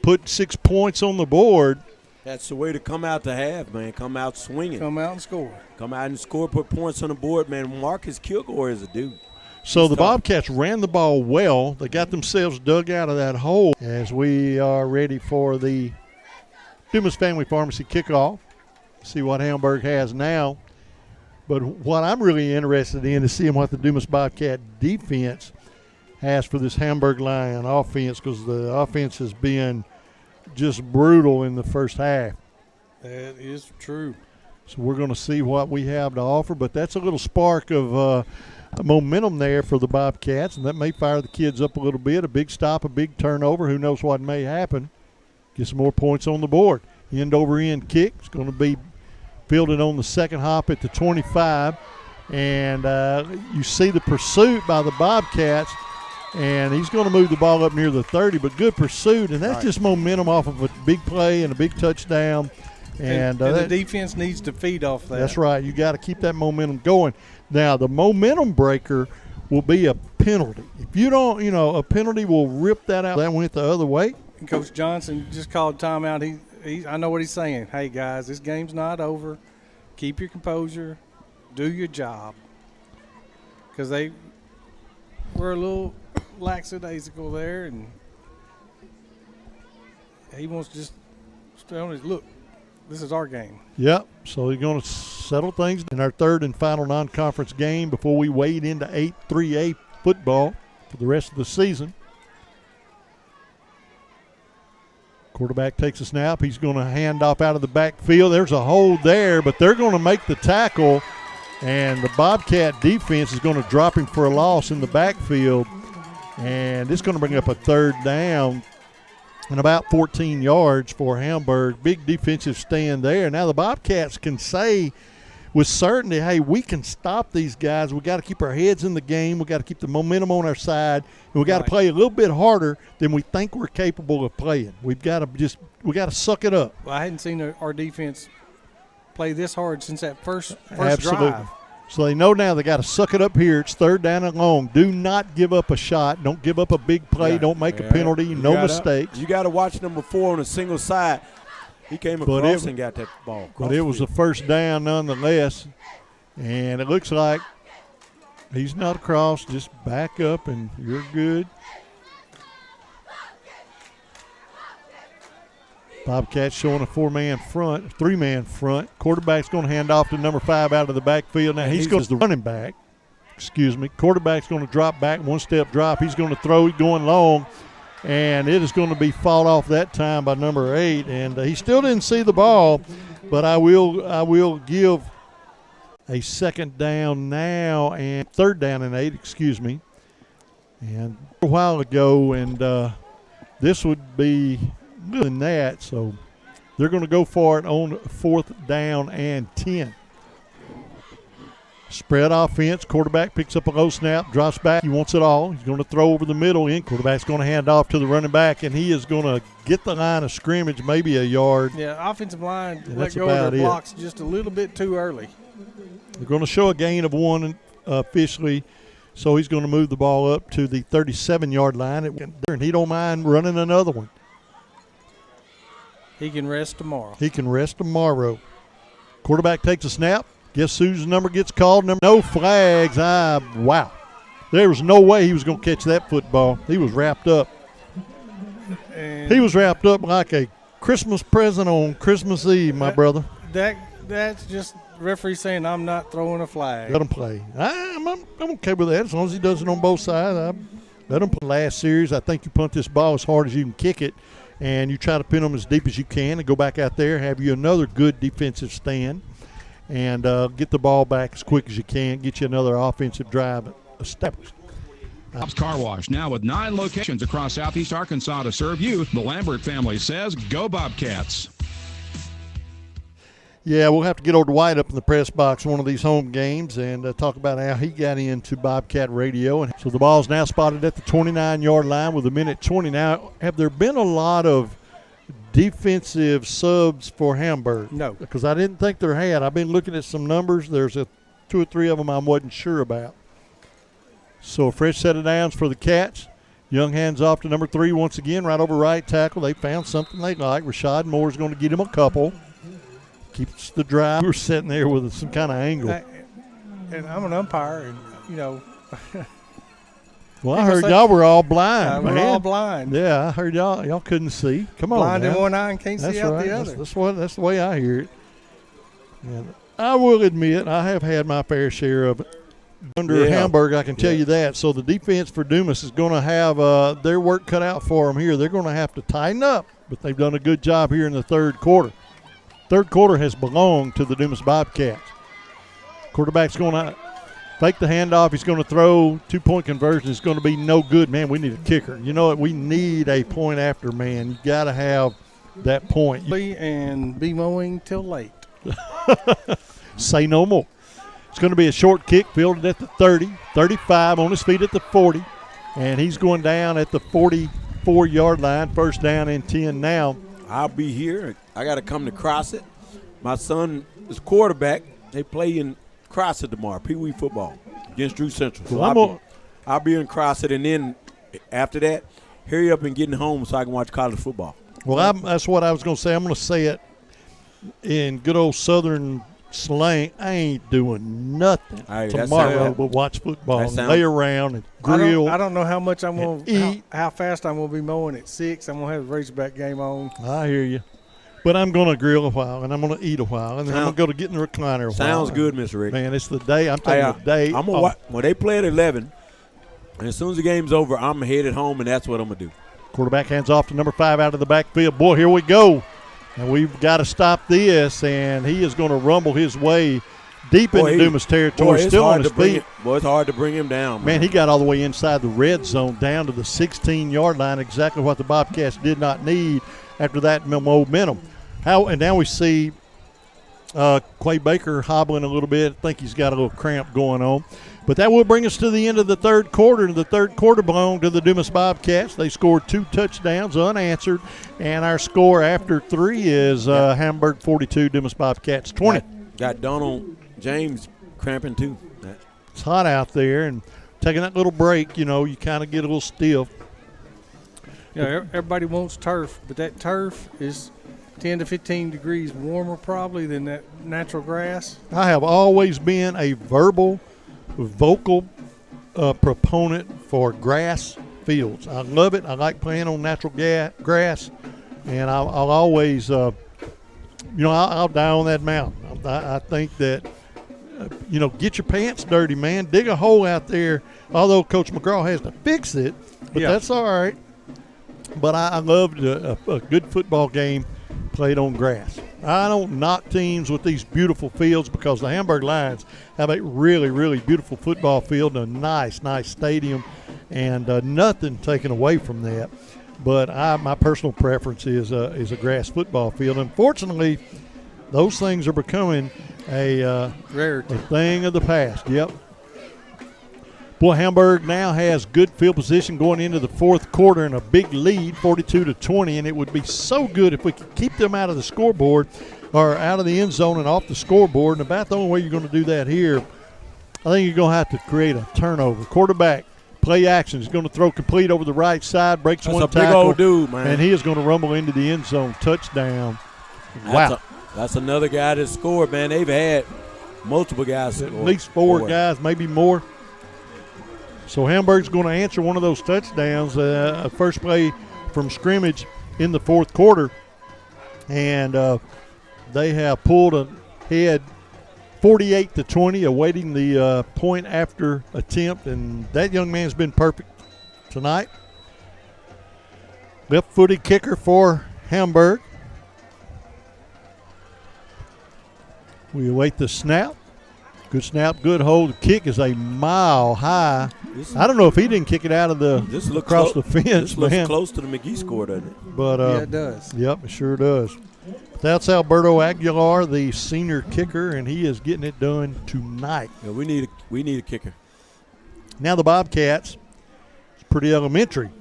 put 6 points on the board. That's the way to come out to have, man. Come out swinging. Come out and score. Come out and score, put points on the board, man. Marcus Kilgore is a dude. So the Bobcats ran the ball well. They got themselves dug out of that hole as we are ready for the Dumas Family Pharmacy kickoff. See what Hamburg has now. But what I'm really interested in is seeing what the Dumas Bobcat defense has for this Hamburg Lion offense, because the offense has been just brutal in the first half. That is true. So we're going to see what we have to offer, but that's a little spark of momentum there for the Bobcats, and that may fire the kids up a little bit. A big stop, a big turnover. Who knows what may happen. Get some more points on the board. End-over-end kick. It's going to be fielded on the second hop at the 25. And you see the pursuit by the Bobcats, and he's going to move the ball up near the 30, but good pursuit. And that's just momentum off of a big play and a big touchdown. And the defense needs to feed off that. That's right. You got to keep that momentum going. Now, the momentum breaker will be a penalty. If you don't, a penalty will rip that out. That went the other way. And Coach Johnson just called timeout. I know what he's saying. Hey, guys, this game's not over. Keep your composure. Do your job. Because they were a little lackadaisical there, and he wants to just stay on his look. This is our game. Yep. So he's going to settle things in our third and final non-conference game before we wade into 3A football for the rest of the season. Quarterback takes a snap. He's going to hand off out of the backfield. There's a hold there, but they're going to make the tackle, and the Bobcat defense is going to drop him for a loss in the backfield, and it's going to bring up a third down and about 14 yards for Hamburg. Big defensive stand there. Now the Bobcats can say with certainty, hey, we can stop these guys. We got to keep our heads in the game. We got to keep the momentum on our side, and we got to play a little bit harder than we think we're capable of playing. We got to suck it up. Well, I hadn't seen our defense play this hard since that first Absolutely. drive. So they know now they got to suck it up here. It's third down and long. Do not give up a shot. Don't give up a big play. Don't make a penalty. No mistakes. You got to watch number 4 on a single side. He came across and got that ball. But it was a first down nonetheless. And it looks like he's not across. Just back up and you're good. Bobcats showing a 4-man front, 3-man front. Quarterback's going to hand off to number 5 out of the backfield. Now he's going to the running back. Quarterback's going to drop back, 1-step drop. He's going to throw it going long, and it is going to be fought off that time by number 8. And he still didn't see the ball, but I will give a second down now and third down and 8. And a while ago, and this would be than that, so they're going to go for it on 4th down and 10. Spread offense. Quarterback picks up a low snap, drops back. He wants it all. He's going to throw over the middle in. Quarterback's going to hand off to the running back, and he is going to get the line of scrimmage, maybe a yard. Yeah, offensive line let go of their blocks just a little bit too early. They're going to show a gain of 1 officially, so he's going to move the ball up to the 37-yard line, and he don't mind running another one. He can rest tomorrow. Quarterback takes a snap. Guess whose number gets called? No flags. Wow. There was no way he was going to catch that football. He was wrapped up. And he was wrapped up like a Christmas present on Christmas Eve, my brother. That's just referee saying I'm not throwing a flag. Let him play. I'm okay with that as long as he does it on both sides. Let him play. Last series, I think you punt this ball as hard as you can kick it, and you try to pin them as deep as you can and go back out there, have you another good defensive stand, and get the ball back as quick as you can, get you another offensive drive established. Bob's Car Wash, now with 9 locations across Southeast Arkansas to serve you. The Lambert family says, go Bobcats. Yeah, we'll have to get old Dwight up in the press box one of these home games and talk about how he got into Bobcat radio. And so the ball's now spotted at the 29-yard line with 1:20. Now, have there been a lot of defensive subs for Hamburg? No. Because I didn't think there had. I've been looking at some numbers. There's 2 or 3 of them I wasn't sure about. So a fresh set of downs for the Cats. Young hands off to number 3 once again, right over right tackle. They found something they like. Rashad Moore's going to get him a couple. Keeps the drive. We were sitting there with some kind of angle. And I'm an umpire, and, you know. Well, I heard y'all were all blind, man. We're all blind. Yeah, I heard y'all couldn't see. Come on, blind now. in one eye and can't see out the other. That's the way I hear it. And I will admit I have had my fair share of it. Under Hamburg, I can tell you that. So the defense for Dumas is going to have their work cut out for them here. They're going to have to tighten up, but they've done a good job here in the third quarter. Third quarter has belonged to the Dumas Bobcats. Quarterback's going to fake the handoff. He's going to throw. 2-point conversion is going to be no good. Man, we need a kicker. You know what? We need a point after, man. You got to have that point. And be mowing till late. Say no more. It's going to be a short kick, fielded at the 30, 35, on his feet at the 40. And he's going down at the 44-yard line. First down and 10 now. I'll be here. I got to come to Crossett. My son is quarterback. They play in Crossett tomorrow, Pee Wee football against Drew Central. So I'll be in Crossett, and then after that, hurry up and getting home so I can watch college football. Well, that's what I was going to say. I'm going to say it in good old Southern slang. I ain't doing nothing tomorrow but watch football and lay around and grill. I don't know how much I'm going to eat. How fast I'm going to be mowing at 6. I'm going to have the Razorback game on. I hear you. But I'm going to grill a while, and I'm going to eat a while, and then I'm going to go to get in the recliner a while. Sounds good, Mr. Rick. Man, it's the day. I'm taking the day. When they play at 11, and as soon as the game's over, I'm headed home, and that's what I'm going to do. Quarterback hands off to number 5 out of the backfield. Boy, here we go. And we've got to stop this, and he is going to rumble his way deep into Dumas territory, still on his feet. It's hard to bring him down. Man, he got all the way inside the red zone, down to the 16-yard line, exactly what the Bobcats did not need after that momentum. And now we see Clay Baker hobbling a little bit. I think he's got a little cramp going on. But that will bring us to the end of the third quarter. The third quarter belonged to the Dumas Bobcats. They scored 2 touchdowns unanswered. And our score after 3 is Hamburg 42, Dumas Bobcats 20. Got Donald James cramping too. It's hot out there. And taking that little break, you kind of get a little stiff. Yeah, everybody wants turf, but that turf is 10 to 15 degrees warmer probably than that natural grass. I have always been a vocal proponent for grass fields. I love it. I like playing on natural grass, and I'll always, I'll die on that mountain. I think that, get your pants dirty, man. Dig a hole out there, although Coach McGraw has to fix it, but that's all right. But I loved a good football game played on grass. I don't knock teams with these beautiful fields because the Hamburg Lions have a really, really beautiful football field and a nice stadium, and nothing taken away from that. But my personal preference is a grass football field. Unfortunately, those things are becoming a thing of the past. Yep. Boy, Hamburg now has good field position going into the fourth quarter and a big lead, 42-20, and it would be so good if we could keep them out of the scoreboard or out of the end zone and off the scoreboard. And about the only way you're going to do that here, I think you're going to have to create a turnover. Quarterback, play action. He's going to throw complete over the right side, breaks one tackle. That's a big old dude, man. And he is going to rumble into the end zone. Touchdown. Wow. That's another guy that scored, man. They've had multiple guys score. At least four guys, maybe more. So Hamburg's going to answer one of those touchdowns, first play from scrimmage in the fourth quarter. And they have pulled ahead 48-20, awaiting the point after attempt. And that young man's been perfect tonight. Left-footed kicker for Hamburg. We await the snap. Good snap, good hold. The kick is a mile high. I don't know if he didn't kick it out of across the fence. This looks close to the McGee score, doesn't it? But yeah, it does. Yep, it sure does. That's Alberto Aguilar, the senior kicker, and he is getting it done tonight. Yeah, we need a kicker. Now the Bobcats, it's pretty elementary.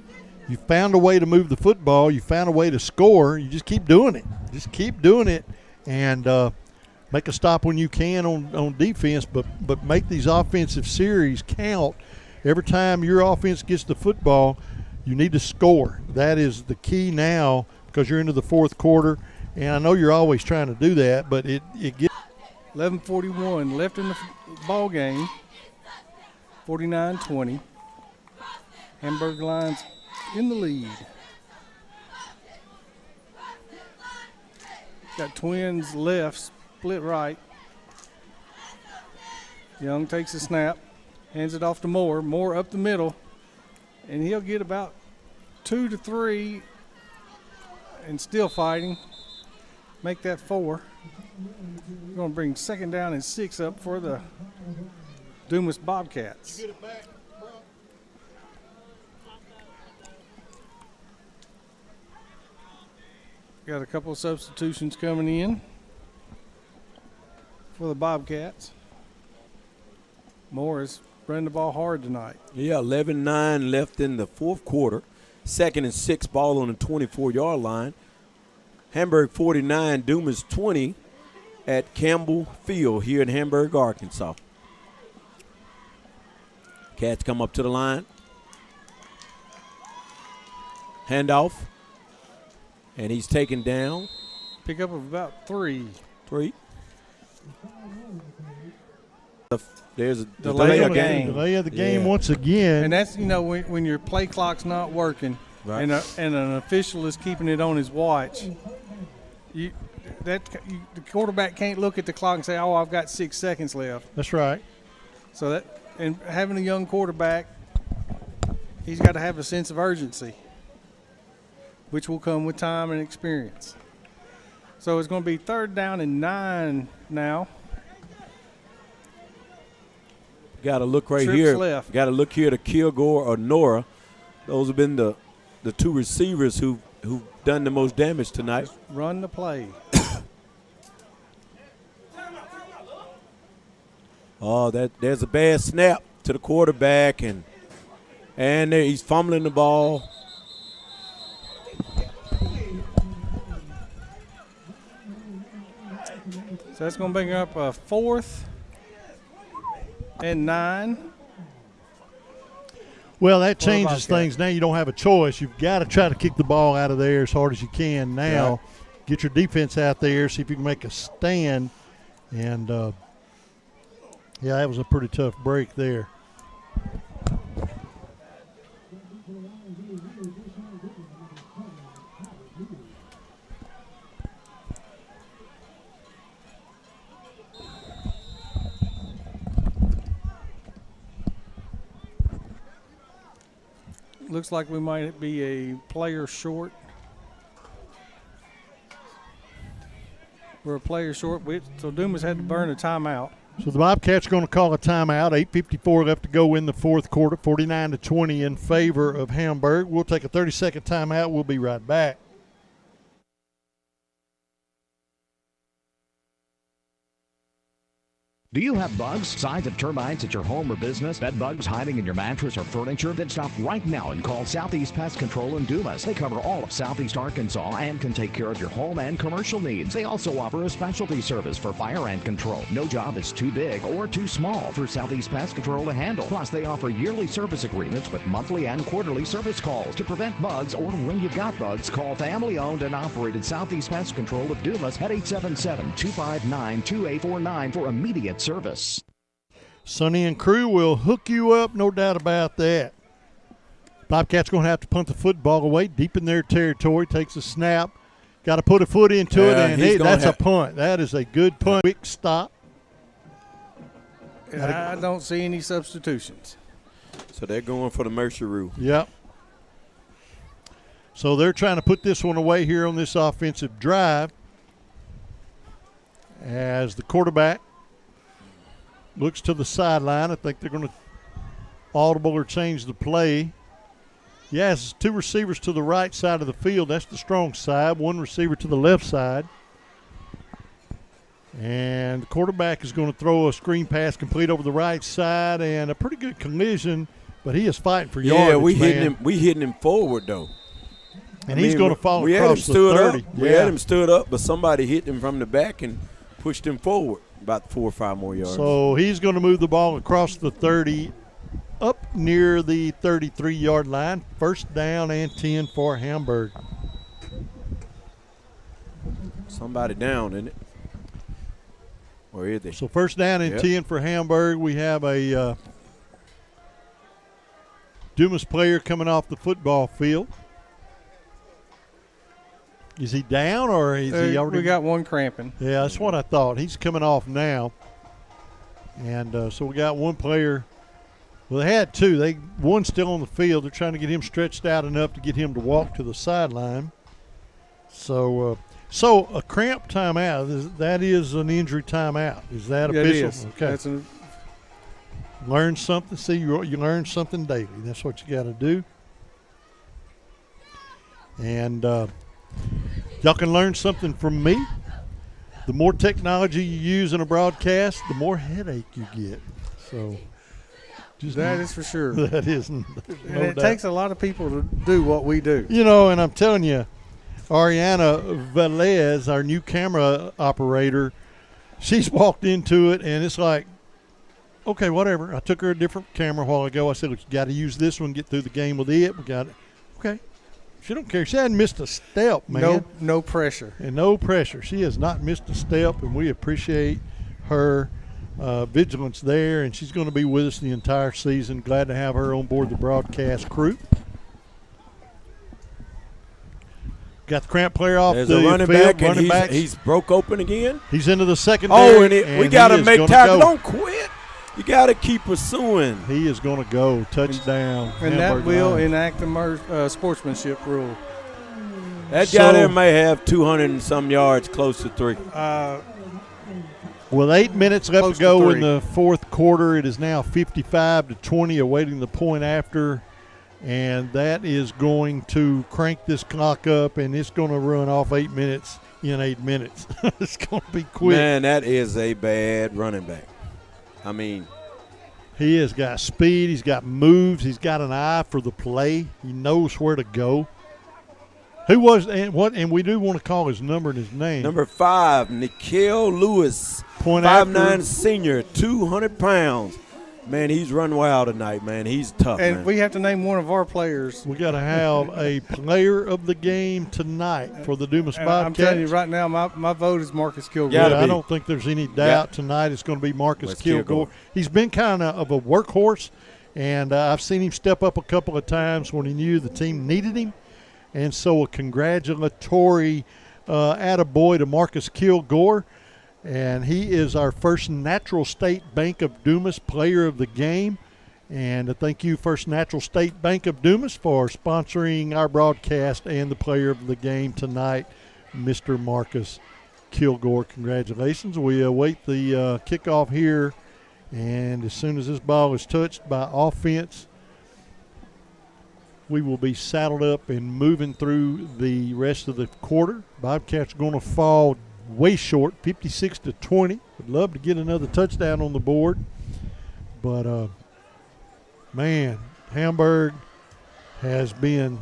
You found a way to move the football. You found a way to score. You just keep doing it. Just keep doing it, and make a stop when you can on defense, but make these offensive series count. Every time your offense gets the football, you need to score. That is the key now because you're into the fourth quarter, and I know you're always trying to do that, but it gets 11:41 left in the ball game. 49-20. Hamburg Lions in the lead. Got twins left, split right. Young takes a snap, hands it off to Moore. Moore up the middle, and he'll get about 2 to 3 and still fighting. Make that 4. We're going to bring 2nd down and 6 up for the Dumas Bobcats. Got a couple of substitutions coming in for the Bobcats. Moore is running the ball hard tonight. Yeah, 11-9 left in the fourth quarter. 2nd and 6, ball on the 24-yard line. Hamburg 49, Dumas 20 at Campbell Field here in Hamburg, Arkansas. Cats come up to the line. Handoff. And he's taken down. Pick up of about 3. 3. There's a delay of game. Delay of the game once again. And that's, when your play clock's not working, right, and an official is keeping it on his watch, the quarterback can't look at the clock and say, "Oh, I've got 6 seconds left." That's right. So and having a young quarterback, he's got to have a sense of urgency, which will come with time and experience. So it's going to be 3rd down and 9 now. Got to look right Trips here. left. Got to look here to Kilgore or Nora. Those have been the 2 receivers who've done the most damage tonight. Run the play. There's a bad snap to the quarterback, and there he's fumbling the ball. So that's going to bring up a 4th and 9. Well, that changes things. Now you don't have a choice. You've got to try to kick the ball out of there as hard as you can now. Yeah. Get your defense out there, see if you can make a stand. And, that was a pretty tough break there. Looks like we might be a player short. We're a player short, so Dumas had to burn a timeout. So the Bobcats are going to call a timeout. 8:54 left to go in the 4th quarter, 49-20 in favor of Hamburg. We'll take a 30-second timeout. We'll be right back. Do you have bugs, signs of termites at your home or business, bed bugs hiding in your mattress or furniture? Then stop right now and call Southeast Pest Control in Dumas. They cover all of Southeast Arkansas and can take care of your home and commercial needs. They also offer a specialty service for fire ant control. No job is too big or too small for Southeast Pest Control to handle. Plus, they offer yearly service agreements with monthly and quarterly service calls. To prevent bugs or when you've got bugs, call family-owned and operated Southeast Pest Control of Dumas at 877-259-2849 for immediate service. Sonny and crew will hook you up, no doubt about that. Bobcats going to have to punt the football away deep in their territory. Takes a snap. Got to put a foot into it, and hey, that's a punt. That is a good punt. Quick stop. I don't see any substitutions. So they're going for the Mercer rule. Yep. So they're trying to put this one away here on this offensive drive as the quarterback looks to the sideline. I think they're going to audible or change the play. Yes, 2 receivers to the right side of the field. That's the strong side. 1 receiver to the left side. And the quarterback is going to throw a screen pass complete over the right side, and a pretty good collision, but he is fighting for yardage. Yeah, we hitting him forward though. And he's going to fall across the 30. We had him stood up, but somebody hit him from the back and pushed him forward about 4 or 5 more yards. So he's going to move the ball across the 30 up near the 33-yard line. 1st down and 10 for Hamburg. Somebody down, isn't it? Or is they? So 1st down and 10 for Hamburg. We have a Dumas player coming off the football field. Is he down or is he already? We got 1 cramping. Yeah, that's what I thought. He's coming off now. And so we got 1 player. Well, they had 2. One's still on the field. They're trying to get him stretched out enough to get him to walk to the sideline. So a cramp timeout, that is an injury timeout. Is that official? It is. Okay. Learn something. See, you learn something daily. That's what you got to do. And y'all can learn something from me. The more technology you use in a broadcast, the more headache you get. So that is for sure. That is. And it takes a lot of people to do what we do. And I'm telling you, Ariana Velez, our new camera operator, she's walked into it, and it's like, okay, whatever. I took her a different camera a while ago. I said, look, you got to use this one, get through the game with it. We got it. Okay. She don't care. She hadn't missed a step, man. No pressure. And no pressure. She has not missed a step, and we appreciate her vigilance there, and she's going to be with us the entire season. Glad to have her on board the broadcast crew. Got the cramp player off There's the a running field. back, and he's broke open again. He's into the secondary. And we got to make tackle. Don't quit. You got to keep pursuing. He is going to go touchdown. And that will enact the sportsmanship rule. That guy there may have 200 and some yards, close to 3. With 8 minutes left to go in the fourth quarter, it is now 55-20, awaiting the point after. And that is going to crank this clock up, and it's going to run off 8 minutes in 8 minutes. It's going to be quick. Man, that is a bad running back. I mean, he has got speed. He's got moves. He's got an eye for the play. He knows where to go. Who was and what? And we do want to call his number and his name. Number 5, Nikhil Lewis, point 5'9" senior, 200 pounds. Man, he's run wild tonight, man. He's tough, and man. we have to name one of our players. We got to have a player of the game tonight for the Dumas Bobcats. I'm telling you right now, my vote is Marcus Kilgore. Yeah, I don't think there's any doubt tonight it's going to be Marcus Kilgore. He's been kind of a workhorse, and I've seen him step up a couple of times when he knew the team needed him. And so a congratulatory attaboy to Marcus Kilgore. And he is our first Natural State Bank of Dumas player of the game. And thank you, First Natural State Bank of Dumas, for sponsoring our broadcast and the player of the game tonight, Mr. Marcus Kilgore. Congratulations. We await the kickoff here. And as soon as this ball is touched by offense, we will be saddled up and moving through the rest of the quarter. Bobcats are going to fall way short, 56-20. Would love to get another touchdown on the board. But, man, Hamburg has been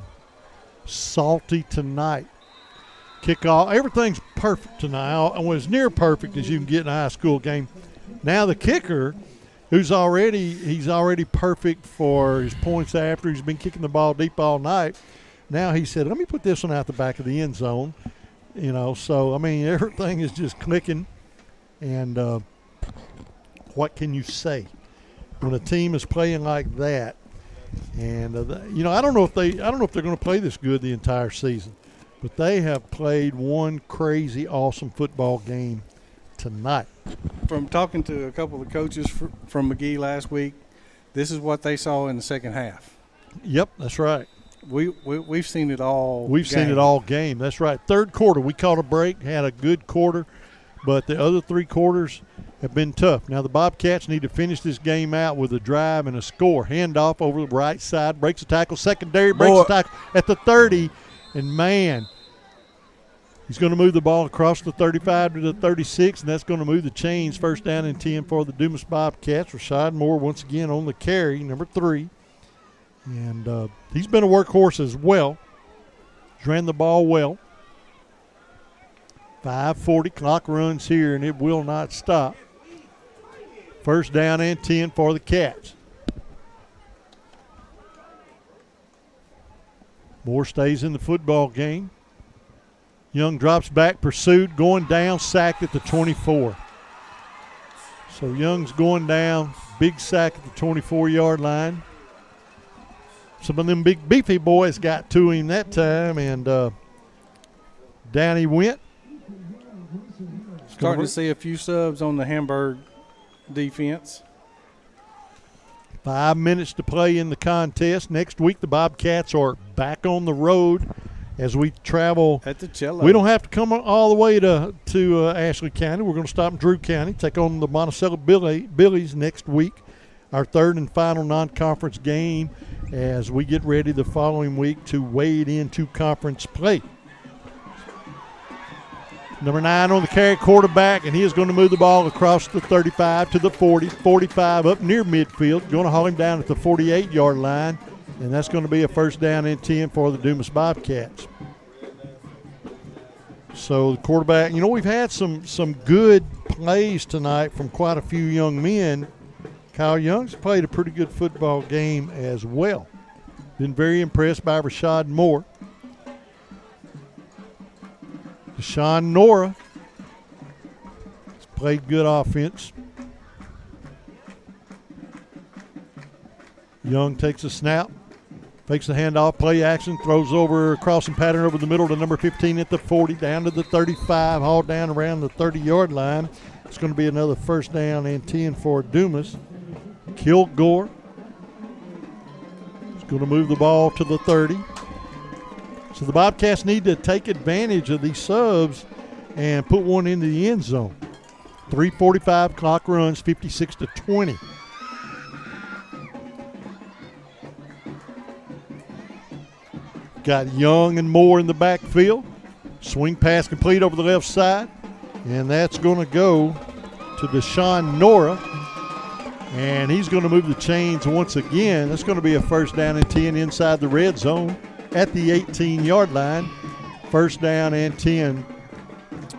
salty tonight. Kickoff, everything's perfect tonight. It was near perfect as you can get in a high school game. Now the kicker, he's already perfect for his points after. He's been kicking the ball deep all night. Now he said, let me put this one out the back of the end zone. You know, so, I mean, everything is just clicking. And what can you say when a team is playing like that? And, you know, I don't know if they're going to play this good the entire season. But they have played one crazy, awesome football game tonight. From talking to a couple of coaches from McGee last week, this is what they saw in the second half. Yep, that's right. We've seen it all. Seen it all game. That's right. Third quarter, we caught a break, had a good quarter, but the other 3 quarters have been tough. Now the Bobcats need to finish this game out with a drive and a score. Handoff over the right side, breaks a tackle, secondary, breaks a tackle at the 30, and man, he's going to move the ball across the 35 to the 36, and that's going to move the chains. First down and 10 for the Dumas Bobcats. Rashad Moore once again on the carry, number 3. And he's been a workhorse as well. He's ran the ball well. 5:40 clock runs here, and it will not stop. First down and 10 for the Cats. Moore stays in the football game. Young drops back, pursued, going down, sacked at the 24. So Young's going down, big sack at the 24-yard line. Some of them big beefy boys got to him that time, and down he went. Starting to see a few subs on the Hamburg defense. 5 minutes to play in the contest. Next week, the Bobcats are back on the road as we travel. At the Cello. We don't have to come all the way to Ashley County. We're going to stop in Drew County, take on the Monticello Billies next week. Our third and final non-conference game as we get ready the following week to wade into conference play. Number 9 on the carry, quarterback, and he is going to move the ball across the 35 to the 40, 45 up near midfield. Going to haul him down at the 48-yard line, and that's going to be a first down and 10 for the Dumas Bobcats. So the quarterback, you know, we've had some good plays tonight from quite a few young men. Kyle Young's played a pretty good football game as well. Been very impressed by Rashad Moore. Deshaun Nora has played good offense. Young takes a snap, fakes the handoff, play action, throws over, crossing pattern over the middle to number 15 at the 40, down to the 35, hauled down around the 30-yard line. It's going to be another first down and 10 for Dumas. Kilgore is going to move the ball to the 30. So the Bobcats need to take advantage of these subs and put one into the end zone. 3:45 clock runs, 56-20. Got Young and Moore in the backfield. Swing pass complete over the left side. And that's going to go to Deshaun Nora. And he's going to move the chains once again. That's going to be a first down and 10 inside the red zone at the 18-yard line. First down and 10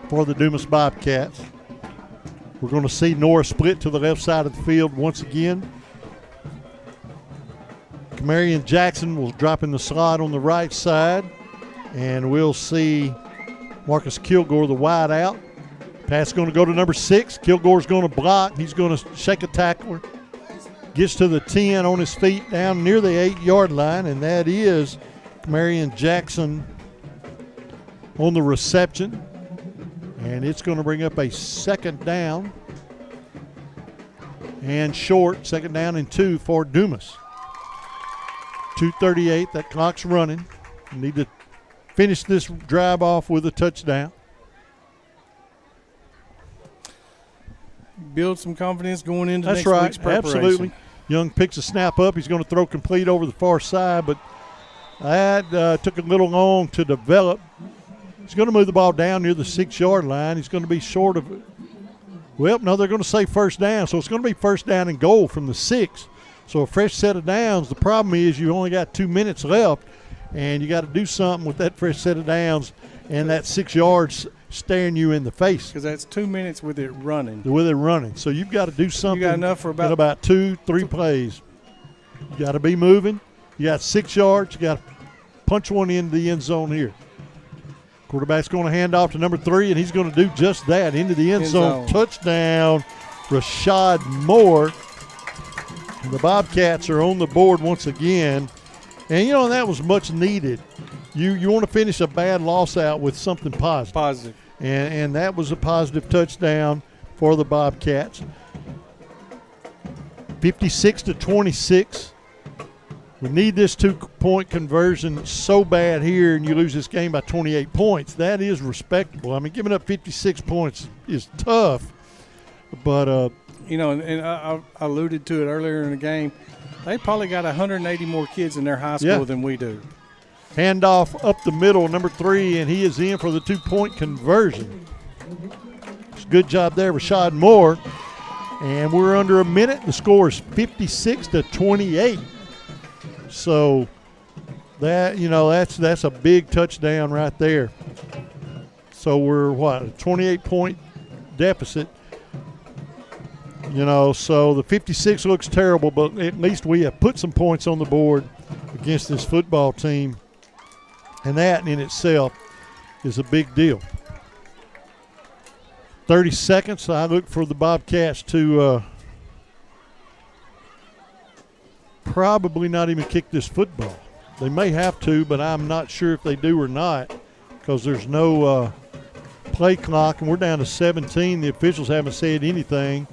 for the Dumas Bobcats. We're going to see Nora split to the left side of the field once again. Kamarian Jackson will drop in the slot on the right side. And we'll see Marcus Kilgore, the wide out. Pass is going to go to number 6. Kilgore's going to block. He's going to shake a tackler. Gets to the 10 on his feet down near the 8-yard line, and that is Kamarian Jackson on the reception. And it's going to bring up a second down and short. Second down and 2 for Dumas. 2:38, that clock's running. We need to finish this drive off with a touchdown. Build some confidence going into That's next right. week's preparation. Absolutely. Young picks a snap up. He's going to throw complete over the far side, but that took a little long to develop. He's going to move the ball down near the 6-yard line. He's going to be short of it. Well, no, they're going to say first down, so it's going to be first down and goal from the 6. So a fresh set of downs. The problem is you only got 2 minutes left, and you got to do something with that fresh set of downs and that 6 yards staring you in the face. Because that's 2 minutes with it running. With it running. So you've got to do something. You got enough for in about 2-3 plays. You got to be moving. You got 6 yards. You got to punch one into the end zone here. Quarterback's going to hand off to number 3, and he's going to do just that, into the end zone. Touchdown, Rashad Moore. And the Bobcats are on the board once again. And, you know, that was much needed. You want to finish a bad loss out with something positive. And that was a positive touchdown for the Bobcats. 56-26. We need this 2-point conversion so bad here, and you lose this game by 28 points. That is respectable. I mean, giving up 56 points is tough. But, you know, and I alluded to it earlier in the game. They probably got 180 more kids in their high school than we do. Handoff up the middle, number 3, and he is in for the 2-point conversion. It's a good job there, Rashad Moore. And we're under a minute. The score is 56-28. So that, you know, that's a big touchdown right there. So we're what, a 28-point deficit. You know, so the 56 looks terrible, but at least we have put some points on the board against this football team. And that in itself is a big deal. 30 seconds. I look for the Bobcats to probably not even kick this football. They may have to, but I'm not sure if they do or not, because there's no play clock, and we're down to 17. The officials haven't said anything.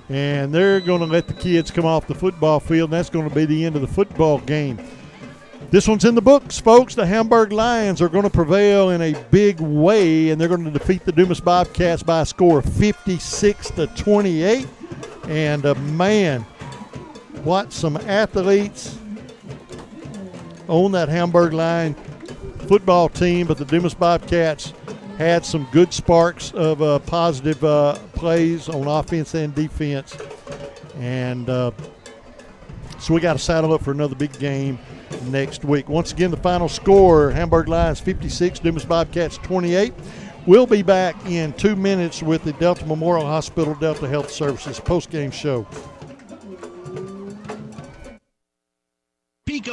And they're going to let the kids come off the football field, and that's going to be the end of the football game. This one's in the books, folks. The Hamburg Lions are going to prevail in a big way, and they're going to defeat the Dumas Bobcats by a score of 56-28. And, man, what some athletes on that Hamburg Lion football team, but the Dumas Bobcats had some good sparks of positive plays on offense and defense. And so we got to saddle up for another big game next week. Once again, the final score, Hamburg Lions 56, Dumas Bobcats 28. We'll be back in 2 minutes with the Delta Memorial Hospital Delta Health Services postgame show.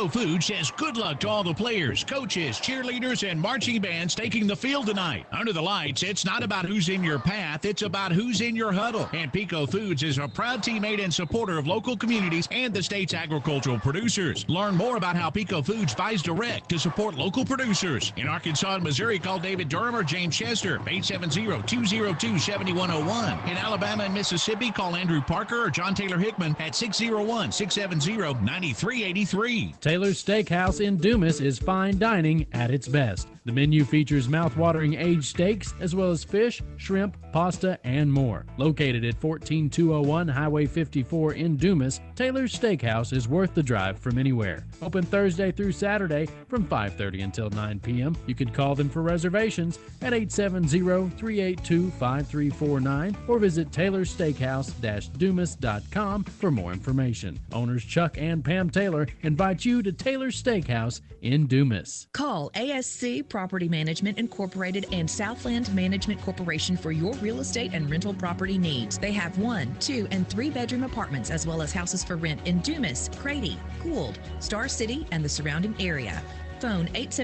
Pico Foods says good luck to all the players, coaches, cheerleaders, and marching bands taking the field tonight. Under the lights, it's not about who's in your path, it's about who's in your huddle. And Pico Foods is a proud teammate and supporter of local communities and the state's agricultural producers. Learn more about how Pico Foods buys direct to support local producers. In Arkansas and Missouri, call David Durham or James Chester, 870-202-7101. In Alabama and Mississippi, call Andrew Parker or John Taylor Hickman at 601-670-9383. Taylor's Steakhouse in Dumas is fine dining at its best. The menu features mouth-watering aged steaks as well as fish, shrimp, pasta, and more. Located at 14201 Highway 54 in Dumas, Taylor's Steakhouse is worth the drive from anywhere. Open Thursday through Saturday from 5:30 until 9 p.m. You can call them for reservations at 870-382-5349 or visit taylorsteakhouse-dumas.com for more information. Owners Chuck and Pam Taylor invite you to Taylor's Steakhouse in Dumas. Call ASC Property Management Incorporated and Southland Management Corporation for your real estate and rental property needs. They have 1, 2, and 3 bedroom apartments as well as houses for rent in Dumas, Grady, Gould, Star City, and the surrounding area. Phone 870